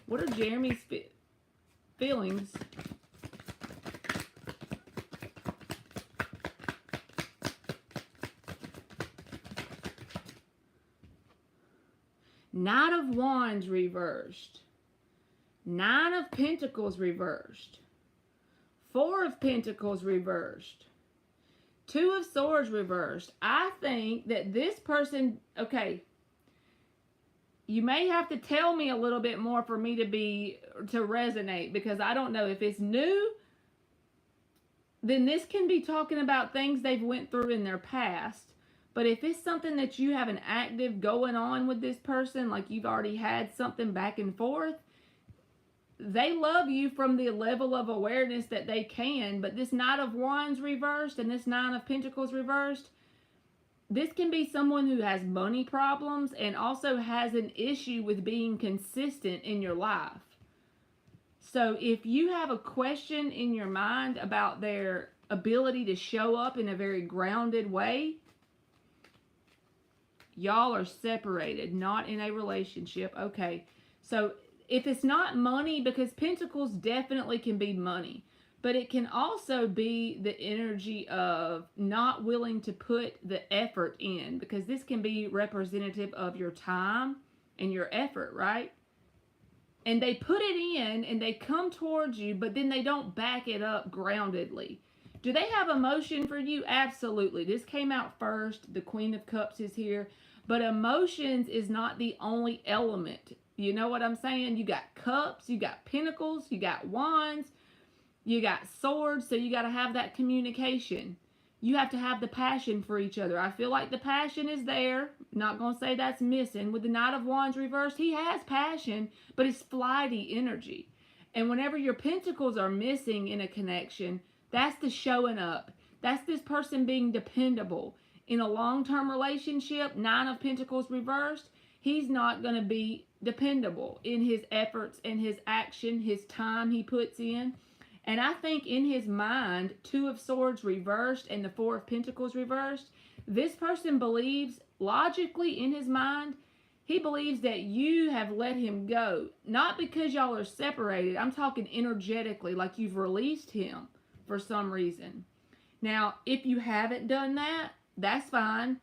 What are Jeremy's feelings? Knight of Wands reversed. 9 of Pentacles reversed. 4 of Pentacles reversed. 2 of Swords reversed. I think that this person, okay, you may have to tell me a little bit more for me to resonate, because I don't know if it's new, then this can be talking about things they've went through in their past. But if it's something that you have an active going on with this person, like you've already had something back and forth, they love you from the level of awareness that they can. But this Knight of Wands reversed and this 9 of Pentacles reversed, this can be someone who has money problems and also has an issue with being consistent in your life. So if you have a question in your mind about their ability to show up in a very grounded way, y'all are separated, not in a relationship. Okay, so if it's not money, because Pentacles definitely can be money, but it can also be the energy of not willing to put the effort in, because this can be representative of your time and your effort, right? And they put it in and they come towards you, but then they don't back it up groundedly. Do they have emotion for you? Absolutely. This came out first. The Queen of Cups is here. But emotions is not the only element. You know what I'm saying? You got cups, you got pentacles, you got wands, you got swords. So you got to have that communication. You have to have the passion for each other. I feel like the passion is there. Not going to say that's missing. With the Knight of Wands reversed, he has passion, but it's flighty energy. And whenever your pentacles are missing in a connection, that's the showing up. That's this person being dependable. In a long-term relationship, 9 of Pentacles reversed, he's not going to be dependable in his efforts and his action, his time he puts in. And I think in his mind, 2 of Swords reversed and the 4 of Pentacles reversed, this person believes, logically in his mind, he believes that you have let him go. Not because y'all are separated. I'm talking energetically, like you've released him for some reason. Now, if you haven't done that, that's fine.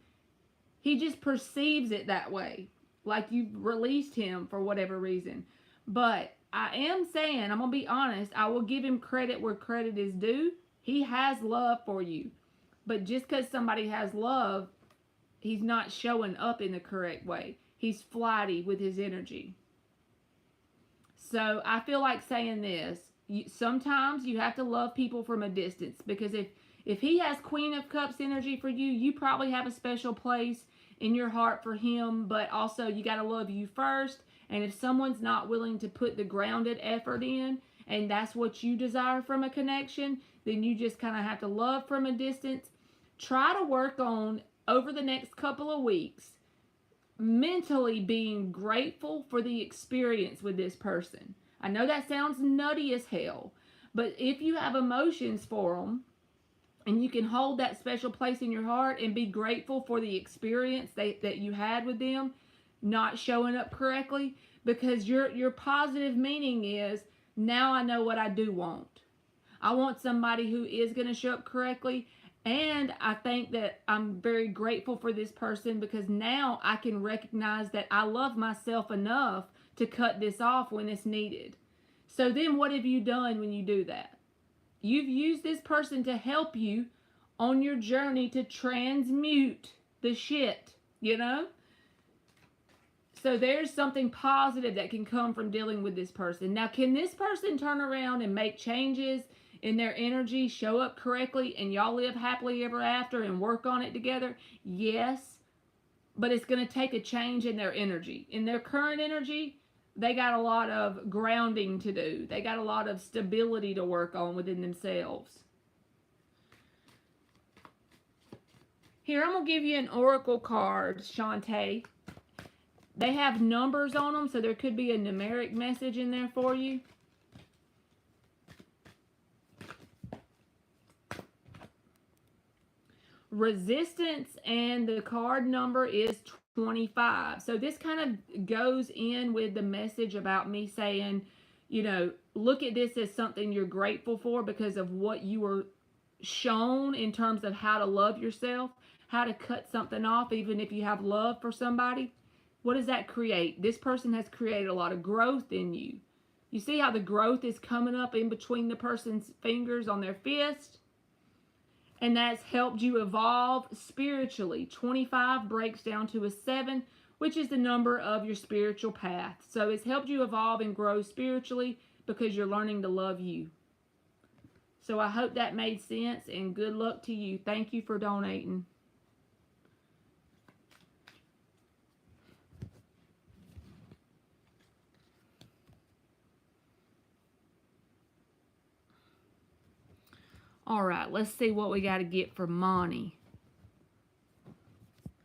He just perceives it that way, like you've released him for whatever reason. But I am saying, I'm going to be honest, I will give him credit where credit is due. He has love for you. But just because somebody has love, he's not showing up in the correct way. He's flighty with his energy. So I feel like saying this. Sometimes you have to love people from a distance, because if he has Queen of Cups energy for you, you probably have a special place in your heart for him, but also you got to love you first. And if someone's not willing to put the grounded effort in, and that's what you desire from a connection, then you just kind of have to love from a distance. Try to work on, over the next couple of weeks, mentally being grateful for the experience with this person. I know that sounds nutty as hell, but if you have emotions for them, and you can hold that special place in your heart and be grateful for the experience that you had with them not showing up correctly, because your positive meaning is, now I know what I do want. I want somebody who is going to show up correctly. And I think that I'm very grateful for this person, because now I can recognize that I love myself enough to cut this off when it's needed. So then what have you done when you do that? You've used this person to help you on your journey to transmute the shit, you know? So there's something positive that can come from dealing with this person. Now, can this person turn around and make changes in their energy, show up correctly, and y'all live happily ever after and work on it together? Yes, but it's going to take a change in their energy. In their current energy, they got a lot of grounding to do. They got a lot of stability to work on within themselves. Here, I'm going to give you an oracle card, Shantae. They have numbers on them, so there could be a numeric message in there for you. Resistance, and the card number is 25. So this kind of goes in with the message about me saying, you know, look at this as something you're grateful for because of what you were shown in terms of how to love yourself, how to cut something off, even if you have love for somebody. What does that create? This person has created a lot of growth in you. You see how the growth is coming up in between the person's fingers on their fist? And that's helped you evolve spiritually. 25 breaks down to a 7, which is the number of your spiritual path. So it's helped you evolve and grow spiritually because you're learning to love you. So I hope that made sense, and good luck to you. Thank you for donating. All right, let's see what we got to get for Monty.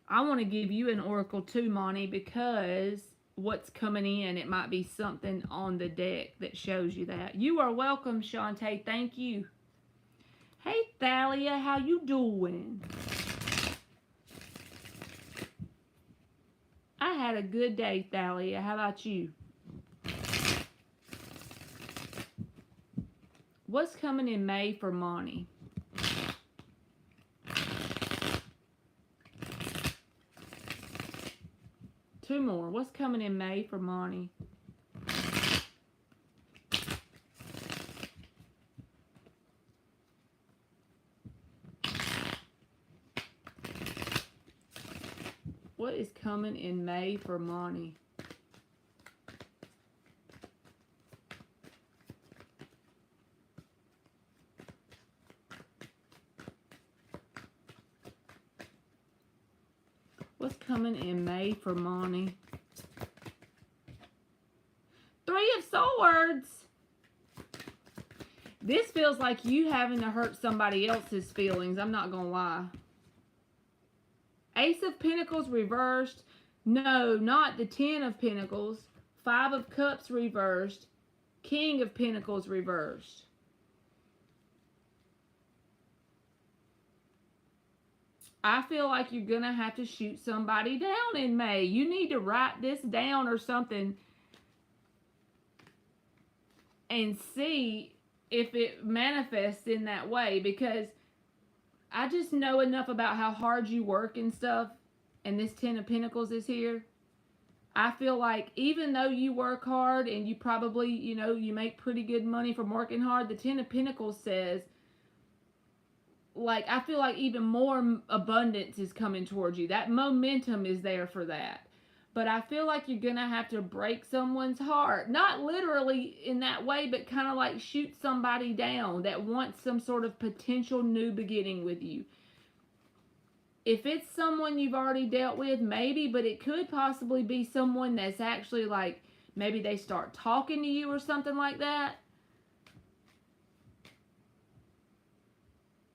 I want to give you an oracle too, Monty, because what's coming in, it might be something on the deck that shows you that. You are welcome, Shantae. Thank you. Hey, Thalia, how you doing? I had a good day, Thalia. How about you? What's coming in May for Monty? Two more. What's coming in May for Monty? What is coming in May for Monty? What's coming in May for Monty? 3 of Swords. This feels like you having to hurt somebody else's feelings. I'm not going to lie. Ace of Pentacles reversed. No, not the 10 of Pentacles. 5 of Cups reversed. King of Pentacles reversed. I feel like you're going to have to shoot somebody down in May. You need to write this down or something and see if it manifests in that way, because I just know enough about how hard you work and stuff, and this Ten of Pentacles is here. I feel like even though you work hard and you probably, you make pretty good money from working hard, the Ten of Pentacles says, like, I feel like even more abundance is coming towards you. That momentum is there for that. But I feel like you're going to have to break someone's heart. Not literally in that way, but kind of like shoot somebody down that wants some sort of potential new beginning with you. If it's someone you've already dealt with, maybe, but it could possibly be someone that's actually like, maybe they start talking to you or something like that.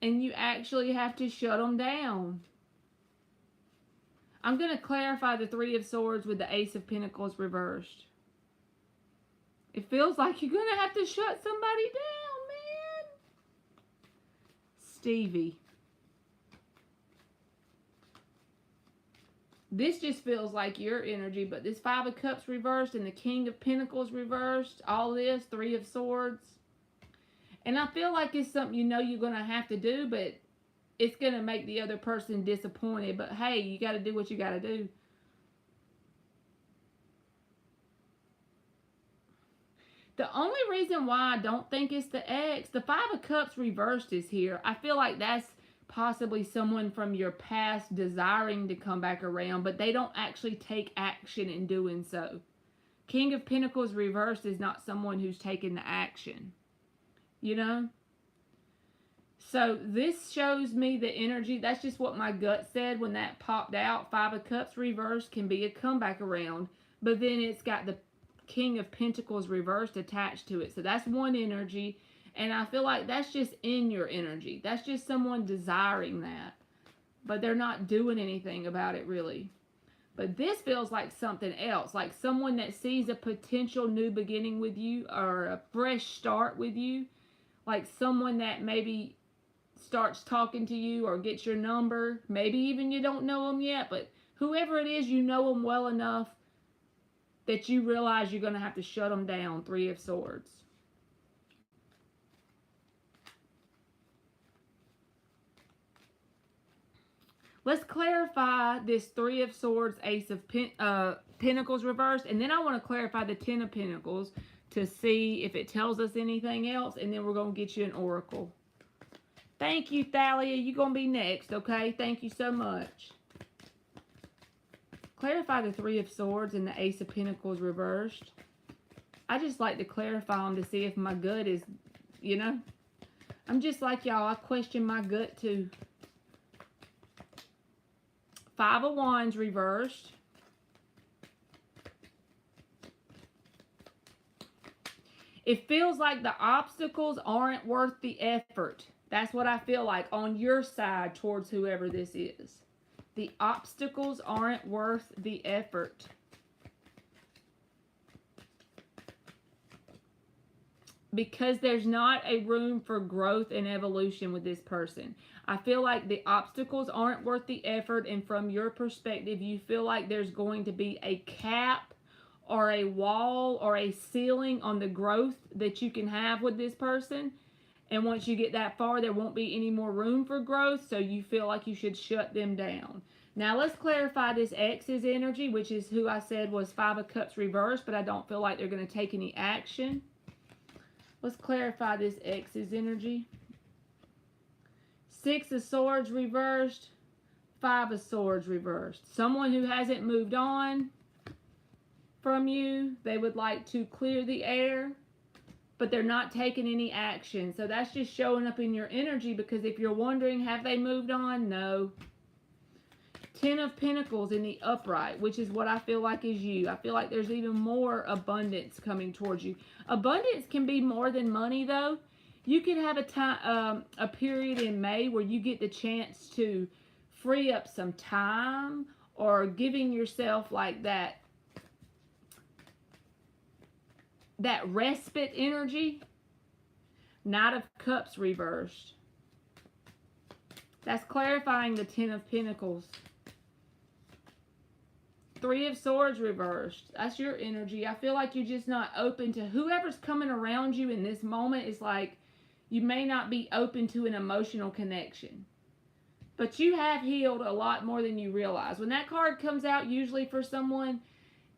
And you actually have to shut them down. I'm going to clarify the Three of Swords with the Ace of Pentacles reversed. It feels like you're going to have to shut somebody down, man. Stevie. This just feels like your energy, but this Five of Cups reversed and the King of Pentacles reversed. All this, Three of Swords. And I feel like it's something you're going to have to do, but it's going to make the other person disappointed. But hey, you got to do what you got to do. The only reason why I don't think it's the ex, the Five of Cups reversed is here. I feel like that's possibly someone from your past desiring to come back around, but they don't actually take action in doing so. King of Pentacles reversed is not someone who's taking the action. So this shows me the energy. That's just what my gut said when that popped out. Five of Cups reversed can be a comeback around, but then it's got the King of Pentacles reversed attached to it. So that's one energy, and I feel like that's just in your energy. That's just someone desiring that, but they're not doing anything about it really. But this feels like something else, like someone that sees a potential new beginning with you or a fresh start with you. Like someone that maybe starts talking to you or gets your number. Maybe even you don't know them yet, but whoever it is, you know them well enough that you realize you're going to have to shut them down. Three of Swords. Let's clarify this Three of Swords, Ace of Pentacles reversed, and then I want to clarify the Ten of Pentacles to see if it tells us anything else, and then we're going to get you an oracle. Thank you, Thalia. You're going to be next, okay? Thank you so much. Clarify the Three of Swords and the Ace of Pentacles reversed. I just like to clarify them to see if my gut is, I'm just like y'all. I question my gut too. Five of Wands reversed. It feels like the obstacles aren't worth the effort. That's what I feel like on your side towards whoever this is. The obstacles aren't worth the effort. Because there's not a room for growth and evolution with this person. I feel like the obstacles aren't worth the effort, and from your perspective, you feel like there's going to be a cap or a wall or a ceiling on the growth that you can have with this person. And once you get that far, there won't be any more room for growth, so you feel like you should shut them down. Now, let's clarify this X's energy, which is who I said was Five of Cups reversed, but I don't feel like they're going to take any action. Let's clarify this X's energy. Six of Swords reversed, Five of Swords reversed. Someone who hasn't moved on from you, they would like to clear the air, but they're not taking any action. So that's just showing up in your energy, because if you're wondering, have they moved on? No. Ten of Pentacles in the upright, which is what I feel like is you. I feel like there's even more abundance coming towards you. Abundance can be more than money, though. You could have a period in May where you get the chance to free up some time, or giving yourself like that respite energy. Knight of Cups reversed. That's clarifying the Ten of Pentacles. Three of Swords reversed. That's your energy. I feel like you're just not open to whoever's coming around you in this moment. Is like you may not be open to an emotional connection. But you have healed a lot more than you realize. When that card comes out, usually for someone,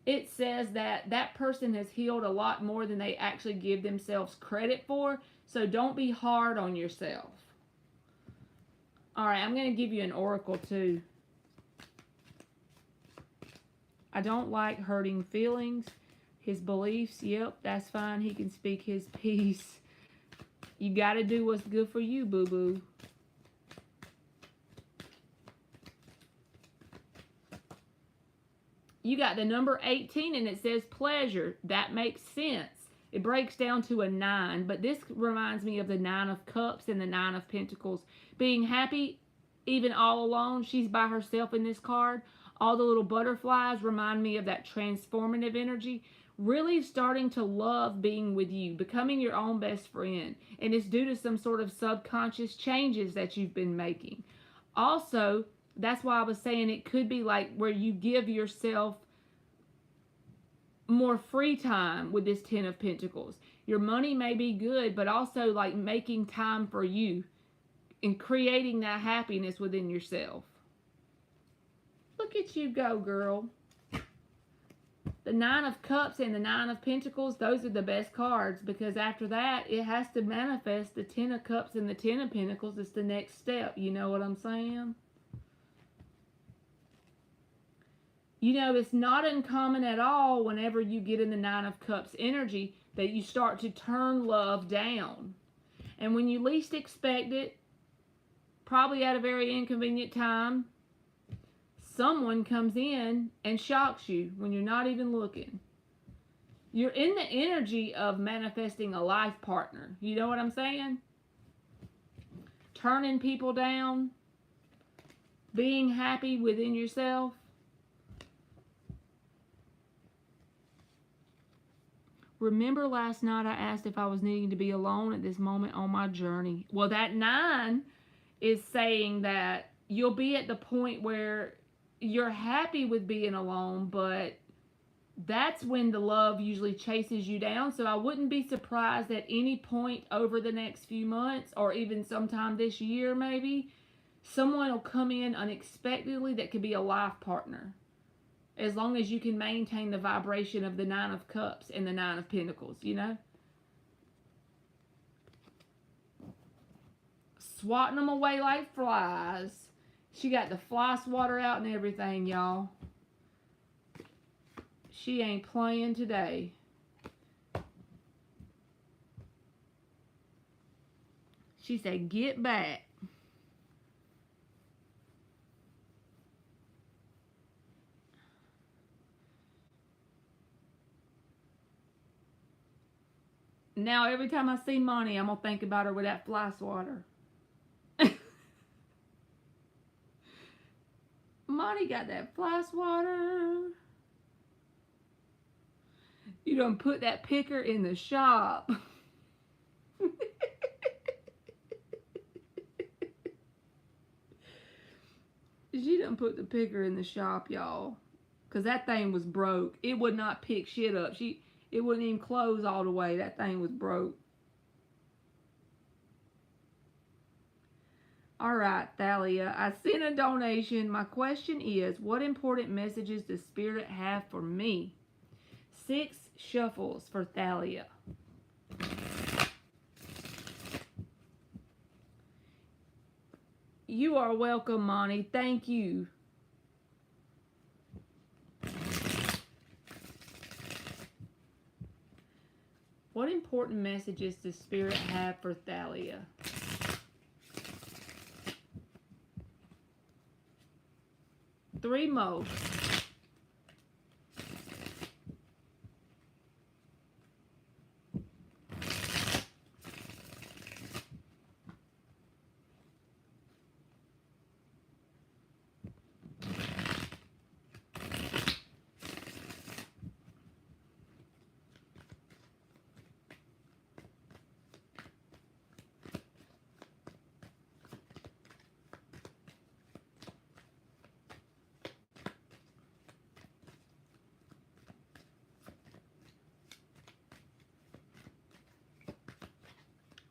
it says that that person has healed a lot more than they actually give themselves credit for. So don't be hard on yourself. All right, I'm going to give you an oracle too. I don't like hurting feelings. His beliefs, yep, that's fine. He can speak his piece. You got to do what's good for you, boo-boo. You got the number 18 and it says pleasure. That makes sense. It breaks down to a 9, but this reminds me of the 9 of Cups and the 9 of Pentacles. Being happy, even all alone. She's by herself in this card. All the little butterflies remind me of that transformative energy. Really starting to love being with you, becoming your own best friend. And it's due to some sort of subconscious changes that you've been making. Also, that's why I was saying it could be like where you give yourself more free time with this 10 of Pentacles. Your money may be good, but also like making time for you and creating that happiness within yourself. Look at you go, girl. The 9 of Cups and the 9 of Pentacles, those are the best cards because after that, it has to manifest the 10 of Cups and the 10 of Pentacles. It's the next step. You know what I'm saying? You know, it's not uncommon at all whenever you get in the 9 of Cups energy that you start to turn love down. And when you least expect it, probably at a very inconvenient time, someone comes in and shocks you when you're not even looking. You're in the energy of manifesting a life partner. You know what I'm saying? Turning people down, being happy within yourself. Remember last night I asked if I was needing to be alone at this moment on my journey. Well, that 9 is saying that you'll be at the point where you're happy with being alone, but that's when the love usually chases you down. So I wouldn't be surprised at any point over the next few months or even sometime this year maybe, someone will come in unexpectedly that could be a life partner. As long as you can maintain the vibration of the 9 of Cups and the 9 of Pentacles, you know? Swatting them away like flies. She got the fly swatter out and everything, y'all. She ain't playing today. She said, get back. Now, every time I see Monty, I'm going to think about her with that fly swatter. Monty got that fly swatter. You done put that picker in the shop. She done put the picker in the shop, y'all. Because that thing was broke. It would not pick shit up. It wouldn't even close all the way. That thing was broke. Alright, Thalia. I sent a donation. My question is, what important messages does Spirit have for me? 6 shuffles for Thalia. You are welcome, Monty. Thank you. What important messages does Spirit have for Thalia? Three more.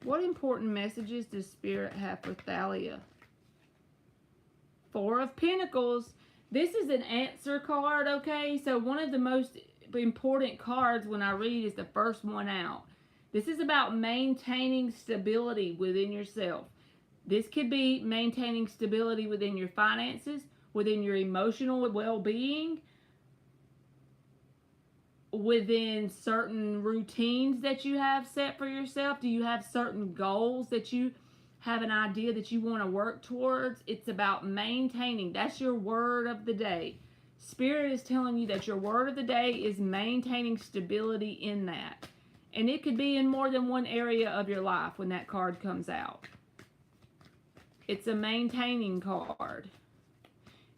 What important messages does Spirit have for Thalia? Four of Pentacles. This is an answer card, okay? So one of the most important cards when I read is the first one out. This is about maintaining stability within yourself. This could be maintaining stability within your finances, within your emotional well-being, within certain routines that you have set for yourself. Do you have certain goals that you have an idea that you want to work towards? It's about maintaining. That's your word of the day. Spirit is telling you that your word of the day is maintaining stability in that. And it could be in more than one area of your life when that card comes out. It's a maintaining card.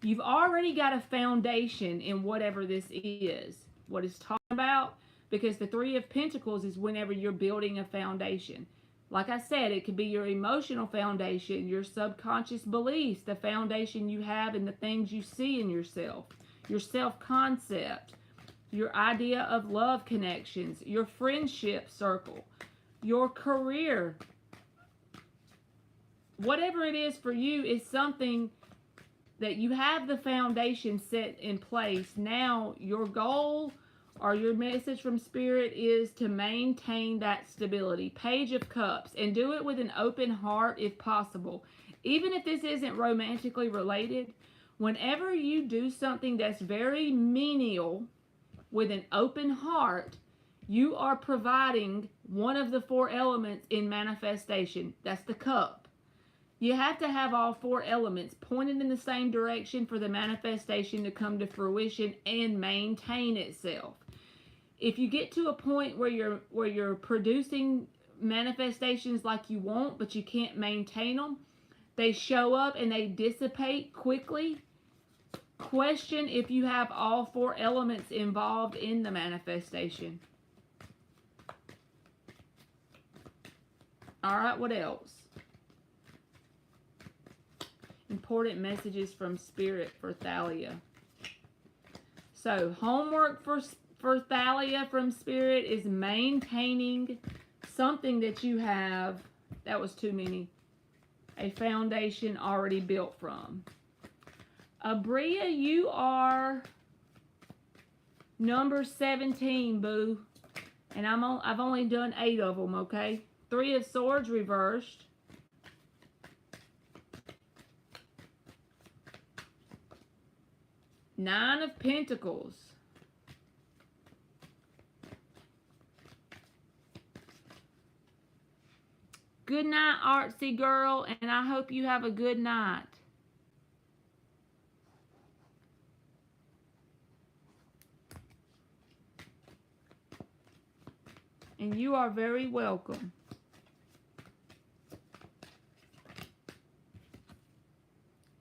You've already got a foundation in whatever this is. What it's talking about, because the Three of Pentacles is whenever you're building a foundation. Like I said, it could be your emotional foundation, your subconscious beliefs, the foundation you have in the things you see in yourself, your self-concept, your idea of love connections, your friendship circle, your career. Whatever it is for you is something that you have the foundation set in place. Now your goal or your message from Spirit is to maintain that stability. Page of Cups, and do it with an open heart if possible. Even if this isn't romantically related, whenever you do something that's very menial with an open heart, you are providing one of the four elements in manifestation. That's the cup. You have to have all four elements pointed in the same direction for the manifestation to come to fruition and maintain itself. If you get to a point where you're producing manifestations like you want, but you can't maintain them, they show up and they dissipate quickly, question if you have all four elements involved in the manifestation. All right, what else? Important messages from Spirit for Thalia. So homework for Thalia from Spirit is maintaining something that you have, that was too many, a foundation already built from. Abria, you are number 17, boo. And I've only done 8 of them, okay? 3 of Swords reversed. Nine of Pentacles. Good night, artsy girl, and I hope you have a good night. And you are very welcome.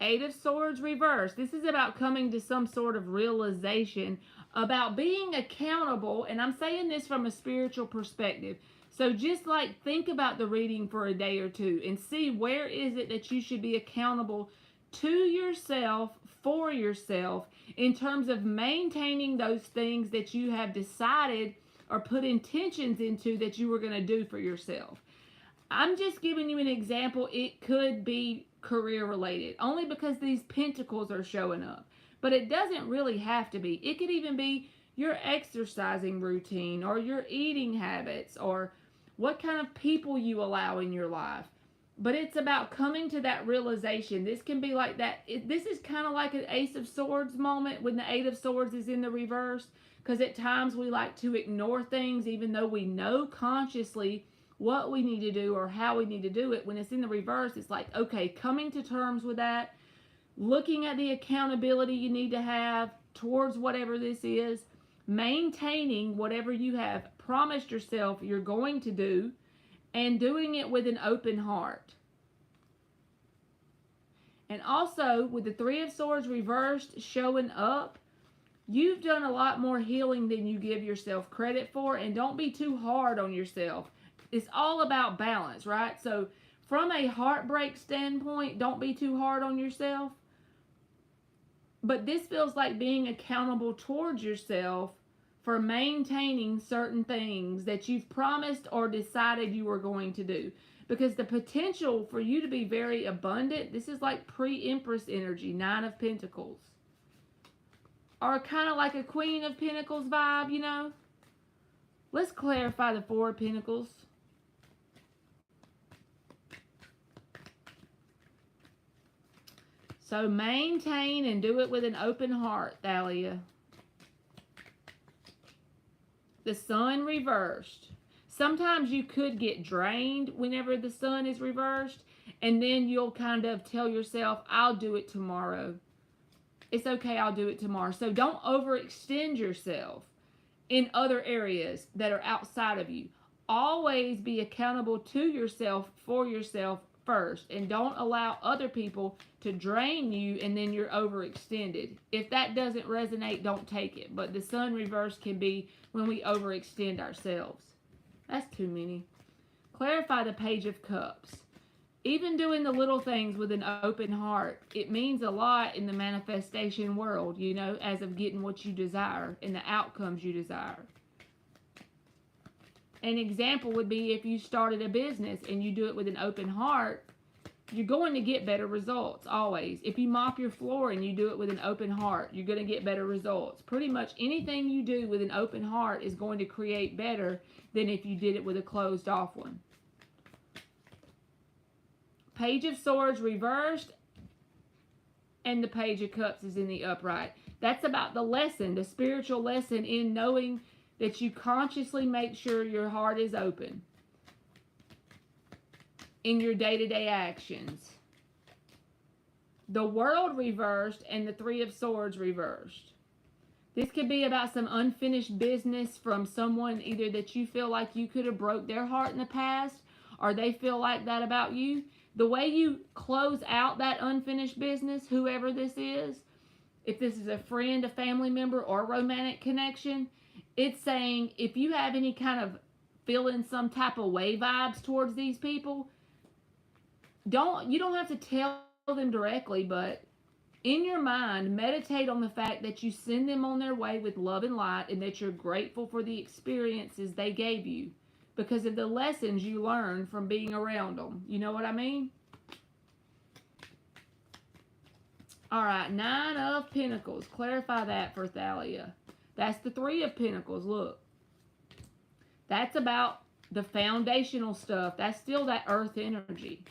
Eight of Swords reversed. This is about coming to some sort of realization about being accountable. And I'm saying this from a spiritual perspective. So just like think about the reading for a day or two and see where is it that you should be accountable to yourself, for yourself, in terms of maintaining those things that you have decided or put intentions into that you were going to do for yourself. I'm just giving you an example. It could be career related, only because these pentacles are showing up. But it doesn't really have to be. It could even be your exercising routine or your eating habits or what kind of people you allow in your life. But it's about coming to that realization. This can be like that. This is kind of like an Ace of Swords moment when the Eight of Swords is in the reverse. Because at times we like to ignore things even though we know consciously what we need to do or how we need to do it. When it's in the reverse, it's like, okay, coming to terms with that, looking at the accountability you need to have towards whatever this is, maintaining whatever you have promised yourself you're going to do, and doing it with an open heart. And also, with the Three of Swords reversed showing up, you've done a lot more healing than you give yourself credit for, and don't be too hard on yourself. It's all about balance, right? So from a heartbreak standpoint, don't be too hard on yourself. But this feels like being accountable towards yourself for maintaining certain things that you've promised or decided you were going to do. because the potential for you to be very abundant, this is like pre-Empress energy, 9 of Pentacles. Or kind of like a Queen of Pentacles vibe, you know. Let's clarify the 4 of Pentacles. So maintain and do it with an open heart, Thalia. The Sun reversed. Sometimes you could get drained whenever the Sun is reversed, and then you'll kind of tell yourself, I'll do it tomorrow. It's okay, I'll do it tomorrow. So don't overextend yourself in other areas that are outside of you. Always be accountable to yourself for yourself first, and don't allow other people to drain you and then you're overextended. If that doesn't resonate, don't take it. But the Sun reverse can be when we overextend ourselves. That's too many. Clarify the Page of Cups. Even doing the little things with an open heart, it means a lot in the manifestation world, you know, as of getting what you desire and the outcomes you desire. An example would be if you started a business and you do it with an open heart, you're going to get better results, always. If you mop your floor and you do it with an open heart, you're going to get better results. Pretty much anything you do with an open heart is going to create better than if you did it with a closed off one. Page of Swords reversed, and the Page of Cups is in the upright. That's about the lesson, the spiritual lesson in knowing that you consciously make sure your heart is open in your day-to-day actions. The World reversed and the 3 of Swords reversed. This could be about some unfinished business from someone either that you feel like you could have broke their heart in the past, or they feel like that about you. The way you close out that unfinished business, whoever this is, if this is a friend, a family member, or a romantic connection, it's saying if you have any kind of feeling some type of way vibes towards these people, you don't have to tell them directly, but in your mind, meditate on the fact that you send them on their way with love and light, and that you're grateful for the experiences they gave you because of the lessons you learned from being around them. You know what I mean? All right, 9 of Pentacles. Clarify that for Thalia. That's the 3 of Pentacles. Look. That's about the foundational stuff. That's still that earth energy.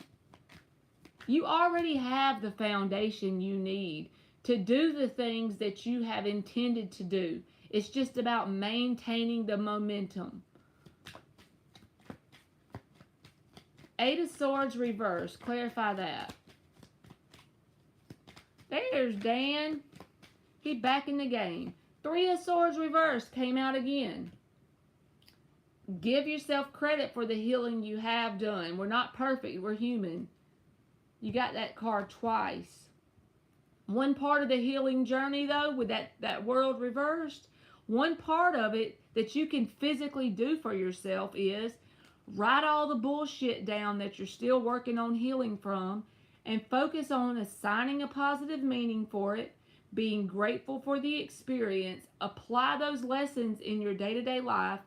You already have the foundation you need to do the things that you have intended to do. It's just about maintaining the momentum. 8 of Swords reversed. Clarify that. There's Dan. He back in the game. 3 of Swords reversed came out again. Give yourself credit for the healing you have done. We're not perfect. We're human. You got that card twice. One part of the healing journey, though, with that world reversed, one part of it that you can physically do for yourself is write all the bullshit down that you're still working on healing from, and focus on assigning a positive meaning for it, being grateful for the experience. Apply those lessons in your day-to-day life.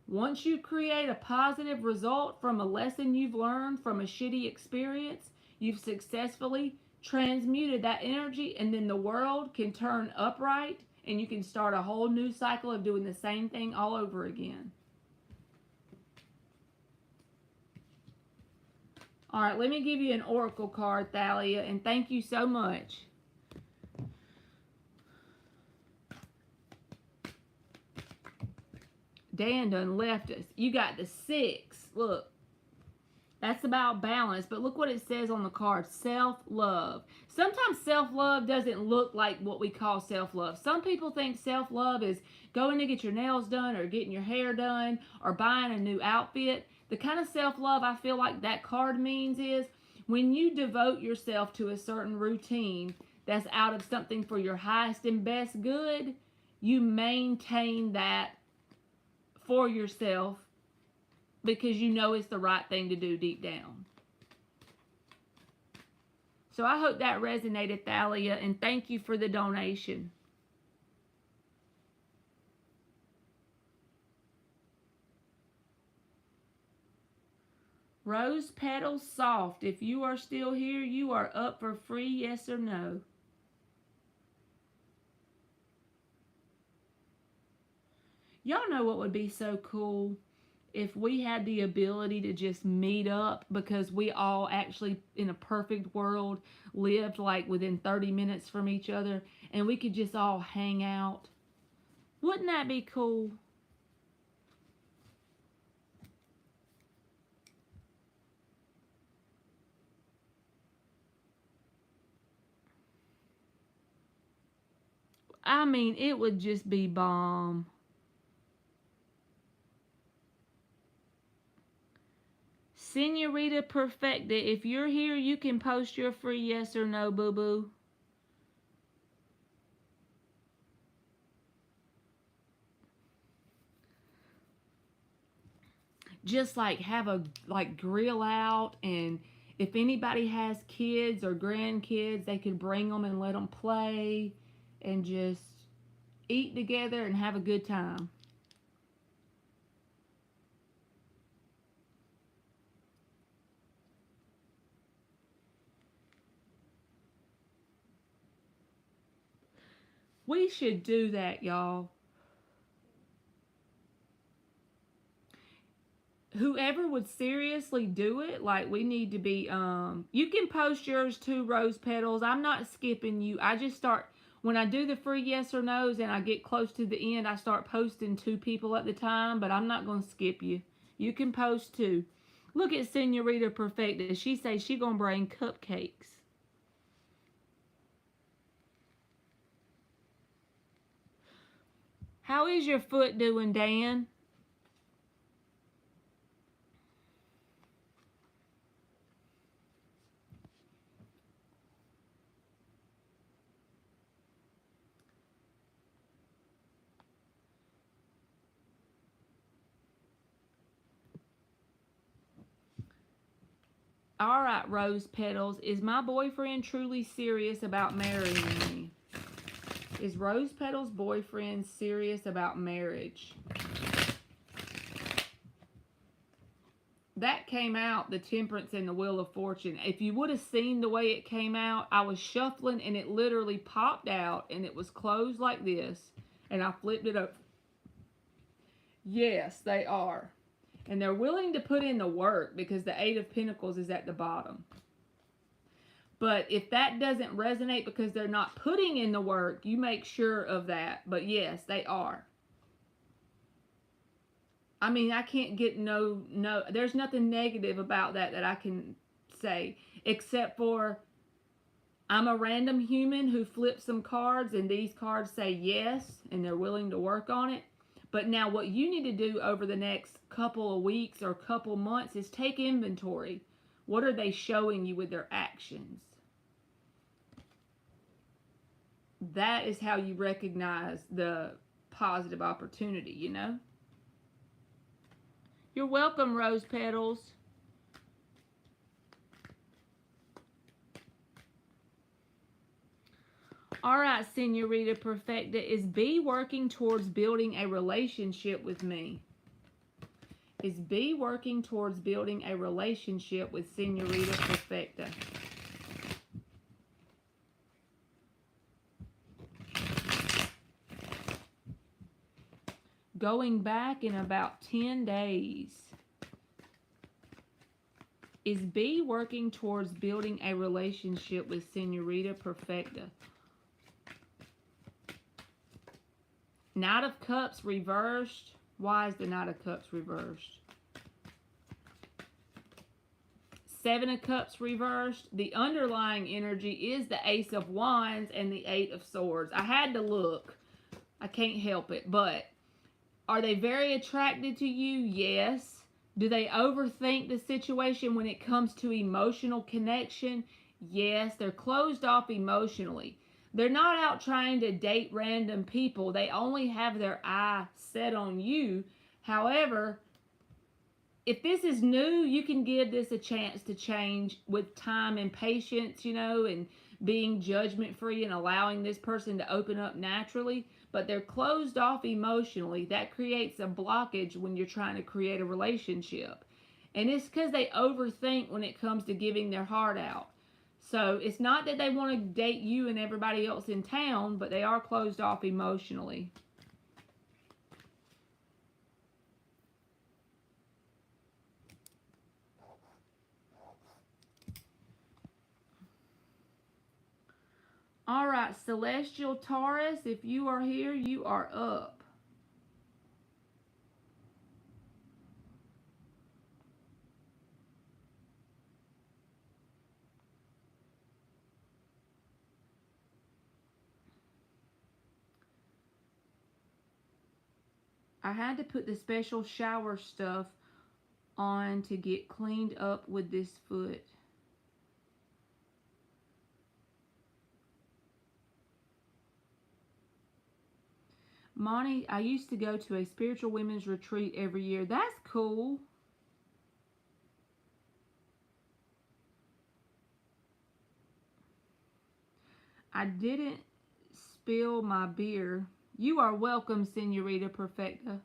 Once you create a positive result from a lesson you've learned from a shitty experience, you've successfully transmuted that energy, and then the world can turn upright and you can start a whole new cycle of doing the same thing all over again. All right, let me give you an oracle card, Thalia, and thank you so much. Dan done left us. You got the 6. Look, that's about balance, but look what it says on the card, self-love. Sometimes self-love doesn't look like what we call self-love. Some people think self-love is going to get your nails done or getting your hair done or buying a new outfit. The kind of self-love I feel like that card means is when you devote yourself to a certain routine that's out of something for your highest and best good, you maintain that for yourself because you know it's the right thing to do deep down. So I hope that resonated, Thalia, and thank you for the donation. Rose Petals Soft. If you are still here, you are up for free, yes or no. Y'all know what would be so cool? If we had the ability to just meet up, because we all actually, in a perfect world, lived like within 30 minutes from each other, and we could just all hang out. Wouldn't that be cool? I mean, it would just be bomb. Senorita Perfecta, if you're here, you can post your free yes or no, boo-boo. Just like have a grill out, and if anybody has kids or grandkids, they could bring them and let them play and just eat together and have a good time. We should do that, y'all. Whoever would seriously do it, like, we need to be, you can post yours too, Rose Petals. I'm not skipping you. I just start, when I do the free yes or no's and I get close to the end, I start posting 2 people at the time, but I'm not going to skip you. You can post too. Look at Senorita Perfecta. She says she going to bring cupcakes. How is your foot doing, Dan? All right, Rose Petals. Is my boyfriend truly serious about marrying me? Is Rose Petals' boyfriend serious about marriage? That came out, the Temperance and the Wheel of Fortune. If you would have seen the way it came out, I was shuffling and it literally popped out and it was closed like this. And I flipped it up. Yes, they are. And they're willing to put in the work because the Eight of Pentacles is at the bottom. But if that doesn't resonate because they're not putting in the work, you make sure of that. But yes, they are. I mean, I can't get no, there's nothing negative about that I can say, except for I'm a random human who flips some cards and these cards say yes and they're willing to work on it. But now what you need to do over the next couple of weeks or couple months is take inventory. What are they showing you with their actions? That is how you recognize the positive opportunity, you know? You're welcome, Rose Petals. All right, Senorita Perfecta, is B working towards building a relationship with me? Is B working towards building a relationship with Senorita Perfecta? Going back in about 10 days. Is B working towards building a relationship with Senorita Perfecta? Knight of Cups reversed. Why is the Knight of Cups reversed? Seven of Cups reversed. The underlying energy is the Ace of Wands and the Eight of Swords. I had to look. I can't help it. But are they very attracted to you? Yes. Do they overthink the situation when it comes to emotional connection? Yes. They're closed off emotionally. They're not out trying to date random people. They only have their eye set on you. However, if this is new, you can give this a chance to change with time and patience, you know, and being judgment free and allowing this person to open up naturally. But they're closed off emotionally. That creates a blockage when you're trying to create a relationship. And it's because they overthink when it comes to giving their heart out. So it's not that they want to date you and everybody else in town, but they are closed off emotionally. All right, Celestial Taurus, if you are here, you are up. I had to put the special shower stuff on to get cleaned up with this foot. Monty, I used to go to a spiritual women's retreat every year. That's cool. I didn't spill my beer. You are welcome, Senorita Perfecta.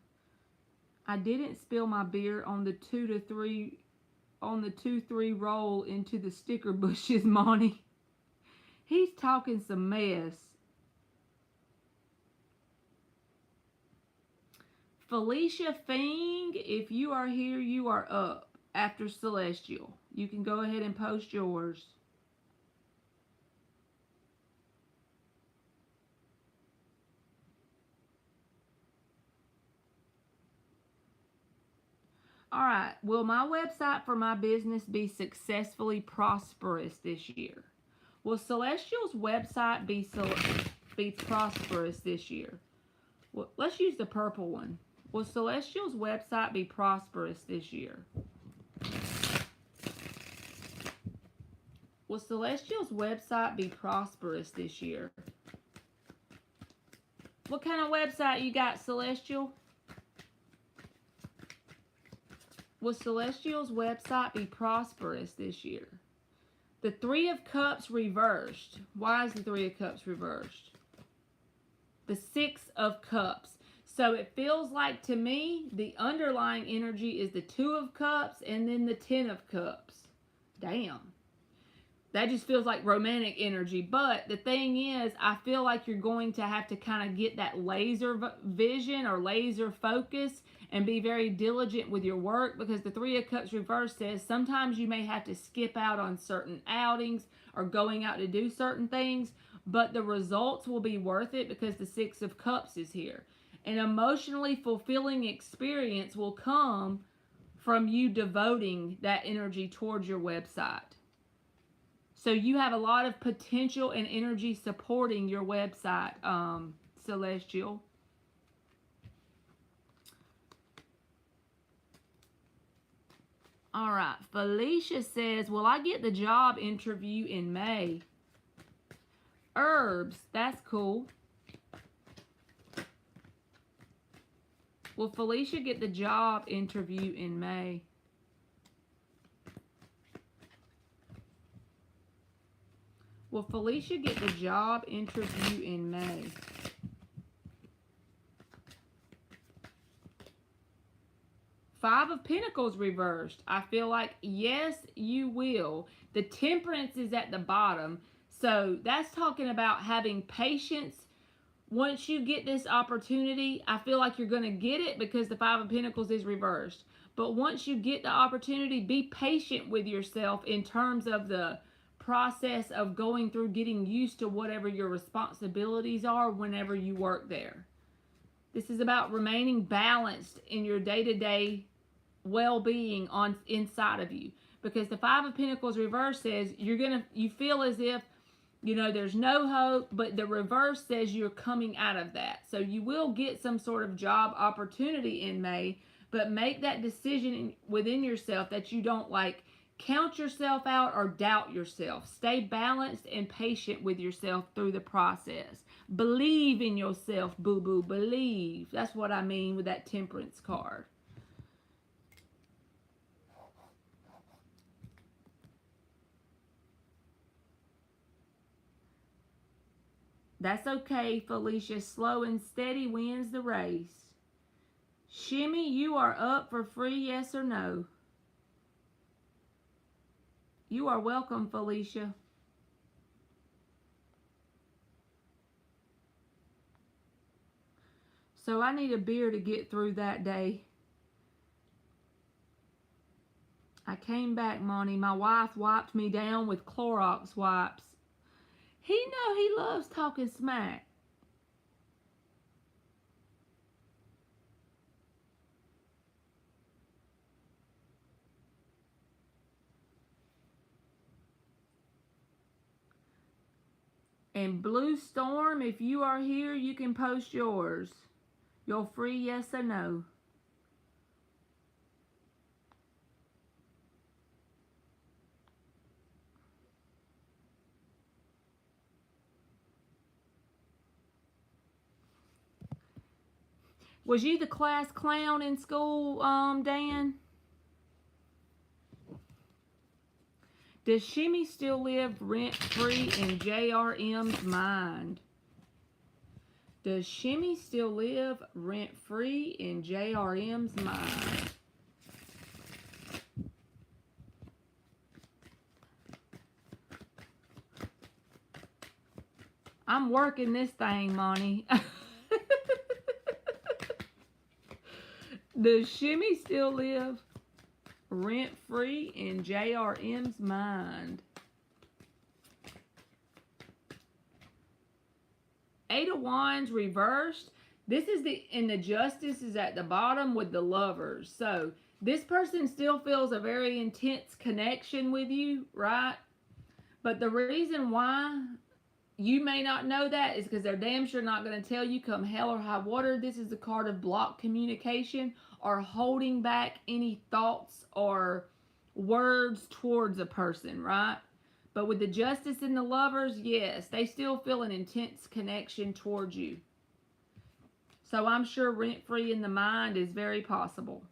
I didn't spill my beer on the 2-3 roll into the sticker bushes, Monty. He's talking some mess. Felicia Fing, if you are here, you are up after Celestial. You can go ahead and post yours. All right, will my website for my business be successfully prosperous this year? Will Celestial's website be prosperous this year? Well, let's use the purple one. Will Celestial's website be prosperous this year? Will Celestial's website be prosperous this year? What kind of website you got, Celestial? Will Celestial's website be prosperous this year? The Three of Cups reversed. Why is the Three of Cups reversed? The Six of Cups. So it feels like to me the underlying energy is the Two of Cups and then the Ten of Cups. Damn. That just feels like romantic energy. But the thing is, I feel like you're going to have to kind of get that laser vision or laser focus and be very diligent with your work, because the Three of Cups reverse says sometimes you may have to skip out on certain outings or going out to do certain things, but the results will be worth it because the Six of Cups is here. An emotionally fulfilling experience will come from you devoting that energy towards your website. So you have a lot of potential and energy supporting your website, Celestial. All right, Felicia says, will I get the job interview in May? Herbs, that's cool. Will Felicia get the job interview in May? Will Felicia get the job interview in May? Five of Pentacles reversed. I feel like, yes, you will. The Temperance is at the bottom. So that's talking about having patience. Once you get this opportunity, I feel like you're going to get it because the Five of Pentacles is reversed. But once you get the opportunity, be patient with yourself in terms of the process of going through getting used to whatever your responsibilities are whenever you work there. This is about remaining balanced in your day-to-day well-being on inside of you, because the Five of Pentacles reverse says you feel as if there's no hope, but the reverse says you're coming out of that. So you will get some sort of job opportunity in May, but make that decision within yourself that you don't count yourself out or doubt yourself. Stay balanced and patient with yourself through the process. Believe in yourself, boo-boo. Believe. That's what I mean with that Temperance card. That's okay, Felicia. Slow and steady wins the race. Shimmy, you are up for free, yes or no? You are welcome, Felicia. So I need a beer to get through that day. I came back, Monty. My wife wiped me down with Clorox wipes. He loves talking smack. And Blue Storm, if you are here, you can post yours. Your free yes or no. Was you the class clown in school, Dan? Does Shimmy still live rent-free in JRM's mind? Does Shimmy still live rent-free in JRM's mind? I'm working this thing, Monty. Does Shimmy still live rent-free in JRM's mind? Eight of Wands reversed. This is and the Justice is at the bottom with the Lovers. So this person still feels a very intense connection with you, right? But the reason why you may not know that is because they're damn sure not going to tell you come hell or high water. This is the card of blocked communication or holding back any thoughts or words towards a person, right? But with the Justice and the Lovers, yes, they still feel an intense connection towards you. So I'm sure rent-free in the mind is very possible.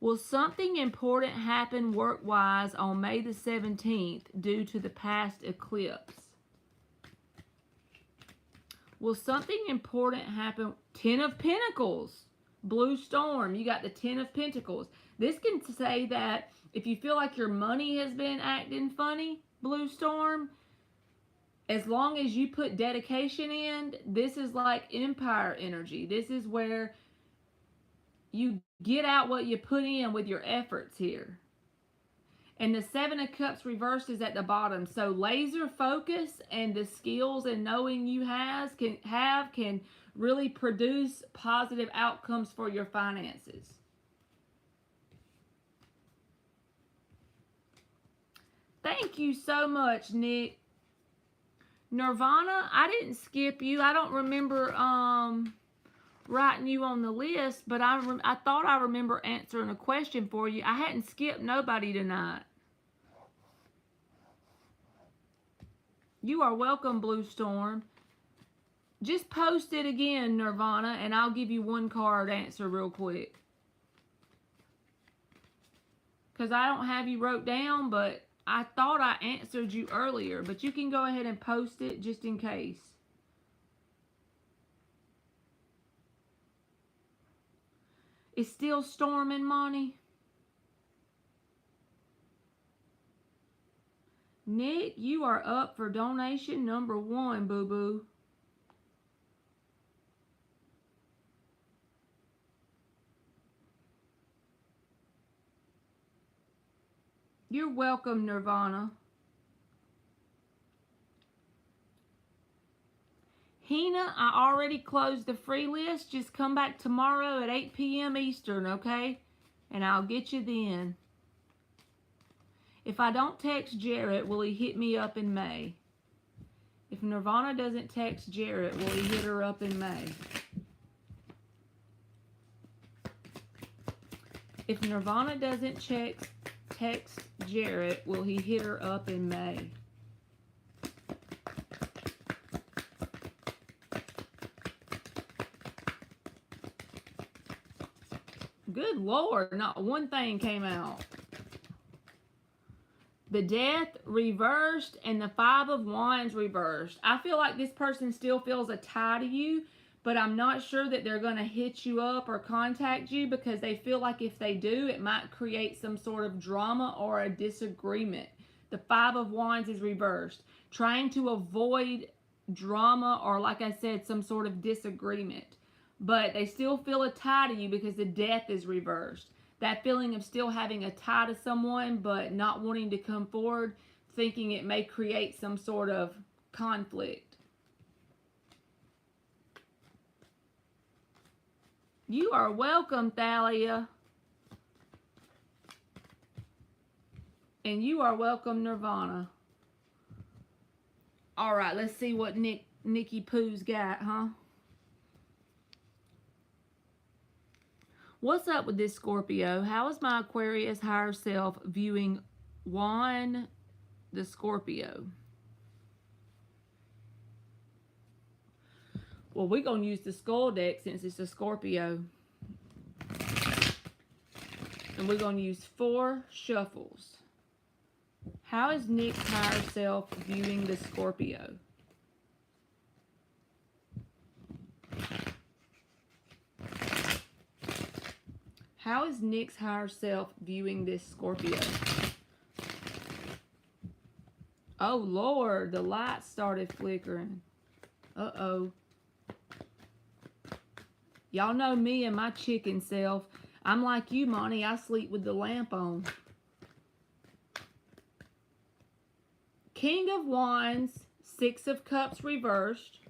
Will something important happen work-wise on May the 17th due to the past eclipse? Will something important happen? 10 of Pentacles. Blue Storm. You got the 10 of Pentacles. This can say that if you feel like your money has been acting funny, Blue Storm, as long as you put dedication in, this is like Empire energy. This is where you get out what you put in with your efforts here. And the 7 of Cups reversed is at the bottom. So laser focus and the skills and knowing you can really produce positive outcomes for your finances. Thank you so much, Nick. Nirvana, I didn't skip you. I don't remember writing you on the list, but I thought I remember answering a question for you. I hadn't skipped nobody tonight. You are welcome, Blue Storm. Just post it again, Nirvana, and I'll give you one card answer real quick. Because I don't have you wrote down, but I thought I answered you earlier. But you can go ahead and post it just in case. It's still storming, Monty. Nick, you are up for donation number 1, boo-boo. You're welcome, Nirvana. Hina, I already closed the free list. Just come back tomorrow at 8 p.m. Eastern, okay? And I'll get you then. If I don't text Jarrett, will he hit me up in May? If Nirvana doesn't text Jarrett, will he hit her up in May? If Nirvana doesn't text Jarrett, will he hit her up in May? Good Lord, not one thing came out. The Death reversed and the 5 of Wands reversed. I feel like this person still feels a tie to you, but I'm not sure that they're going to hit you up or contact you because they feel like if they do, it might create some sort of drama or a disagreement. The Five of Wands is reversed. Trying to avoid drama or, like I said, some sort of disagreement. But they still feel a tie to you because the Death is reversed. That feeling of still having a tie to someone but not wanting to come forward, thinking it may create some sort of conflict. You are welcome, Thalia. And you are welcome, Nirvana. All right, let's see what Nikki Pooh's got, huh? What's up with this Scorpio? How is my Aquarius higher self viewing Juan the Scorpio? Well, we're going to use the skull deck since it's a Scorpio. And we're going to use 4 shuffles. How is Nick's higher self viewing the Scorpio? How is Nick's higher self viewing this Scorpio? Oh, Lord, the light started flickering. Uh-oh. Y'all know me and my chicken self. I'm like you, Monty. I sleep with the lamp on. King of Wands, 6 of Cups reversed.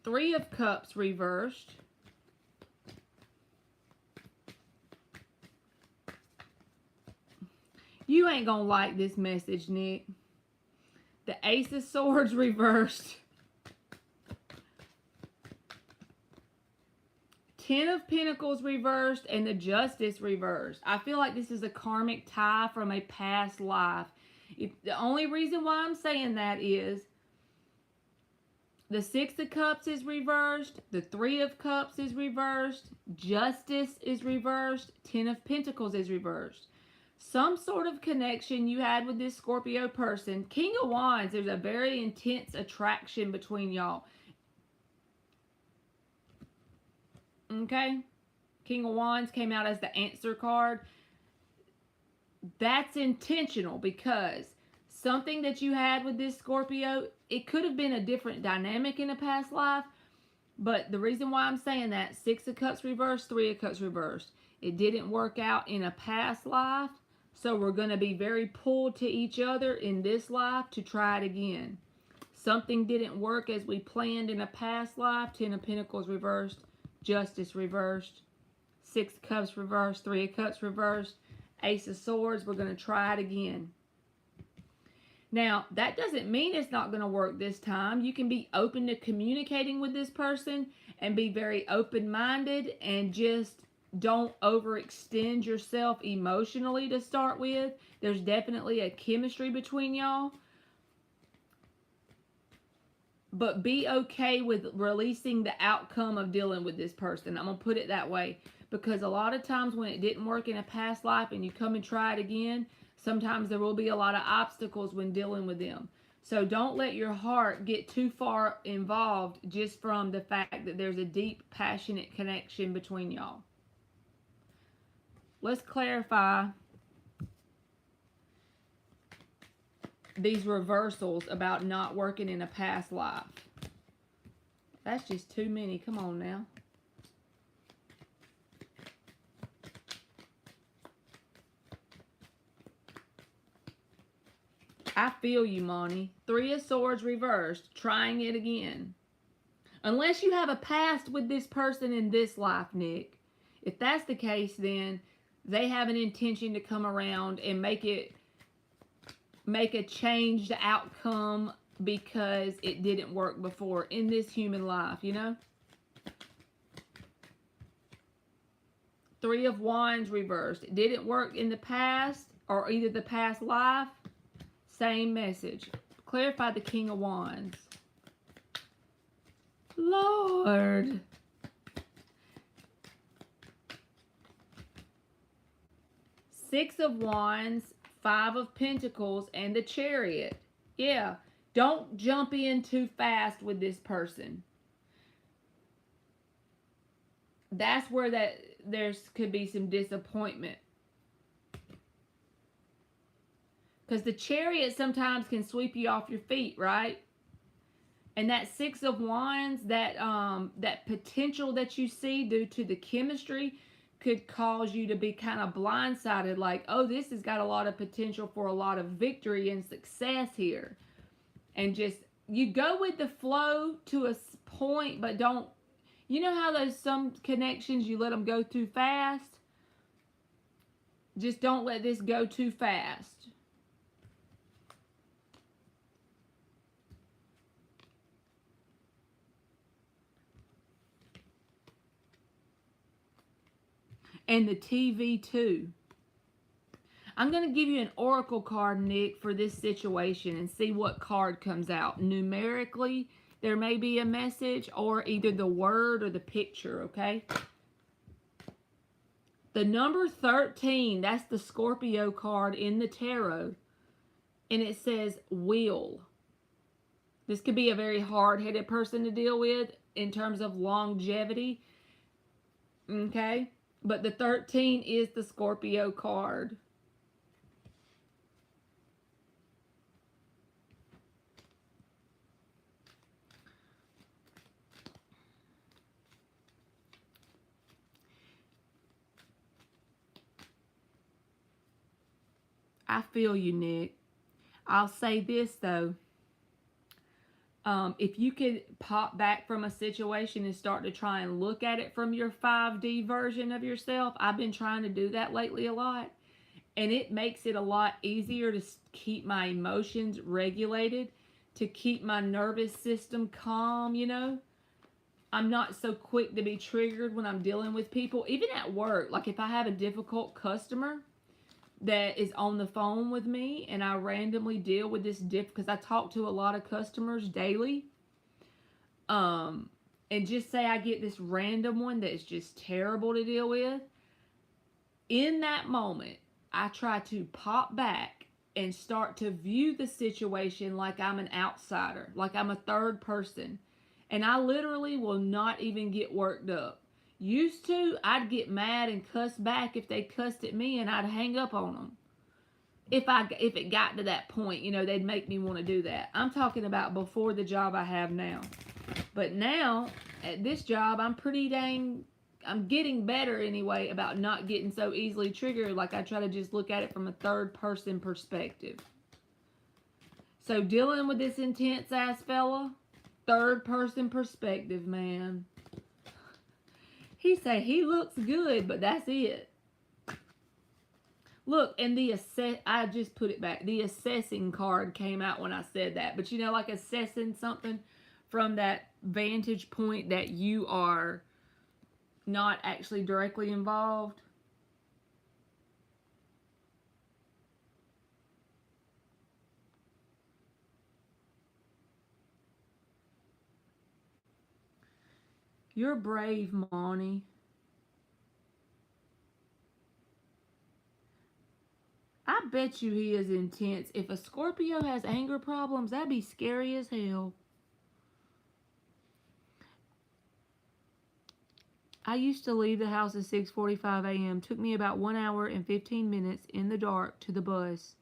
Three of Cups reversed. You ain't gonna like this message, Nick. The Ace of Swords reversed. 10 of Pentacles reversed and the Justice reversed. I feel like this is a karmic tie from a past life. The only reason why I'm saying that is the 6 of Cups is reversed. The 3 of Cups is reversed. Justice is reversed. 10 of Pentacles is reversed. Some sort of connection you had with this Scorpio person. King of Wands, there's a very intense attraction between y'all. Okay? King of Wands came out as the answer card. That's intentional because something that you had with this Scorpio, it could have been a different dynamic in a past life. But the reason why I'm saying that, 6 of Cups reversed, 3 of Cups reversed. It didn't work out in a past life. So we're going to be very pulled to each other in this life to try it again. Something didn't work as we planned in a past life. 10 of Pentacles reversed. Justice reversed. 6 of Cups reversed. 3 of Cups reversed. Ace of Swords. We're going to try it again. Now, that doesn't mean it's not going to work this time. You can be open to communicating with this person and be very open-minded and just don't overextend yourself emotionally to start with. There's definitely a chemistry between y'all. But be okay with releasing the outcome of dealing with this person. I'm going to put it that way. Because a lot of times when it didn't work in a past life and you come and try it again, sometimes there will be a lot of obstacles when dealing with them. So don't let your heart get too far involved just from the fact that there's a deep, passionate connection between y'all. Let's clarify these reversals about not working in a past life. That's just too many. Come on now. I feel you, Monty. 3 of Swords reversed. Trying it again. Unless you have a past with this person in this life, Nick. If that's the case, then they have an intention to come around and make a changed outcome because it didn't work before in this human life, you know? 3 of Wands reversed. It didn't work in the past or either the past life. Same message. Clarify the King of Wands. Lord. Six of Wands, Five of Pentacles and the Chariot. Yeah. Don't jump in too fast with this person. That's where there's could be some disappointment. Because the Chariot sometimes can sweep you off your feet, right? And that Six of Wands, that potential that you see due to the chemistry could cause you to be kind of blindsided, like, oh, this has got a lot of potential for a lot of victory and success here. And just, you go with the flow to a point, but don't, you know how those some connections, you let them go too fast? Just don't let this go too fast. And the TV too. I'm going to give you an oracle card, Nick, for this situation and see what card comes out. Numerically, there may be a message or either the word or the picture, okay? The number 13, that's the Scorpio card in the tarot. And it says wheel. This could be a very hard-headed person to deal with in terms of longevity. Okay? But the 13 is the Scorpio card. I feel you, Nick. I'll say this, though. If you could pop back from a situation and start to try and look at it from your 5D version of yourself, I've been trying to do that lately a lot. And it makes it a lot easier to keep my emotions regulated, to keep my nervous system calm, you know. I'm not so quick to be triggered when I'm dealing with people, even at work. Like if I have a difficult customer that is on the phone with me and I randomly deal with this because I talk to a lot of customers daily, and just say I get this random one that's just terrible to deal with, in that moment I try to pop back and start to view the situation like I'm an outsider, like I'm a third person, and I literally will not even get worked up. Used to, I'd get mad and cuss back if they cussed at me, and I'd hang up on them. If it got to that point, you know, they'd make me want to do that. I'm talking about before the job I have now. But now, at this job, I'm getting better anyway about not getting so easily triggered. Like I try to just look at it from a third person perspective. So dealing with this intense ass fella, third person perspective, man. He say he looks good, but that's it. Look, and I just put it back. The assessing card came out when I said that. But you know, like assessing something from that vantage point that you are not actually directly involved. You're brave, Monty. I bet you he is intense. If a Scorpio has anger problems, that'd be scary as hell. I used to leave the house at 6:45 a.m. Took me about 1 hour and 15 minutes in the dark to the bus.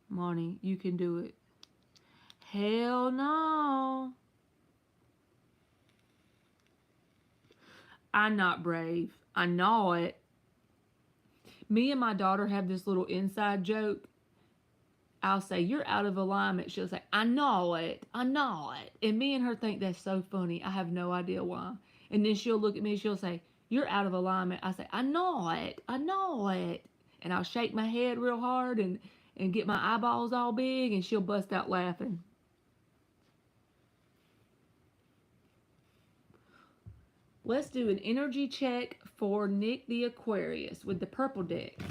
Monty, you can do it. Hell no. I'm not brave. I know it. Me and my daughter have this little inside joke. I'll say, you're out of alignment. She'll say, I know it. I know it. And me and her think that's so funny. I have no idea why. And then she'll look at me and she'll say, you're out of alignment. I say, I know it. I know it. And I'll shake my head real hard and get my eyeballs all big, and she'll bust out laughing. Let's do an energy check for Nick the Aquarius with the purple deck.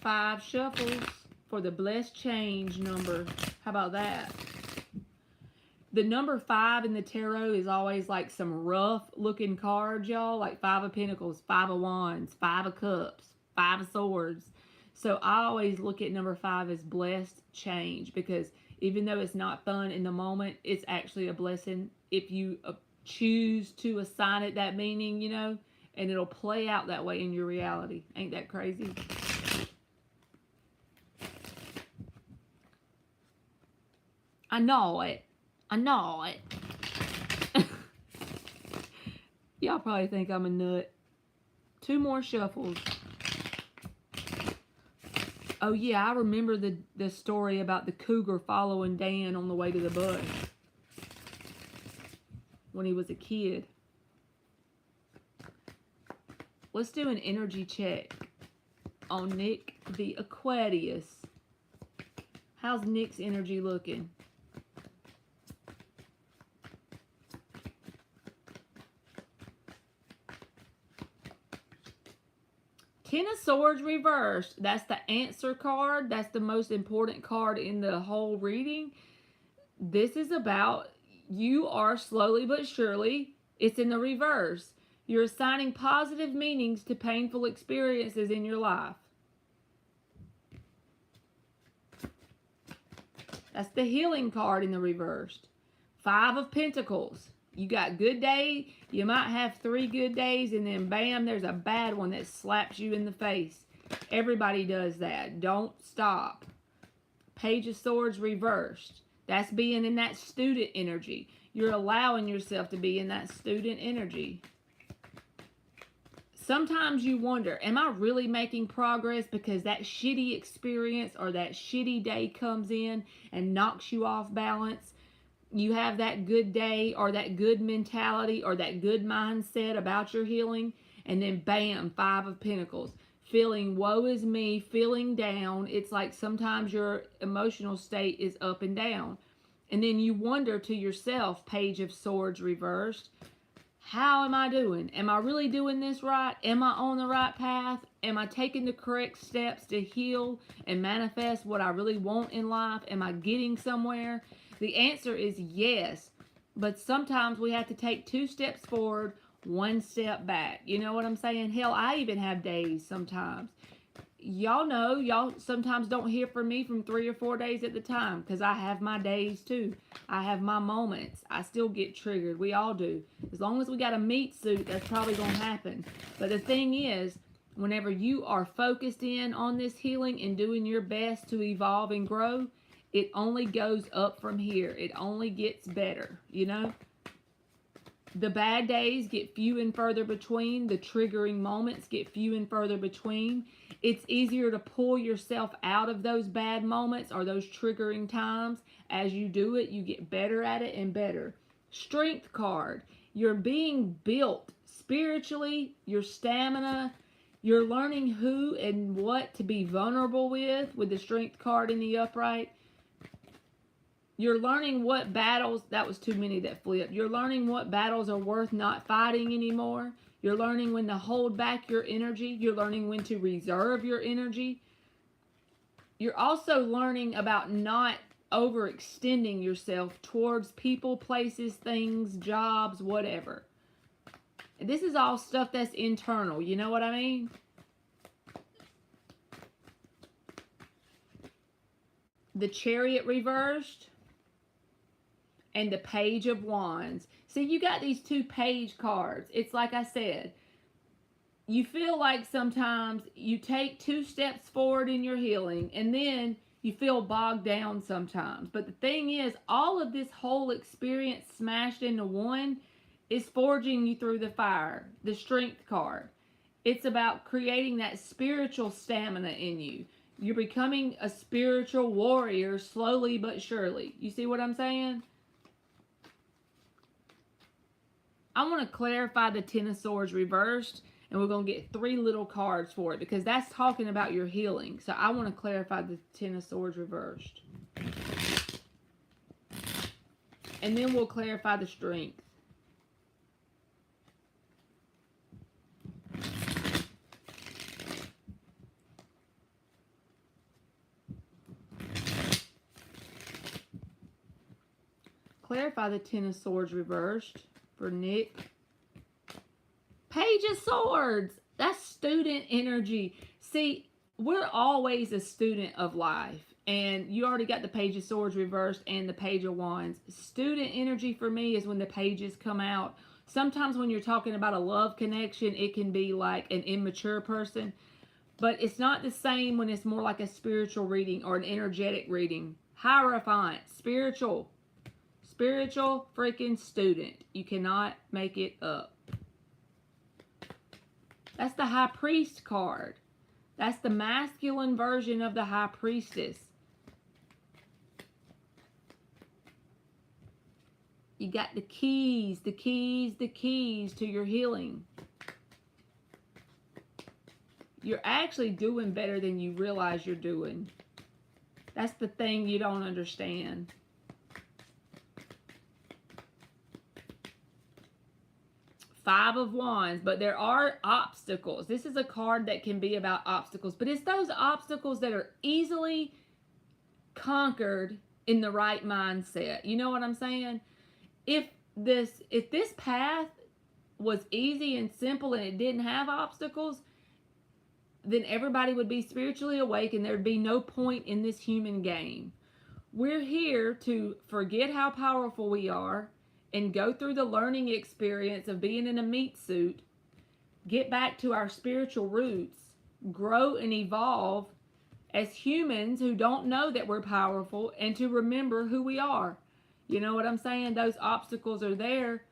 5 shuffles for the blessed change number. How about that? The number 5 in the tarot is always like some rough looking cards, y'all. Like 5 of Pentacles, 5 of Wands, 5 of Cups, 5 of Swords. So I always look at number 5 as blessed change, because even though it's not fun in the moment, it's actually a blessing if you choose to assign it that meaning, and it'll play out that way in your reality. Ain't that crazy? I know it. I know it. Y'all probably think I'm a nut. 2 more shuffles. Oh yeah, I remember the story about the cougar following Dan on the way to the bus when he was a kid. Let's do an energy check on Nick the Aquarius. How's Nick's energy looking? Ten of Swords reversed. That's the answer card. That's the most important card in the whole reading. This is about you are slowly but surely, it's in the reverse. You're assigning positive meanings to painful experiences in your life. That's the healing card in the reversed. 5 of Pentacles. You got good day, you might have 3 good days, and then bam, there's a bad one that slaps you in the face. Everybody does that. Don't stop. Page of Swords reversed. That's being in that student energy. You're allowing yourself to be in that student energy. Sometimes you wonder, am I really making progress, because that shitty experience or that shitty day comes in and knocks you off balance? You have that good day or that good mentality or that good mindset about your healing, and then bam, 5 of Pentacles. Feeling woe is me, feeling down. It's like sometimes your emotional state is up and down. And then you wonder to yourself, Page of Swords reversed, how am I doing? Am I really doing this right? Am I on the right path? Am I taking the correct steps to heal and manifest what I really want in life? Am I getting somewhere? The answer is yes, but sometimes we have to take 2 steps forward, 1 step back. You know what I'm saying? Hell, I even have days sometimes. Y'all know, y'all sometimes don't hear from me from 3 or 4 days at the time, because I have my days too. I have my moments. I still get triggered. We all do. As long as we got a meat suit, that's probably going to happen. But the thing is, whenever you are focused in on this healing and doing your best to evolve and grow, it only goes up from here. It only gets better, The bad days get few and further between. The triggering moments get few and further between. It's easier to pull yourself out of those bad moments or those triggering times. As you do it, you get better at it and better. Strength card. You're being built spiritually, your stamina. You're learning who and what to be vulnerable with the Strength card in the upright. You're learning what battles, that was too many that flipped. You're learning what battles are worth not fighting anymore. You're learning when to hold back your energy. You're learning when to reserve your energy. You're also learning about not overextending yourself towards people, places, things, jobs, whatever. This is all stuff that's internal. You know what I mean? The Chariot reversed. And the Page of Wands. See, you got these 2 page cards. It's like I said, you feel like sometimes you take 2 steps forward in your healing, and then you feel bogged down sometimes. But the thing is, all of this whole experience smashed into one is forging you through the fire. The Strength card. It's about creating that spiritual stamina in you. You're becoming a spiritual warrior slowly but surely. You see what I'm saying? I want to clarify the 10 of Swords reversed, and we're going to get 3 little cards for it, because that's talking about your healing. So I want to clarify the 10 of Swords reversed. And then we'll clarify the Strength. Clarify the 10 of Swords reversed. For Nick. Page of Swords. That's student energy. See, we're always a student of life. And you already got the Page of Swords reversed and the Page of Wands. Student energy for me is when the pages come out. Sometimes when you're talking about a love connection, it can be like an immature person. But it's not the same when it's more like a spiritual reading or an energetic reading. Hierophant, spiritual freaking student. You cannot make it up. That's the High Priest card. That's the masculine version of the High Priestess. You got the keys to your healing. You're actually doing better than you realize you're doing. That's the thing you don't understand. Five of Wands, but there are obstacles. This is a card that can be about obstacles, but it's those obstacles that are easily conquered in the right mindset. You know what I'm saying? If this path was easy and simple and it didn't have obstacles, then everybody would be spiritually awake and there'd be no point in this human game. We're here to forget how powerful we are and go through the learning experience of being in a meat suit, get back to our spiritual roots, grow and evolve as humans who don't know that we're powerful, and to remember who we are. You know what I'm saying? Those obstacles are there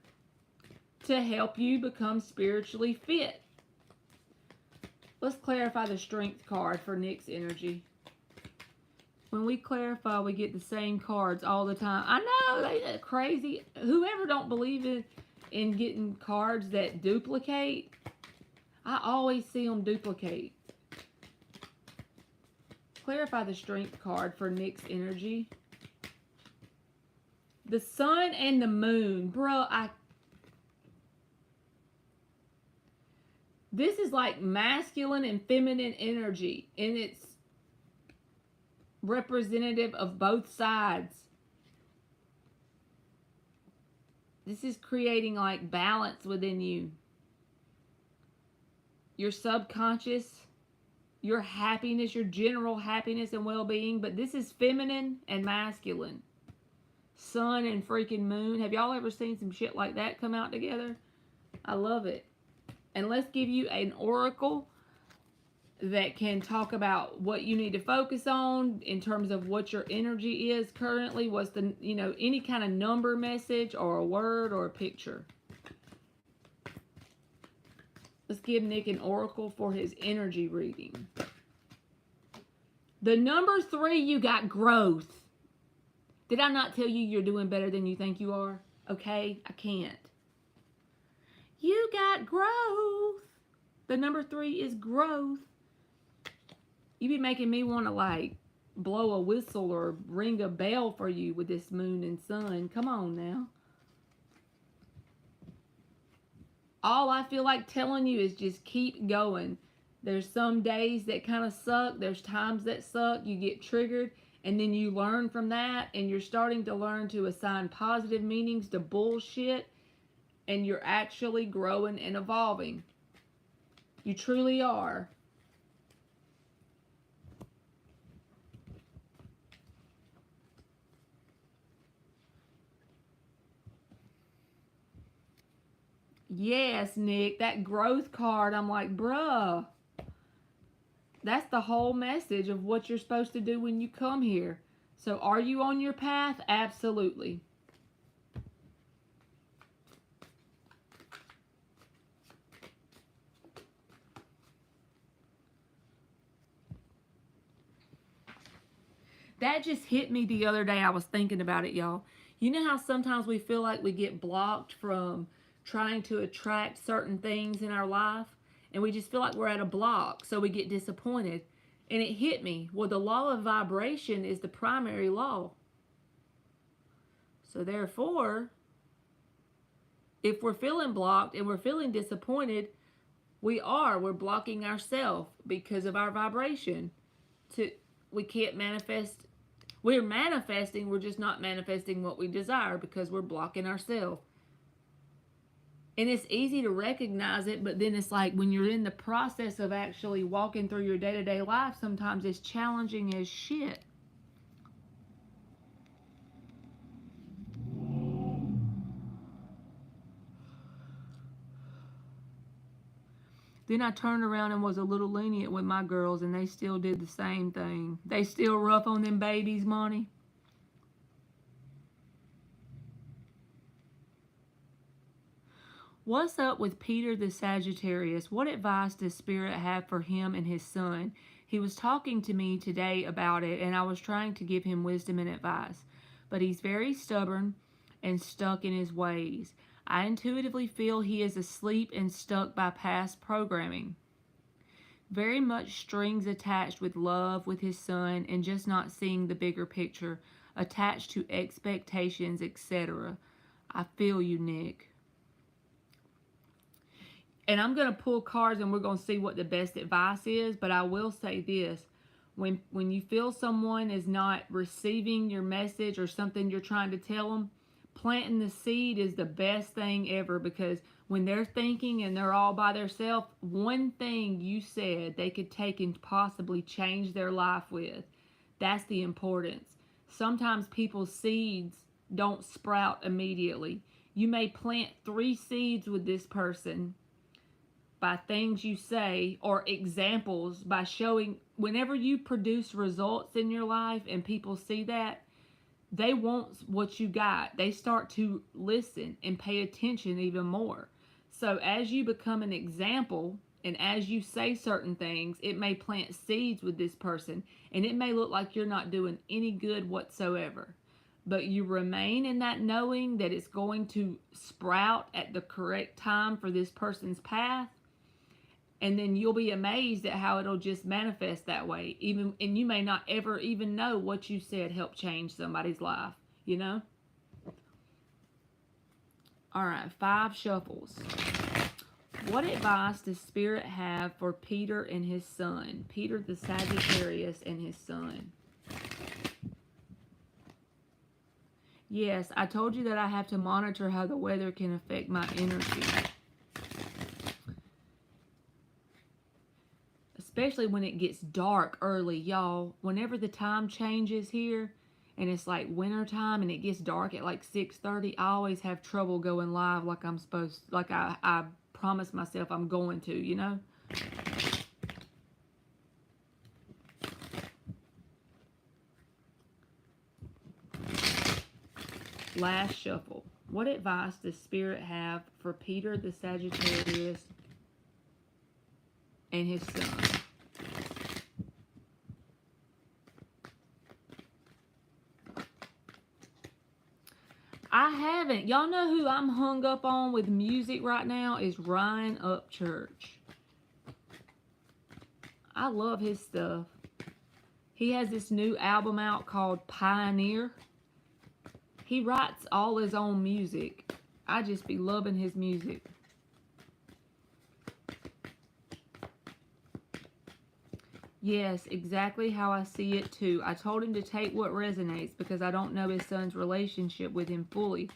to help you become spiritually fit. Let's clarify the Strength card for Nick's energy. When we clarify, we get the same cards all the time. I know, they're crazy. Whoever don't believe in getting cards that duplicate, I always see them duplicate. Clarify the Strength card for Nick's energy. The Sun and the Moon. Bro, this is like masculine and feminine energy, and it's representative of both sides. This is creating like balance within you. Your subconscious, your happiness, your general happiness and well-being, but this is feminine and masculine. Sun and freaking Moon. Have y'all ever seen some shit like that come out together? I love it. And let's give you an oracle that can talk about what you need to focus on in terms of what your energy is currently. What's the, any kind of number message or a word or a picture. Let's give Nick an oracle for his energy reading. The number 3, you got growth. Did I not tell you you're doing better than you think you are? Okay, I can't. You got growth. The number 3 is growth. You be making me want to like blow a whistle or ring a bell for you with this Moon and Sun. Come on now. All I feel like telling you is just keep going. There's some days that kind of suck. There's times that suck. You get triggered and then you learn from that, and you're starting to learn to assign positive meanings to bullshit, and you're actually growing and evolving. You truly are. Yes, Nick, that growth card, I'm like, bruh, that's the whole message of what you're supposed to do when you come here. So are you on your path? Absolutely. That just hit me the other day. I was thinking about it, y'all. You know how sometimes we feel like we get blocked from trying to attract certain things in our life, and we just feel like we're at a block, so we get disappointed. And it hit me. Well, the law of vibration is the primary law. So therefore, if we're feeling blocked and we're feeling disappointed, we're blocking ourselves because of our vibration. We can't manifest. We're manifesting, we're just not manifesting what we desire because we're blocking ourselves. And it's easy to recognize it, but then it's like when you're in the process of actually walking through your day-to-day life, sometimes it's challenging as shit. Then I turned around and was a little lenient with my girls, and they still did the same thing. They still rough on them babies, Monty. What's up with Peter the Sagittarius? What advice does Spirit have for him and his son? He was talking to me today about it, and I was trying to give him wisdom and advice. But he's very stubborn and stuck in his ways. I intuitively feel he is asleep and stuck by past programming. Very much strings attached with love with his son and just not seeing the bigger picture, attached to expectations, etc. I feel you, Nick. And I'm going to pull cards and we're going to see what the best advice is, but I will say this. When you feel someone is not receiving your message or something you're trying to tell them, planting the seed is the best thing ever, because when they're thinking and they're all by themselves, one thing you said they could take and possibly change their life with. That's the importance. Sometimes people's seeds don't sprout immediately. You may plant 3 seeds with this person by things you say or examples by showing. Whenever you produce results in your life and people see that, they want what you got. They start to listen and pay attention even more. So as you become an example and as you say certain things, it may plant seeds with this person, and it may look like you're not doing any good whatsoever. But you remain in that knowing that it's going to sprout at the correct time for this person's path. And then you'll be amazed at how it'll just manifest that way. And you may not ever even know what you said helped change somebody's life, you know? All right, 5 shuffles. What advice does Spirit have for Peter and his son? Peter the Sagittarius and his son. Yes, I told you that I have to monitor how the weather can affect my energy. Especially when it gets dark early, y'all. Whenever the time changes here and it's like winter time and it gets dark at like 6:30, I always have trouble going live like I'm supposed, like I promised myself I'm going to, you know? Last shuffle. What advice does Spirit have for Peter the Sagittarius and his son? I haven't. Y'all know who I'm hung up on with music right now is Ryan Upchurch. I love his stuff. He has this new album out called Pioneer. He writes all his own music. I just be loving his music. Yes, exactly how I see it too. I told him to take what resonates because I don't know his son's relationship with him fully.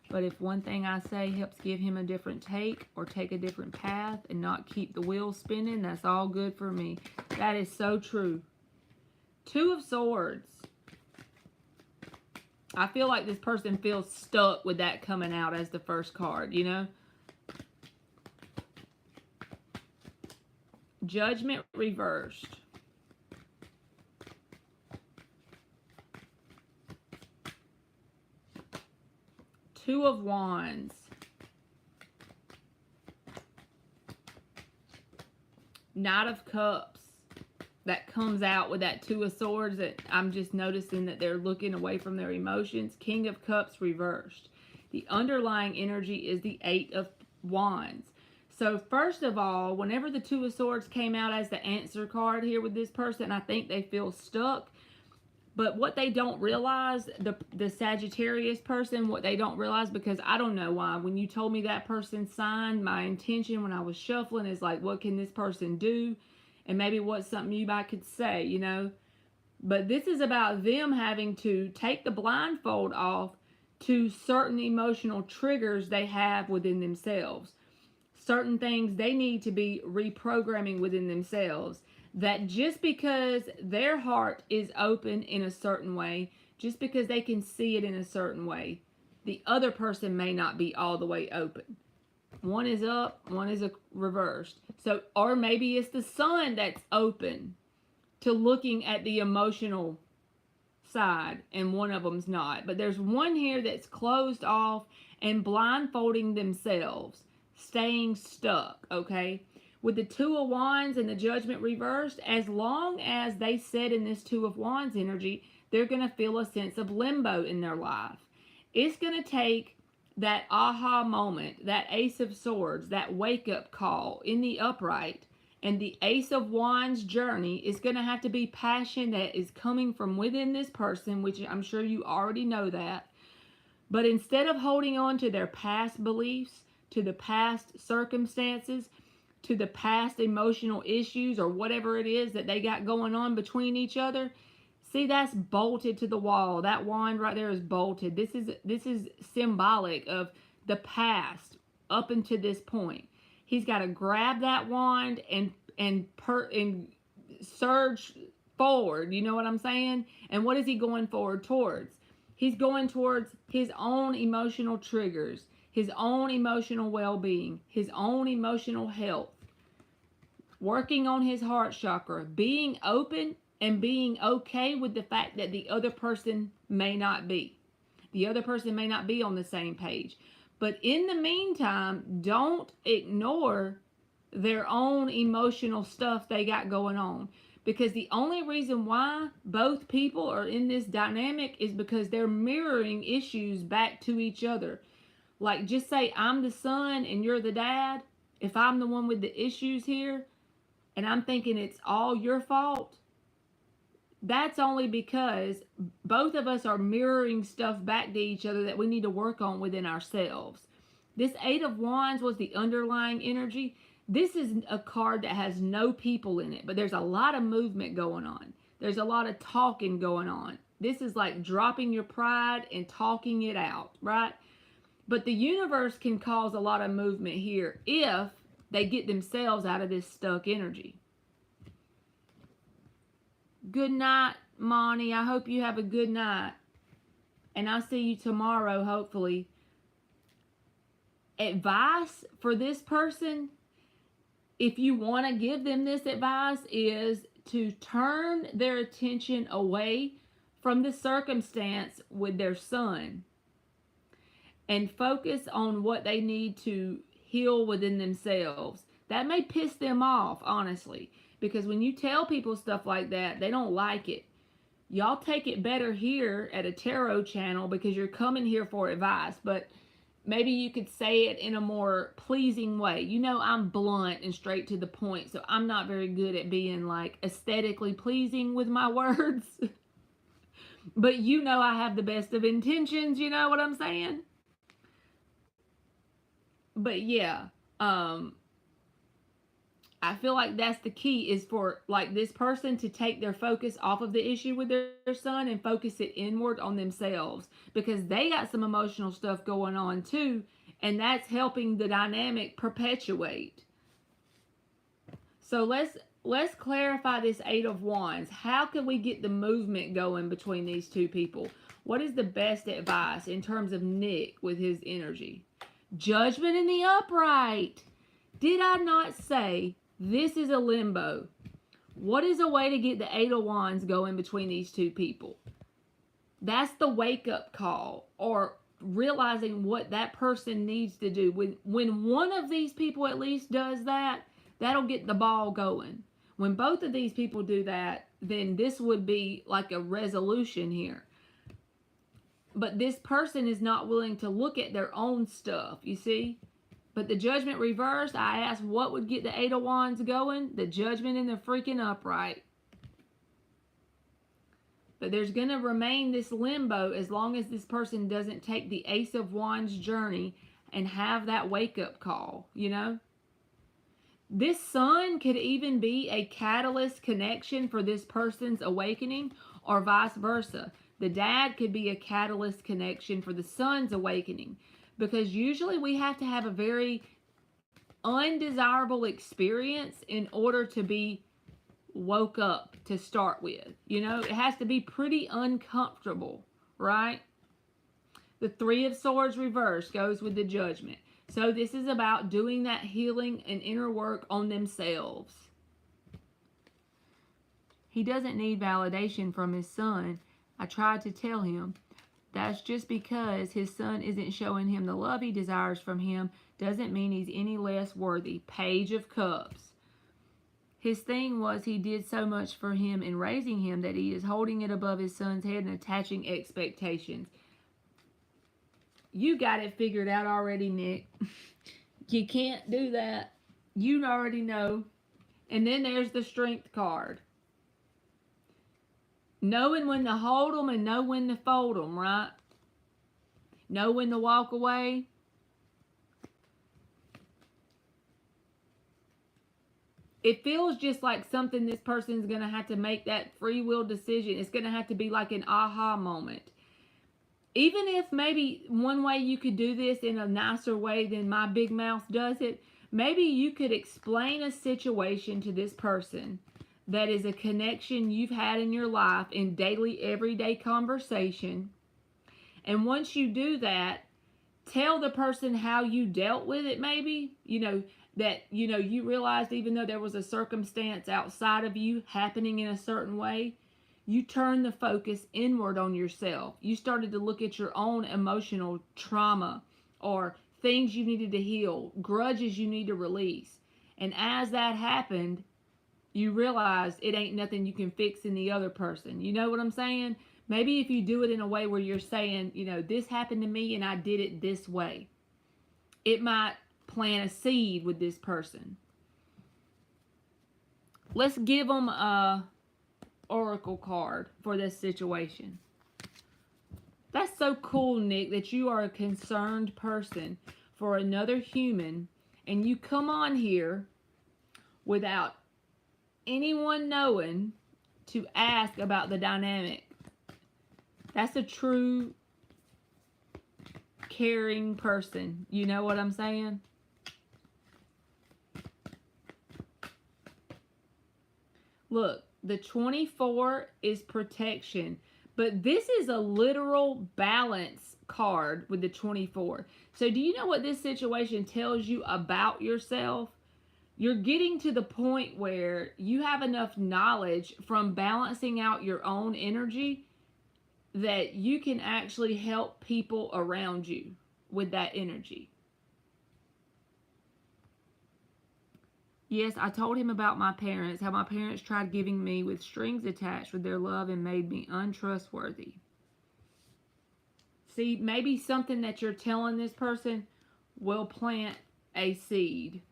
But if one thing I say helps give him a different take or take a different path and not keep the wheel spinning, that's all good for me. That is so true. 2 of Swords. I feel like this person feels stuck with that coming out as the first card, you know? Judgment reversed. Two of Wands. Knight of Cups. That comes out with that 2 of Swords that I'm just noticing that they're looking away from their emotions. King of Cups reversed. The underlying energy is the 8 of Wands. So first of all, whenever the 2 of Swords came out as the answer card here with this person, I think they feel stuck. But what they don't realize, the Sagittarius person, what they don't realize, because I don't know why, when you told me that person signed, my intention when I was shuffling is like, what can this person do? And maybe what's something you might could say, you know? But this is about them having to take the blindfold off, to certain emotional triggers they have within themselves, certain things they need to be reprogramming within themselves. That just because their heart is open in a certain way, just because they can see it in a certain way, the other person may not be all the way open. One is up, one is reversed. So, or maybe it's the sun that's open to looking at the emotional side and one of them's not. But there's one here that's closed off and blindfolding themselves, staying stuck, okay? With the Two of Wands and the Judgment reversed, as long as they sit in this Two of Wands energy, they're going to feel a sense of limbo in their life. It's going to take that aha moment, that Ace of Swords, that wake-up call in the upright, and the Ace of Wands journey is going to have to be passion that is coming from within this person, which I'm sure you already know that. But instead of holding on to their past beliefs, to the past circumstances, to the past emotional issues or whatever it is that they got going on between each other, see, that's bolted to the wall. That wand right there is bolted. This is symbolic of the past up until this point. He's got to grab that wand and surge forward. You know what I'm saying? And what is he going forward towards? He's going towards his own emotional triggers, his own emotional well-being, his own emotional health, working on his heart chakra, being open and being okay with the fact that the other person may not be. The other person may not be on the same page. But in the meantime, don't ignore their own emotional stuff they got going on. Because the only reason why both people are in this dynamic is because they're mirroring issues back to each other. Like, just say I'm the son and you're the dad. If I'm the one with the issues here and I'm thinking it's all your fault, that's only because both of us are mirroring stuff back to each other that we need to work on within ourselves. This Eight of Wands was the underlying energy. This is a card that has no people in it, but there's a lot of movement going on. There's a lot of talking going on. This is like dropping your pride and talking it out, right? But the universe can cause a lot of movement here if they get themselves out of this stuck energy. Good night, Monty. I hope you have a good night. And I'll see you tomorrow, hopefully. Advice for this person, if you want to give them this advice, is to turn their attention away from the circumstance with their son and focus on what they need to heal within themselves. That may piss them off, honestly, because when you tell people stuff like that, they don't like it. Y'all take it better here at a tarot channel because you're coming here for advice, but maybe you could say it in a more pleasing way. You know, I'm blunt and straight to the point, so I'm not very good at being like aesthetically pleasing with my words. But you know I have the best of intentions, you know what I'm saying? But yeah, I feel like that's the key, is for like this person to take their focus off of the issue with their son and focus it inward on themselves, because they got some emotional stuff going on too, and that's helping the dynamic perpetuate. So let's clarify this Eight of Wands. How can we get the movement going between these two people? What is the best advice in terms of Nick with his energy? Judgment in the upright. Did I not say this is a limbo? What is a way to get the Eight of Wands going between these two people? That's the wake-up call, or realizing what that person needs to do. When one of these people at least does that, that'll get the ball going. When both of these people do that, then this would be like a resolution here. But this person is not willing to look at their own stuff, you see? But the Judgment reversed, I asked what would get the Eight of Wands going? The Judgment in the freaking upright. But there's going to remain this limbo as long as this person doesn't take the Ace of Wands journey and have that wake-up call, you know? This sun could even be a catalyst connection for this person's awakening, or vice versa. The dad could be a catalyst connection for the son's awakening, because usually we have to have a very undesirable experience in order to be woke up to start with. You know, it has to be pretty uncomfortable, right? The Three of Swords reverse goes with the Judgment. So this is about doing that healing and inner work on themselves. He doesn't need validation from his son. I tried to tell him. That's just because his son isn't showing him the love he desires from him doesn't mean he's any less worthy. Page of Cups. His thing was he did so much for him in raising him that he is holding it above his son's head and attaching expectations. You got it figured out already, Nick. You can't do that. You already know. And then there's the Strength card. Knowing when to hold them and know when to fold them, right? Know when to walk away. It feels just like something this person's going to have to make that free will decision. It's going to have to be like an aha moment. Even if maybe one way you could do this in a nicer way than my big mouth does it, maybe you could explain a situation to this person that is a connection you've had in your life in daily, everyday conversation. And once you do that, tell the person how you dealt with it maybe. That you realized even though there was a circumstance outside of you happening in a certain way, you turned the focus inward on yourself. You started to look at your own emotional trauma or things you needed to heal, grudges you need to release. And as that happened, you realized it ain't nothing you can fix in the other person. You know what I'm saying? Maybe if you do it in a way where you're saying, this happened to me and I did it this way, it might plant a seed with this person. Let's give them a oracle card for this situation. That's so cool, Nick, that you are a concerned person for another human and you come on here without anyone knowing to ask about the dynamic. That's a true caring person. You know what I'm saying? Look, the 24 is protection, but this is a literal balance card with the 24. So do you know what this situation tells you about yourself? You're getting to the point where you have enough knowledge from balancing out your own energy that you can actually help people around you with that energy. Yes, I told him about my parents, how my parents tried giving me with strings attached with their love and made me untrustworthy. See, maybe something that you're telling this person will plant a seed.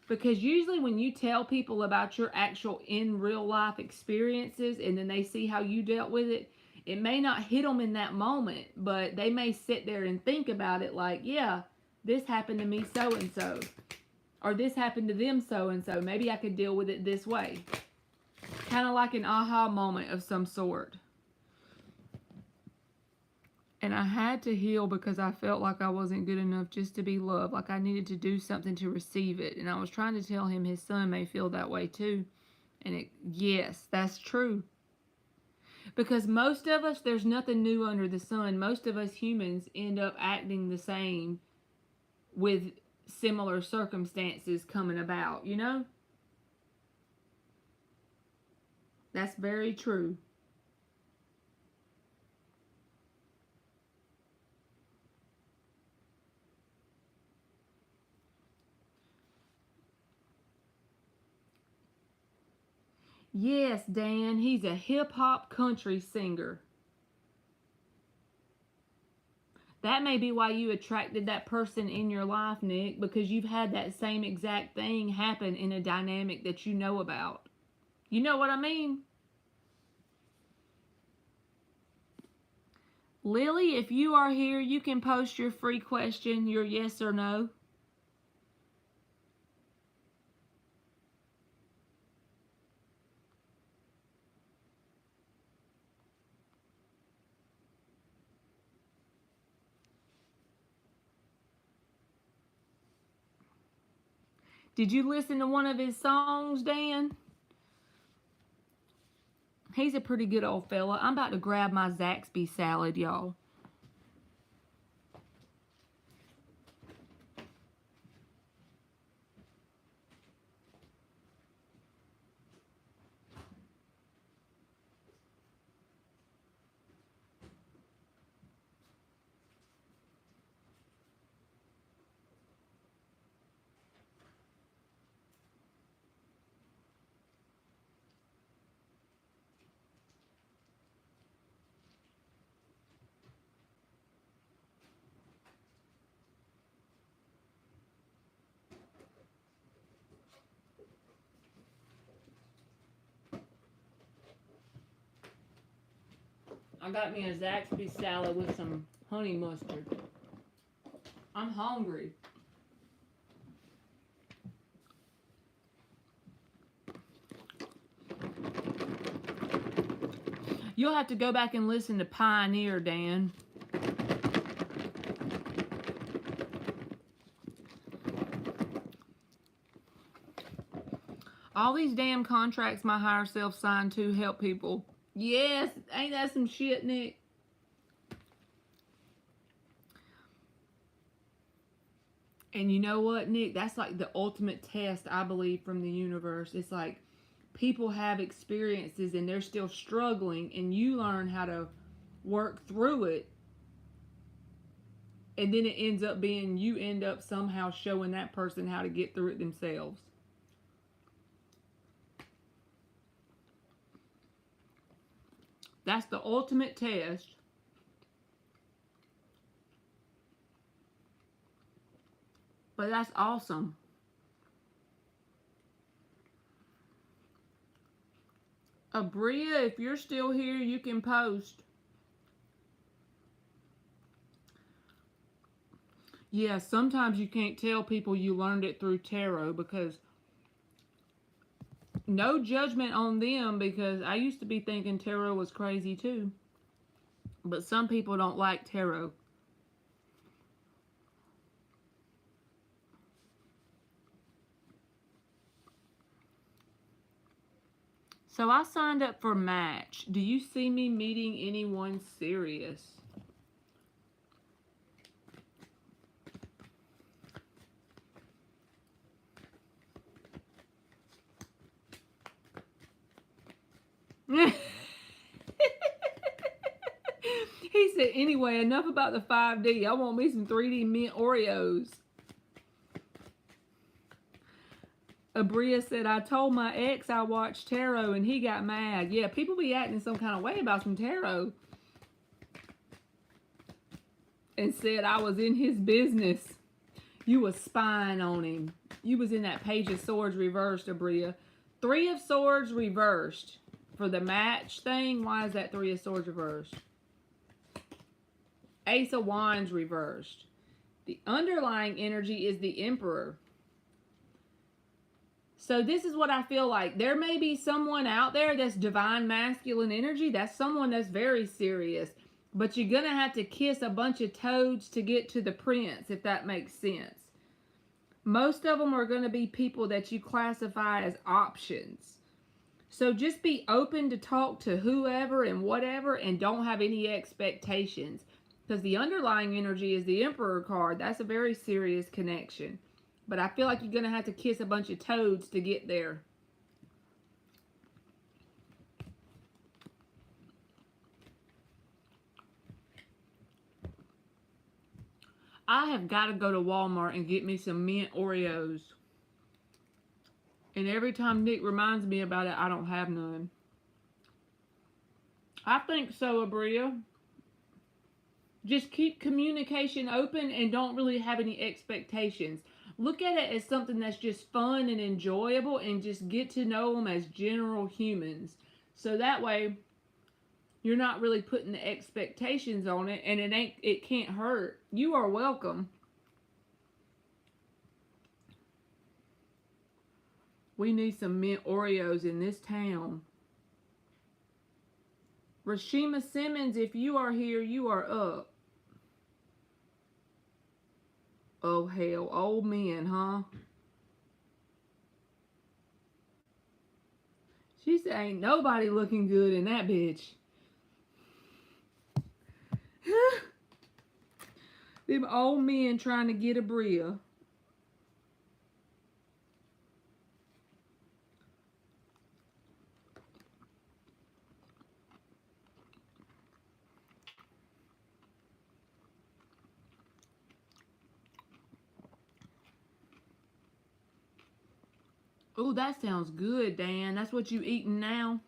Because usually when you tell people about your actual in real life experiences and then they see how you dealt with it, it may not hit them in that moment, but they may sit there and think about it like, yeah, this happened to me so-and-so. Or this happened to them so-and-so. Maybe I could deal with it this way. Kind of like an aha moment of some sort. And I had to heal because I felt like I wasn't good enough just to be loved. Like I needed to do something to receive it. And I was trying to tell him his son may feel that way too. And yes, that's true. Because most of us, there's nothing new under the sun. Most of us humans end up acting the same with similar circumstances coming about, you know? That's very true. Yes, Dan, he's a hip-hop country singer. That may be why you attracted that person in your life, Nick, because you've had that same exact thing happen in a dynamic that you know about. You know what I mean? Lily, if you are here, you can post your free question, your yes or no. Did you listen to one of his songs, Dan? He's a pretty good old fella. I'm about to grab my Zaxby salad, y'all. I got me a Zaxby salad with some honey mustard. I'm hungry. You'll have to go back and listen to Pioneer, Dan. All these damn contracts my higher self signed to help people. Yes, ain't that some shit, Nick? And you know what, Nick? That's like the ultimate test, I believe, from the universe. It's like people have experiences and they're still struggling, and you learn how to work through it. And then it ends up being you end up somehow showing that person how to get through it themselves. That's the ultimate test. But that's awesome. Abria, if you're still here, you can post. Yeah, sometimes you can't tell people you learned it through tarot, because no judgment on them, because I used to be thinking tarot was crazy too. But some people don't like tarot. So I signed up for Match. Do you see me meeting anyone serious? He said, anyway, enough about the 5D. I want me some 3D mint Oreos. Abria said, I told my ex I watched tarot and he got mad. Yeah, people be acting some kind of way about some tarot. And said I was in his business. You was spying on him. You was in that Page of Swords reversed, Abria. 3 of Swords reversed. For the match thing, why is that 3 of Swords reversed? Ace of Wands reversed. The underlying energy is the Emperor. So this is what I feel like. There may be someone out there that's divine masculine energy. That's someone that's very serious. But you're going to have to kiss a bunch of toads to get to the prince, if that makes sense. Most of them are going to be people that you classify as options. So just be open to talk to whoever and whatever, and don't have any expectations. Because the underlying energy is the Emperor card. That's a very serious connection. But I feel like you're going to have to kiss a bunch of toads to get there. I have got to go to Walmart and get me some mint Oreos. And every time Nick reminds me about it, I don't have none. I think so, Abria. Just keep communication open and don't really have any expectations. Look at it as something that's just fun and enjoyable, and just get to know them as general humans. So that way, you're not really putting the expectations on it, and it can't hurt. You are welcome. We need some mint Oreos in this town. Rashima Simmons, if you are here, you are up. Oh hell, old men, huh? She said, ain't nobody looking good in that bitch. Them old men trying to get a Bria. Oh, that sounds good, Dan. That's what you eating now?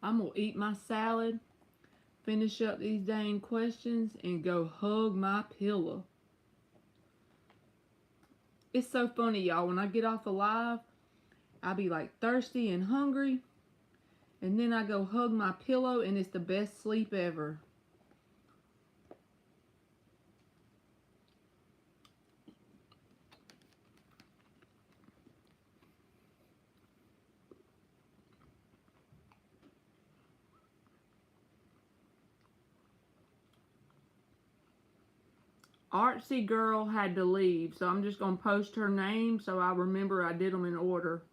I'm gonna eat my salad, finish up these dang questions, and go hug my pillow. It's so funny, y'all. When I get off of live, I be like thirsty and hungry, and then I go hug my pillow, and it's the best sleep ever. Artsy Girl had to leave, so I'm just going to post her name so I remember I did them in order.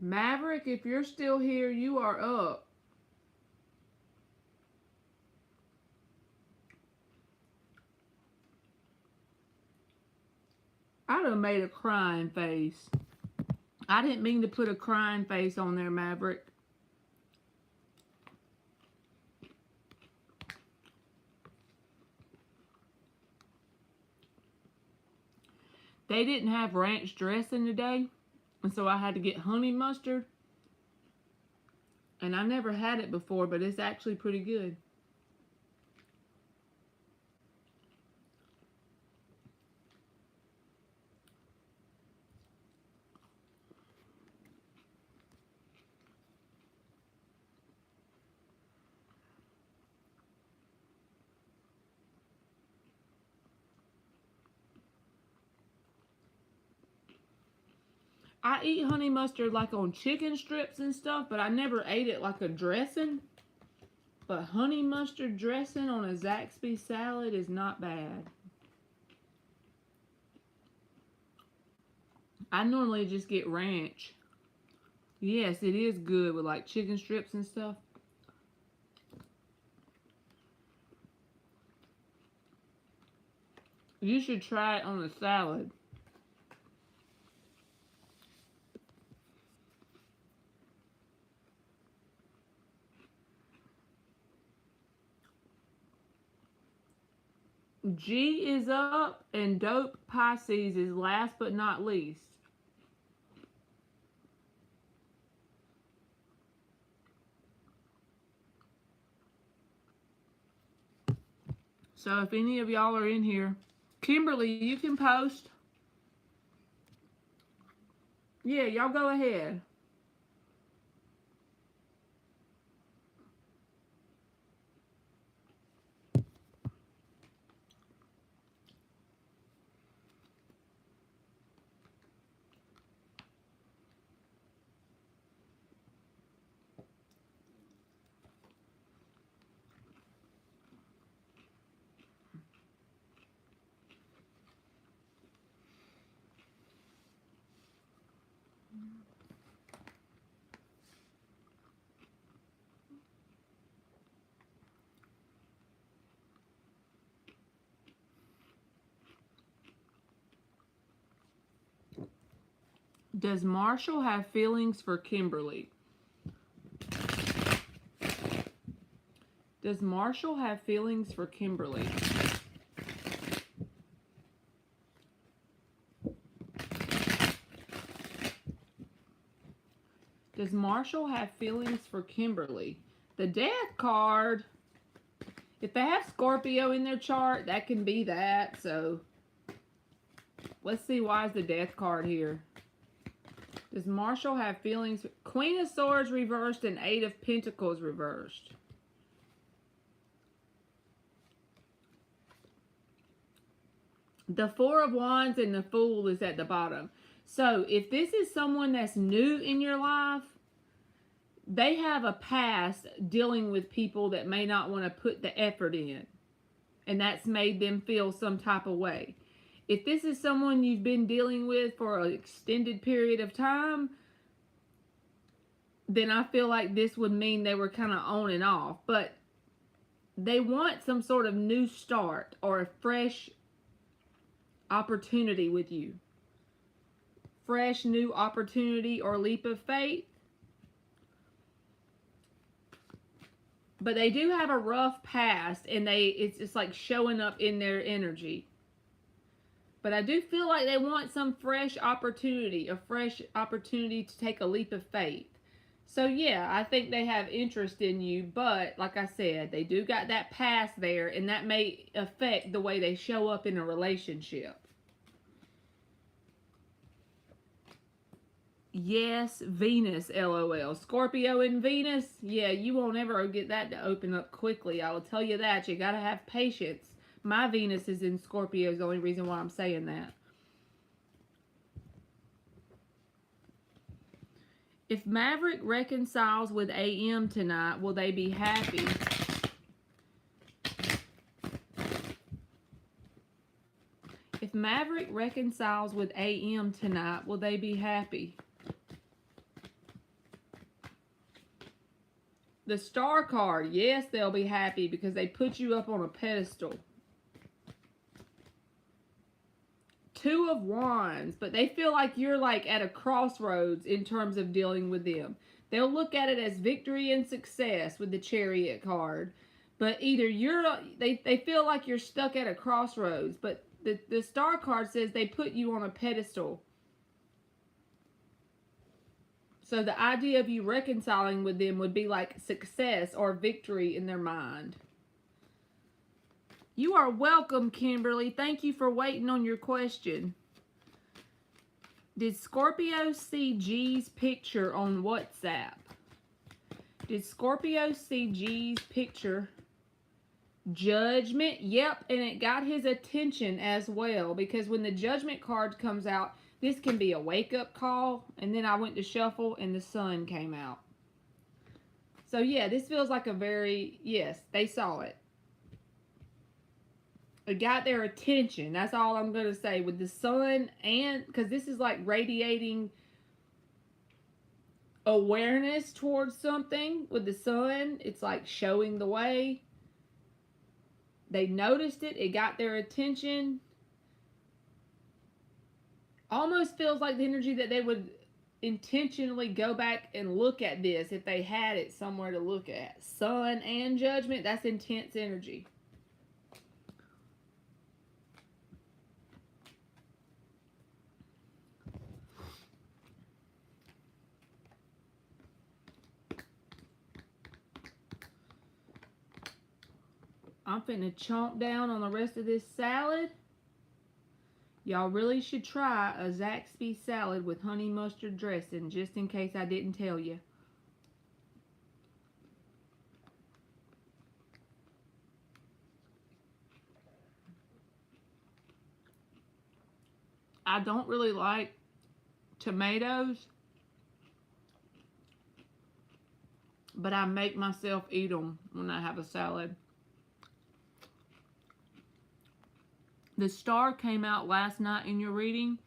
Maverick, if you're still here, you are up. I done made a crying face. I didn't mean to put a crying face on there, Maverick. They didn't have ranch dressing today, and so I had to get honey mustard. And I never had it before, but it's actually pretty good. I eat honey mustard like on chicken strips and stuff, but I never ate it like a dressing. But honey mustard dressing on a Zaxby salad is not bad. I normally just get ranch. Yes, it is good with like chicken strips and stuff. You should try it on a salad. G is up and Dope Pisces is last but not least. So if any of y'all are in here, Kimberly, you can post. Yeah, y'all go ahead. Does Marshall have feelings for Kimberly? Does Marshall have feelings for Kimberly? Does Marshall have feelings for Kimberly? The death card, if they have Scorpio in their chart, that can be that, so Let's see, why is the Death card here? Does Marshall have feelings? Queen of Swords reversed and Eight of Pentacles reversed. The Four of Wands and the Fool is at the bottom. So if this is someone that's new in your life, they have a past dealing with people that may not want to put the effort in. And that's made them feel some type of way. If this is someone you've been dealing with for an extended period of time, then I feel like this would mean they were kind of on and off. But they want some sort of new start or a fresh opportunity with you. Fresh new opportunity or leap of faith. But they do have a rough past, and it's just like showing up in their energy. But I do feel like they want some fresh opportunity, a fresh opportunity to take a leap of faith. So yeah, I think they have interest in you, but like I said, they do got that past there, and that may affect the way they show up in a relationship. Yes, Venus, LOL. Scorpio and Venus, yeah, you won't ever get that to open up quickly. I will tell you that. You gotta have patience. My Venus is in Scorpio is the only reason why I'm saying that. If Maverick reconciles with AM tonight, will they be happy? If Maverick reconciles with AM tonight, will they be happy? The Star card, yes, they'll be happy because they put you up on a pedestal. Two of Wands, but they feel like you're like at a crossroads in terms of dealing with them. They'll look at it as victory and success with the Chariot card, but either they feel like you're stuck at a crossroads, but the Star card says they put you on a pedestal. So the idea of you reconciling with them would be like success or victory in their mind. You are welcome, Kimberly. Thank you for waiting on your question. Did Scorpio see G's picture on WhatsApp? Did Scorpio see G's picture? Judgment. Yep, and it got his attention as well, because when the Judgment card comes out, this can be a wake-up call, and then I went to shuffle, and the Sun came out. So, yeah, this feels like a very, yes, they saw it. It got their attention. That's all I'm going to say. With the Sun, and, because this is like radiating awareness towards something. With the Sun, it's like showing the way. They noticed it. It got their attention. Almost feels like the energy that they would intentionally go back and look at this if they had it somewhere to look at. Sun and Judgment, that's intense energy. I'm finna chomp down on the rest of this salad. Y'all really should try a Zaxby salad with honey mustard dressing, just in case I didn't tell you. I don't really like tomatoes, but I make myself eat them when I have a salad. The Star came out last night in your reading.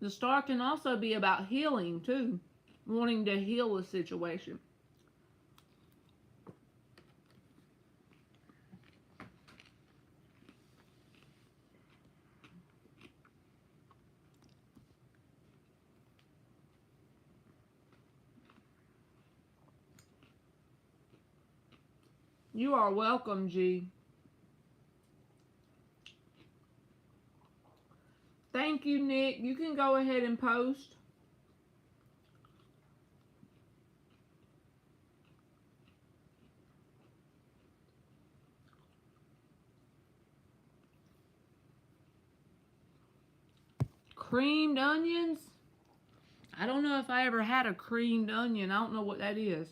The Star can also be about healing too. Wanting to heal a situation. You are welcome, G. Thank you, Nick. You can go ahead and post. creamed onions? I don't know if I ever had a creamed onion. I don't know what that is.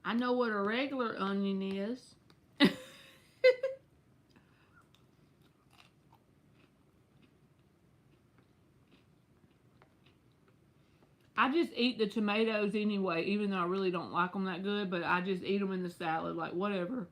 I know what a regular onion is. I just eat the tomatoes anyway, even though I really don't like them that good, but I just eat them in the salad, like whatever.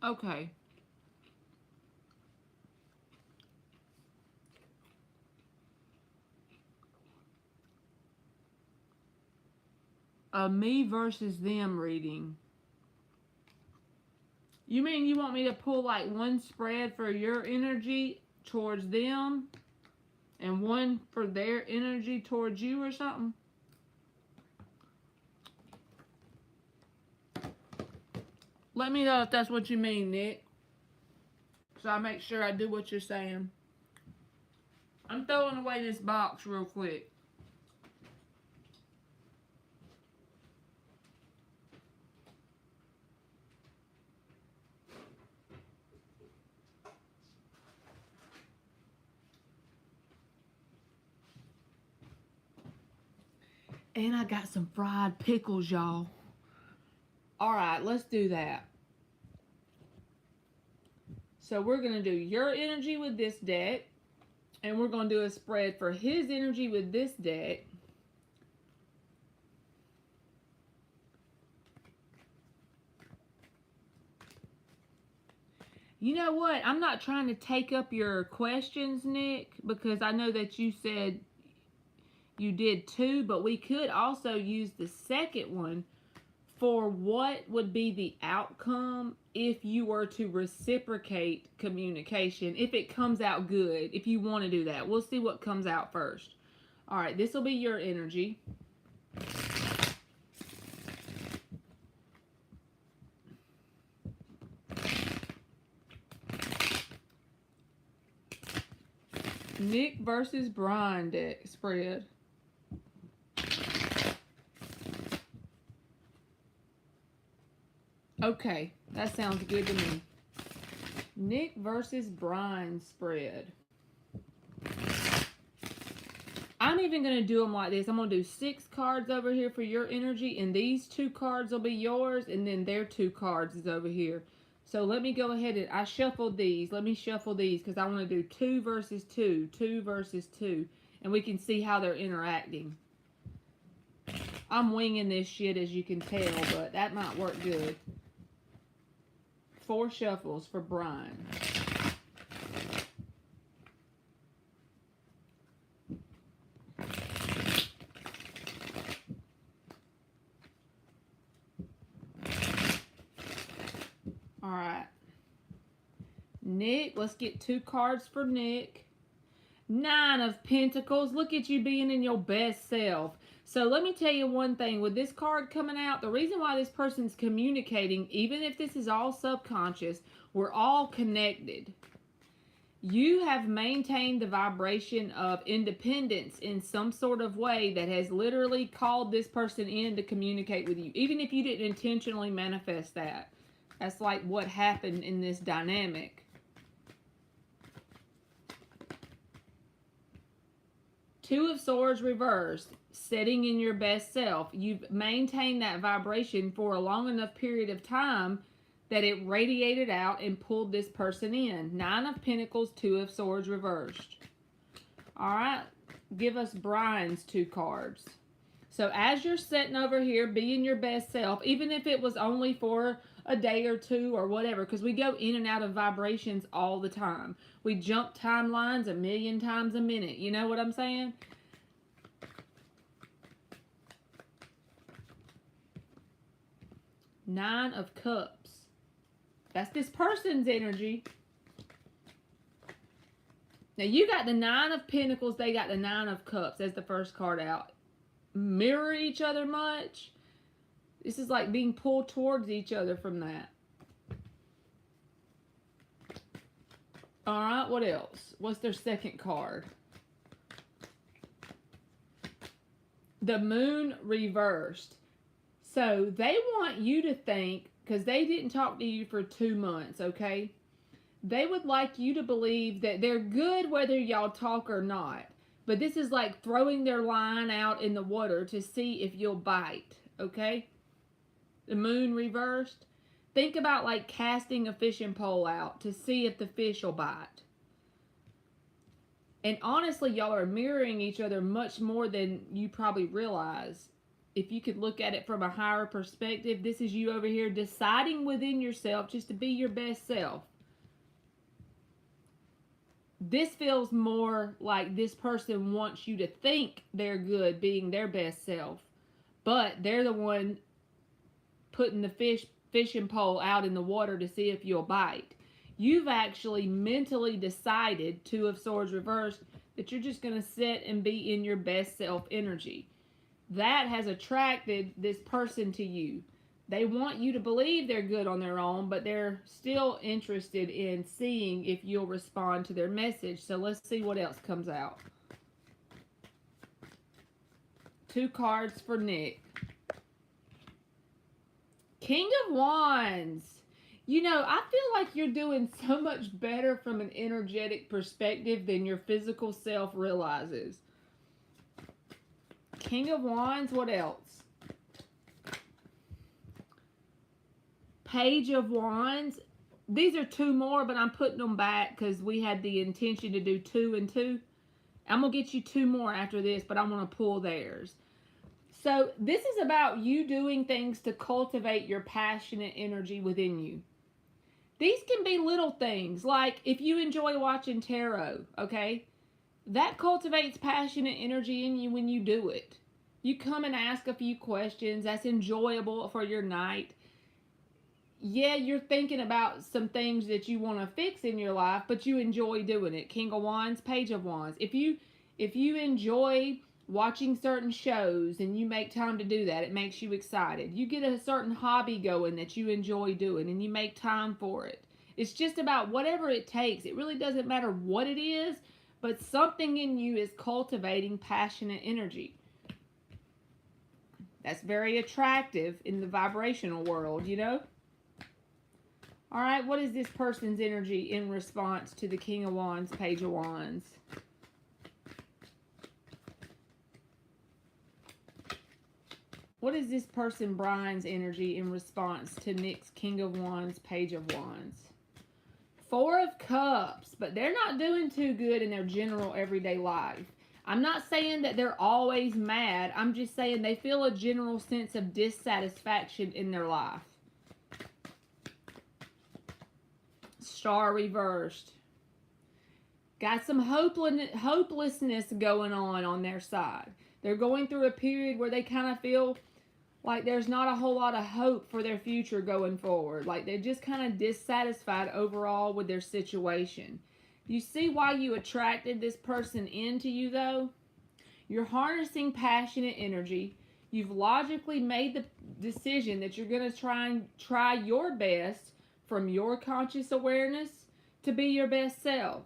Okay. A me versus them reading. You mean you want me to pull like one spread for your energy towards them and one for their energy towards you or something? Let me know if that's what you mean, Nick. So I make sure I do what you're saying. I'm throwing away this box real quick. And I got some fried pickles, y'all. Alright, let's do that. So we're going to do your energy with this deck. And we're going to do a spread for his energy with this deck. You know what? I'm not trying to take up your questions, Nick, because I know that you said you did 2, but we could also use the second one for what would be the outcome if you were to reciprocate communication, if it comes out good, if you want to do that. We'll see what comes out first. All right, this will be your energy. Nick versus Brian deck spread. Okay, that sounds good to me. Nick versus Brian spread. I'm even going to do them like this. I'm going to do 6 cards over here for your energy, and these 2 cards will be yours, and then their 2 cards is over here. So let me go ahead and I shuffled these. Let me shuffle these because I want to do 2 versus 2, 2 versus 2, and we can see how they're interacting. I'm winging this shit, as you can tell, but that might work good. 4 shuffles for Brian. All right. Nick, let's get 2 cards for Nick. 9 of Pentacles. Look at you being in your best self. So let me tell you one thing. With this card coming out, the reason why this person's communicating, even if this is all subconscious, we're all connected. You have maintained the vibration of independence in some sort of way that has literally called this person in to communicate with you, even if you didn't intentionally manifest that. That's like what happened in this dynamic. 2 of Swords reversed, setting in your best self. You've maintained that vibration for a long enough period of time that it radiated out and pulled this person in. 9 of Pentacles, 2 of Swords reversed. All right, give us Brian's 2 cards. So as you're sitting over here being your best self, even if it was only for a day or two or whatever, because we go in and out of vibrations all the time. We jump timelines 1,000,000 times a minute. You know what I'm saying? Nine of Cups. That's this person's energy. Now you got the Nine of Pentacles, they got the Nine of Cups as the first card out. Mirror each other much? This is like being pulled towards each other from that. Alright, what else? What's their second card? The Moon reversed. So they want you to think, because they didn't talk to you for 2 months, okay? They would like you to believe that they're good whether y'all talk or not. But this is like throwing their line out in the water to see if you'll bite, okay? The Moon reversed. Think about like casting a fishing pole out to see if the fish will bite. And honestly, y'all are mirroring each other much more than you probably realize. If you could look at it from a higher perspective, this is you over here deciding within yourself just to be your best self. This feels more like this person wants you to think they're good, being their best self. But they're the one putting the fishing pole out in the water to see if you'll bite. You've actually mentally decided, Two of Swords reversed, that you're just going to sit and be in your best self energy. That has attracted this person to you. They want you to believe they're good on their own, but they're still interested in seeing if you'll respond to their message. So let's see what else comes out. 2 cards for Nick. King of Wands. You know, I feel like you're doing so much better from an energetic perspective than your physical self realizes. King of Wands, what else? Page of Wands. These are 2 more, but I'm putting them back because we had the intention to do 2 and 2. I'm going to get you 2 more after this, but I'm going to pull theirs. So this is about you doing things to cultivate your passionate energy within you. These can be little things, like if you enjoy watching tarot, okay? That cultivates passionate energy in you when you do it. You come and ask a few questions. That's enjoyable for your night. Yeah, you're thinking about some things that you want to fix in your life, but you enjoy doing it. King of Wands, Page of Wands. If you enjoy watching certain shows and you make time to do that, it makes you excited. You get a certain hobby going that you enjoy doing and you make time for it. It's just about whatever it takes. It really doesn't matter what it is, but something in you is cultivating passionate energy. That's very attractive in the vibrational world, you know? All right, what is this person's energy in response to the King of Wands, Page of Wands? What is this person, Brian's energy in response to Nick's King of Wands, Page of Wands? 4 of Cups, but they're not doing too good in their general everyday life. I'm not saying that they're always mad. I'm just saying they feel a general sense of dissatisfaction in their life. Star reversed. Got some hopelessness going on their side. They're going through a period where they kind of feel like there's not a whole lot of hope for their future going forward. Like they're just kind of dissatisfied overall with their situation. You see why you attracted this person into you, though? You're harnessing passionate energy. You've logically made the decision that you're going to try your best from your conscious awareness to be your best self.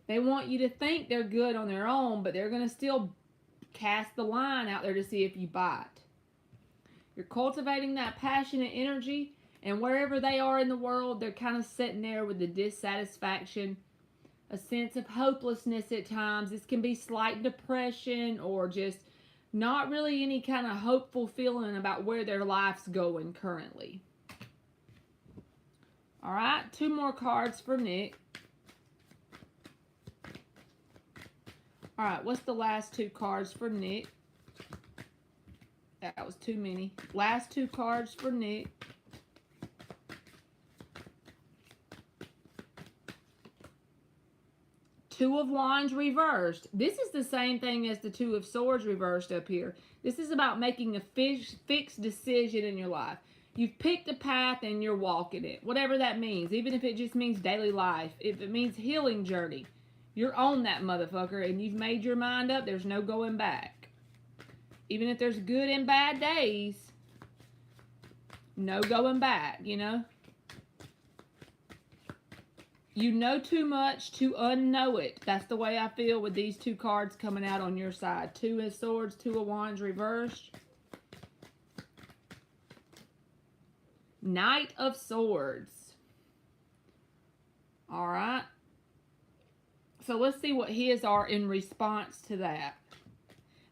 They want you to think they're good on their own, but they're going to still cast the line out there to see if you bite. You're cultivating that passionate energy, and wherever they are in the world, they're kind of sitting there with the dissatisfaction, a sense of hopelessness at times. This can be slight depression or just not really any kind of hopeful feeling about where their life's going currently. All right, 2 more cards for Nick. All right, what's the last 2 cards for Nick? That was too many. Last two cards for Nick. Two of Wands reversed. This is the same thing as the Two of Swords reversed up here. This is about making a fixed decision in your life. You've picked a path and you're walking it. Whatever that means. Even if it just means daily life. If it means healing journey. You're on that motherfucker and you've made your mind up. There's no going back. Even if there's good and bad days. No going back, you know. You know too much to unknow it. That's the way I feel with these two cards coming out on your side. Two of Swords, Two of Wands reversed. Knight of Swords. Alright. So let's see what his are in response to that.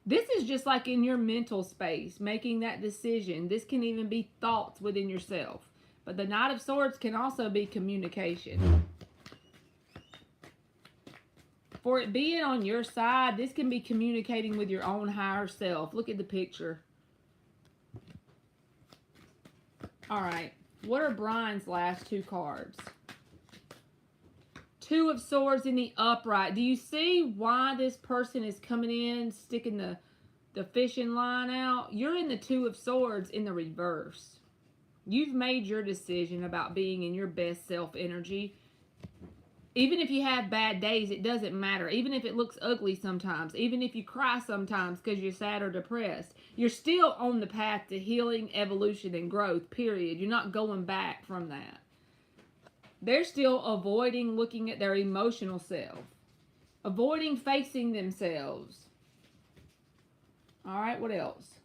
This is just like in your mental space, making that decision. This can even be thoughts within yourself. But the Knight of Swords can also be communication. For it being on your side, this can be communicating with your own higher self. Look at the picture. Alright, what are Brian's last two cards? Two of Swords in the upright. Do you see why this person is coming in, sticking the fishing line out? You're in the Two of Swords in the reverse. You've made your decision about being in your best self energy. Even if you have bad days, it doesn't matter. Even if it looks ugly sometimes. Even if you cry sometimes because you're sad or depressed. You're still on the path to healing, evolution, and growth, period. You're not going back from that. They're still avoiding looking at their emotional self. Avoiding facing themselves. Alright, what else?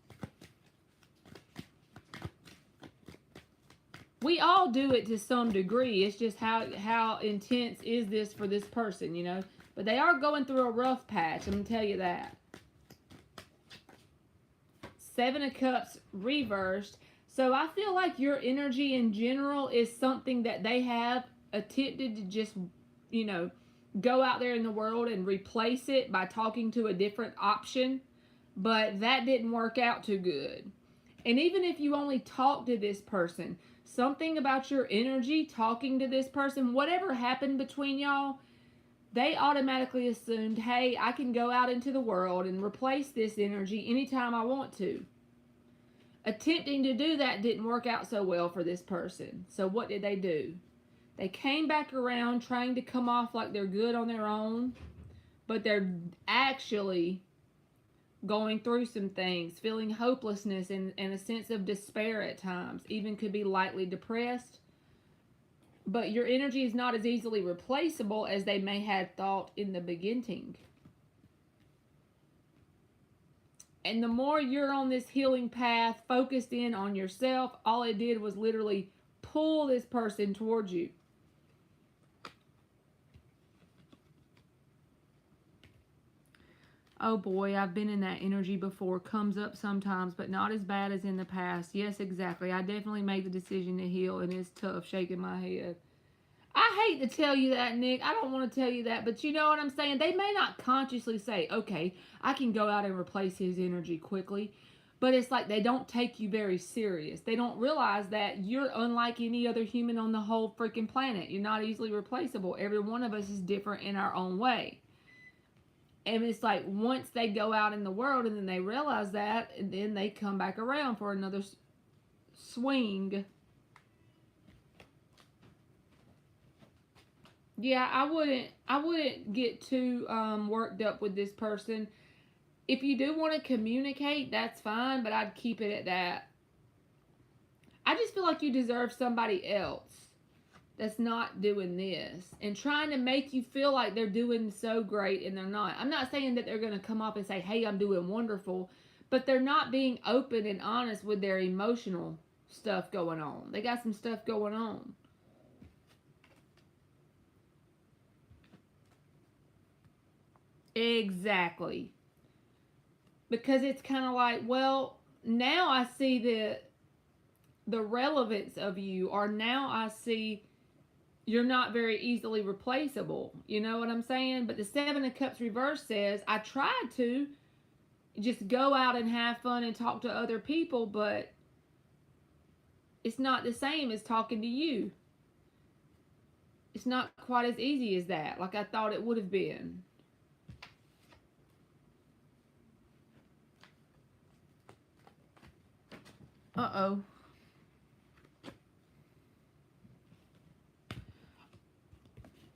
We all do it to some degree. It's just how intense is this for this person, you know. But they are going through a rough patch. I'm going to tell you that. Seven of Cups reversed. So I feel like your energy in general is something that they have attempted to just, you know, go out there in the world and replace it by talking to a different option. But that didn't work out too good. And even if you only talk to this person, something about your energy, talking to this person, whatever happened between y'all, they automatically assumed, hey, I can go out into the world and replace this energy anytime I want to. Attempting to do that didn't work out so well for this person. So what did they do? They came back around trying to come off like they're good on their own, but they're actually going through some things, feeling hopelessness and a sense of despair at times, even could be lightly depressed. But your energy is not as easily replaceable as they may have thought in the beginning. And the more you're on this healing path, focused in on yourself, all it did was literally pull this person towards you. Oh boy, I've been in that energy before. Comes up sometimes, but not as bad as in the past. Yes, exactly. I definitely made the decision to heal, and it's tough shaking my head. I hate to tell you that, Nick. I don't want to tell you that, but you know what I'm saying? They may not consciously say, okay, I can go out and replace his energy quickly. But it's like they don't take you very serious. They don't realize that you're unlike any other human on the whole freaking planet. You're not easily replaceable. Every one of us is different in our own way. And it's like once they go out in the world and then they realize that, and then they come back around for another swing. Yeah, I wouldn't get too worked up with this person. If you do want to communicate, that's fine, but I'd keep it at that. I just feel like you deserve somebody else that's not doing this and trying to make you feel like they're doing so great and they're not. I'm not saying that they're going to come up and say, hey, I'm doing wonderful, but they're not being open and honest with their emotional stuff going on. They got some stuff going on. Exactly. Because it's kind of like, well, now I see the relevance of you, or now I see you're not very easily replaceable. You know what I'm saying? But the Seven of Cups reverse says, I tried to, just go out and have fun and talk to other people, but it's not the same as talking to you. It's not quite as easy as that, like I thought it would have been. Uh-oh.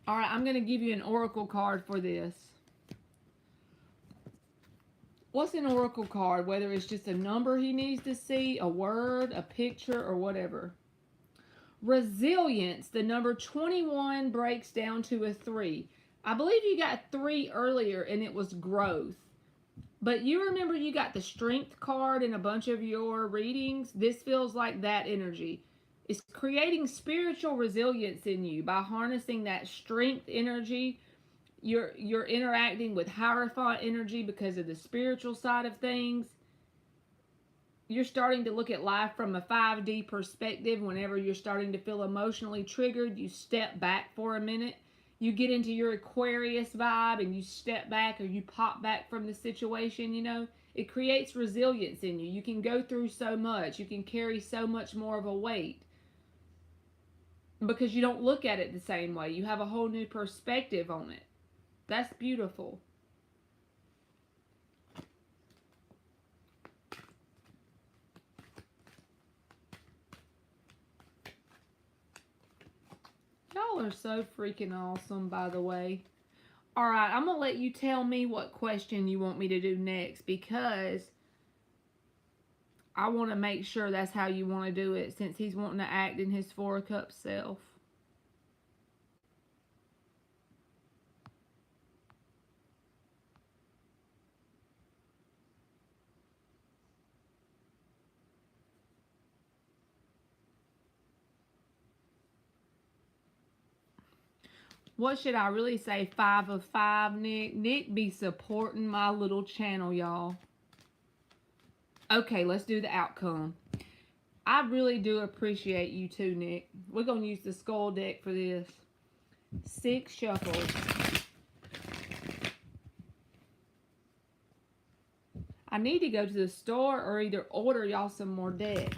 All right, I'm going to give you an oracle card for this. What's an oracle card? Whether it's just a number he needs to see, a word, a picture, or whatever. Resilience, the number 21 breaks down to a 3. I believe you got 3 earlier and it was growth. But you remember you got the strength card in a bunch of your readings? This feels like that energy. It's creating spiritual resilience in you by harnessing that strength energy. You're interacting with Hierophant energy because of the spiritual side of things. You're starting to look at life from a 5D perspective. Whenever you're starting to feel emotionally triggered, you step back for a minute. You get into your Aquarius vibe and you step back, or you pop back from the situation, you know. It creates resilience in you. You can go through so much. You can carry so much more of a weight because you don't look at it the same way. You have a whole new perspective on it. That's beautiful. Y'all are so freaking awesome, by the way. All right, I'm going to let you tell me what question you want me to do next, because I want to make sure that's how you want to do it, since he's wanting to act in his 4 of Cups self. What should I really say? 5 of 5, Nick? Nick be supporting my little channel, y'all. Okay, let's do the outcome. I really do appreciate you too, Nick. We're going to use the skull deck for this. 6 shuffles. I need to go to the store or either order y'all some more decks.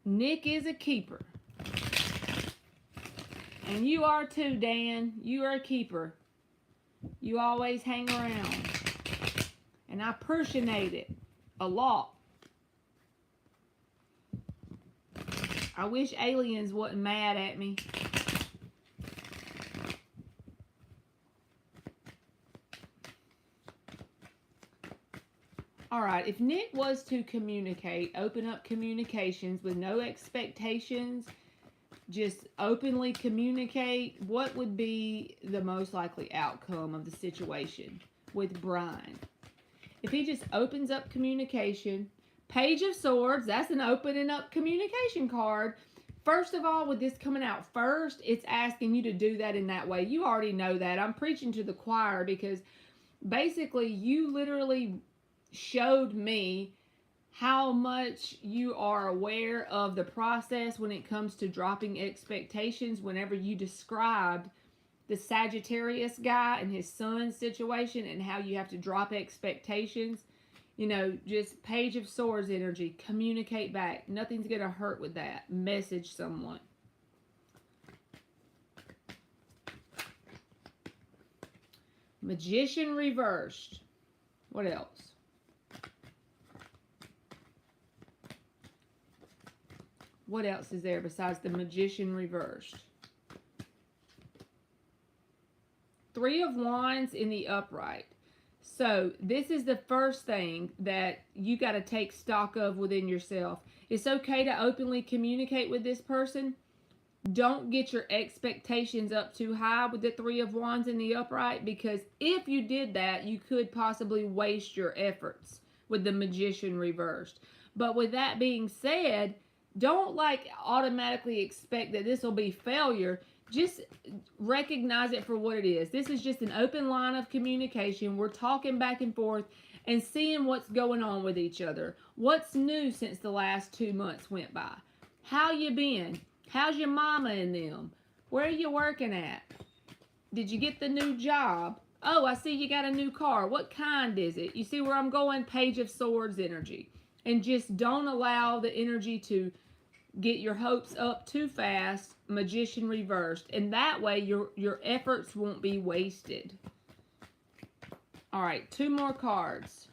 Nick is a keeper. And you are too, Dan. You are a keeper. You always hang around. And I appreciate it a lot. I wish aliens wasn't mad at me. All right, if Nick was to communicate, open up communications with no expectations, just openly communicate, what would be the most likely outcome of the situation with Brian? If he just opens up communication, Page of Swords, that's an opening up communication card. First of all, with this coming out first, it's asking you to do that in that way. You already know that. I'm preaching to the choir because basically you literally showed me how much you are aware of the process when it comes to dropping expectations whenever you described the Sagittarius guy and his son's situation and how you have to drop expectations. You know, just Page of Swords energy. Communicate back. Nothing's going to hurt with that. Message someone. Magician reversed. What else? What else is there besides the Magician reversed? 3 of Wands in the upright. So this is the first thing that you got to take stock of within yourself. It's okay to openly communicate with this person. Don't get your expectations up too high with the 3 of Wands in the upright, because if you did that, you could possibly waste your efforts with the Magician reversed. But with that being said, don't like automatically expect that this will be failure. Just recognize it for what it is. This is just an open line of communication. We're talking back and forth and seeing what's going on with each other. What's new since the last 2 months went by? How you been? How's your mama and them? Where are you working at? Did you get the new job? Oh, I see you got a new car. What kind is it? You see where I'm going? Page of Swords energy. And just don't allow the energy to get your hopes up too fast. Magician reversed. And that way your efforts won't be wasted. All right, 2 more cards.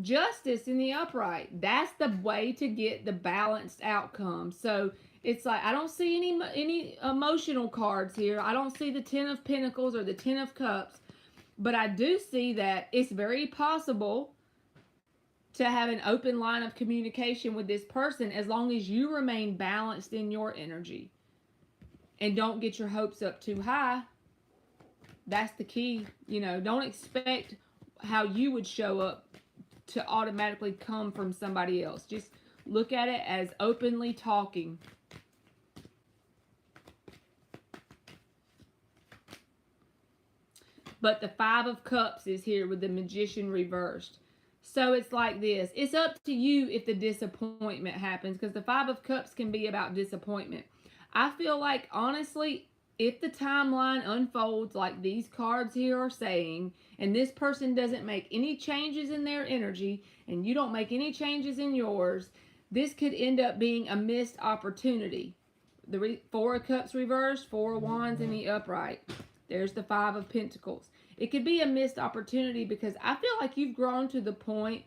Justice in the upright. That's the way to get the balanced outcome. So it's like, I don't see any emotional cards here. I don't see the 10 of Pentacles or the 10 of Cups. But I do see that it's very possible to have an open line of communication with this person as long as you remain balanced in your energy. And don't get your hopes up too high. That's the key. You know, don't expect how you would show up to automatically come from somebody else. Just look at it as openly talking. But the 5 of Cups is here with the Magician reversed. So it's like this. It's up to you if the disappointment happens, because the 5 of Cups can be about disappointment. I feel like, honestly, if the timeline unfolds like these cards here are saying, and this person doesn't make any changes in their energy, and you don't make any changes in yours, this could end up being a missed opportunity. The 4 of Cups reversed, 4 of Wands in the upright. There's the 5 of Pentacles. It could be a missed opportunity because I feel like you've grown to the point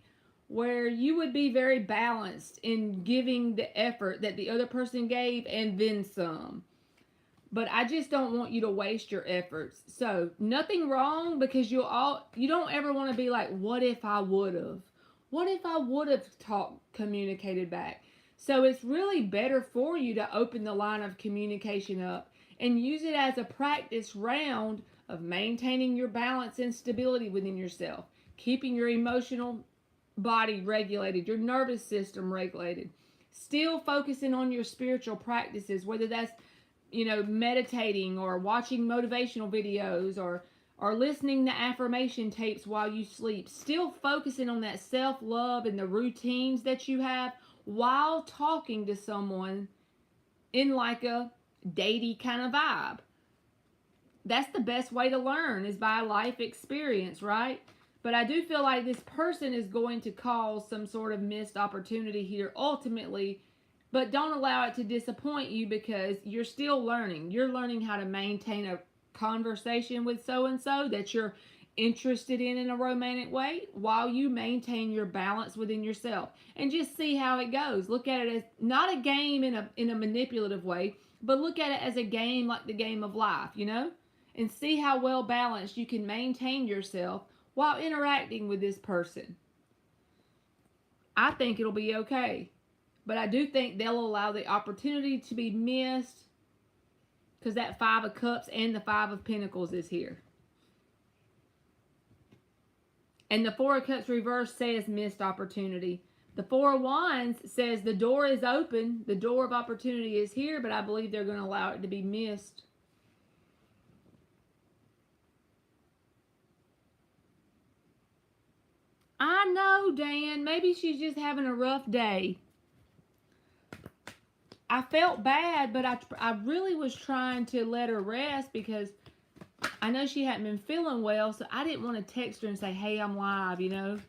where you would be very balanced in giving the effort that the other person gave and then some. But I just don't want you to waste your efforts. So, nothing wrong, because you don't ever want to be like, what if I would have? What if I would have communicated back? So, it's really better for you to open the line of communication up and use it as a practice round of maintaining your balance and stability within yourself, keeping your emotional body regulated, your nervous system regulated, still focusing on your spiritual practices, whether that's, you know, meditating or watching motivational videos or listening to affirmation tapes while you sleep, still focusing on that self-love and the routines that you have while talking to someone in like a datey kind of vibe. That's the best way to learn, is by life experience, right? But I do feel like this person is going to cause some sort of missed opportunity here ultimately. But don't allow it to disappoint you, because you're still learning. You're learning how to maintain a conversation with so-and-so that you're interested in a romantic way, while you maintain your balance within yourself. And just see how it goes. Look at it as not a game in a manipulative way, but look at it as a game like the game of life, you know? And see how well balanced you can maintain yourself while interacting with this person. I think it'll be okay. But I do think they'll allow the opportunity to be missed, because that 5 of Cups and the 5 of Pentacles is here. And the 4 of Cups reverse says missed opportunity. The 4 of Wands says the door is open. The door of opportunity is here, but I believe they're going to allow it to be missed. I know, Dan. Maybe she's just having a rough day. I felt bad, but I really was trying to let her rest, because I know she hadn't been feeling well, so I didn't want to text her and say, hey, I'm live, you know.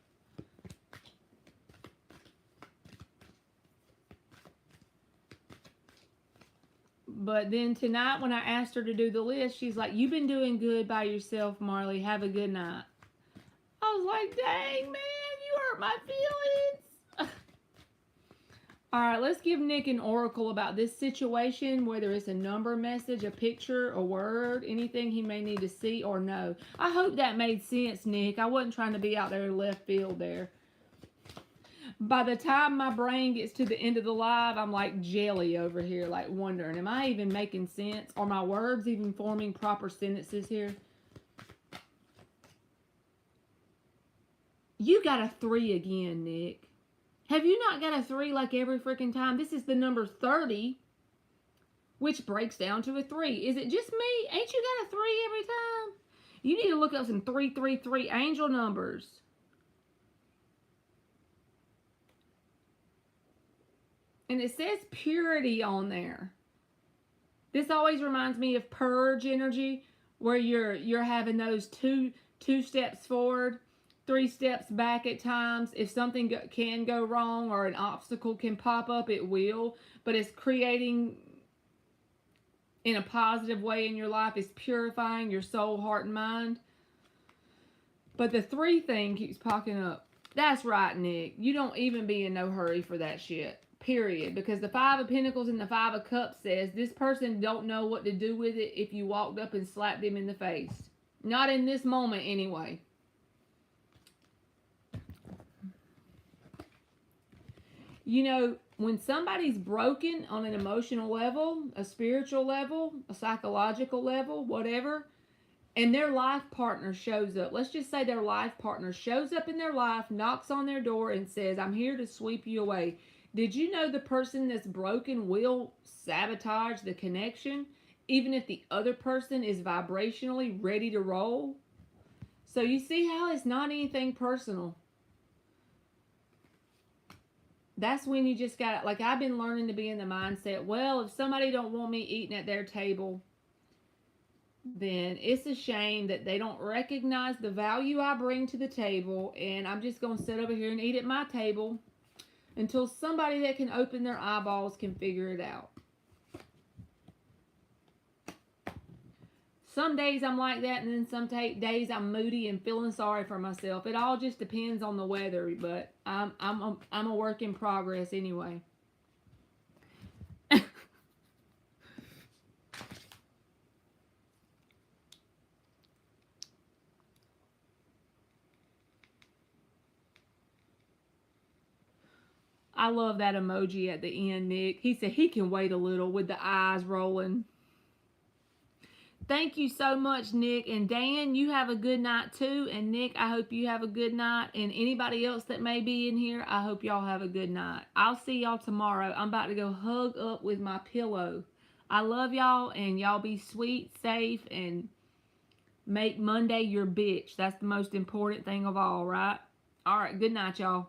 But then tonight when I asked her to do the list, she's like, you've been doing good by yourself, Marley. Have a good night. I was like, dang, man, you hurt my feelings. All right, let's give Nick an oracle about this situation, whether it's a number message, a picture, a word, anything he may need to see or know. I hope that made sense, Nick. I wasn't trying to be out there left field there. By the time my brain gets to the end of the live, I'm like jelly over here, like wondering, am I even making sense? Are my words even forming proper sentences here? You got a 3 again, Nick. Have you not got a 3 like every freaking time? This is the number 30, which breaks down to a 3. Is it just me? Ain't you got a 3 every time? You need to look up some 333 angel numbers. And it says purity on there. This always reminds me of purge energy, where you're having those two steps forward, 3 steps back at times. If something can go wrong or an obstacle can pop up, it will. But it's creating in a positive way in your life. It's purifying your soul, heart, and mind. But the 3 thing keeps popping up. That's right, Nick. You don't even be in no hurry for that shit. Period. Because the 5 of Pentacles and the 5 of Cups says this person don't know what to do with it if you walked up and slapped him in the face. Not in this moment anyway. You know, when somebody's broken on an emotional level, a spiritual level, a psychological level, whatever, and their life partner shows up. Let's just say their life partner shows up in their life, knocks on their door, and says, I'm here to sweep you away. Did you know the person that's broken will sabotage the connection, even if the other person is vibrationally ready to roll? So you see how it's not anything personal. That's when you just got, like, I've been learning to be in the mindset, well, if somebody don't want me eating at their table, then it's a shame that they don't recognize the value I bring to the table, and I'm just going to sit over here and eat at my table until somebody that can open their eyeballs can figure it out. Some days I'm like that, and then some days I'm moody and feeling sorry for myself. It all just depends on the weather, but I'm a work in progress anyway. I love that emoji at the end, Nick. He said he can wait a little with the eyes rolling. Thank you so much, Nick. And Dan, you have a good night too. And Nick, I hope you have a good night. And anybody else that may be in here, I hope y'all have a good night. I'll see y'all tomorrow. I'm about to go hug up with my pillow. I love y'all, and y'all be sweet, safe, and make Monday your bitch. That's the most important thing of all, right? All right, good night, y'all.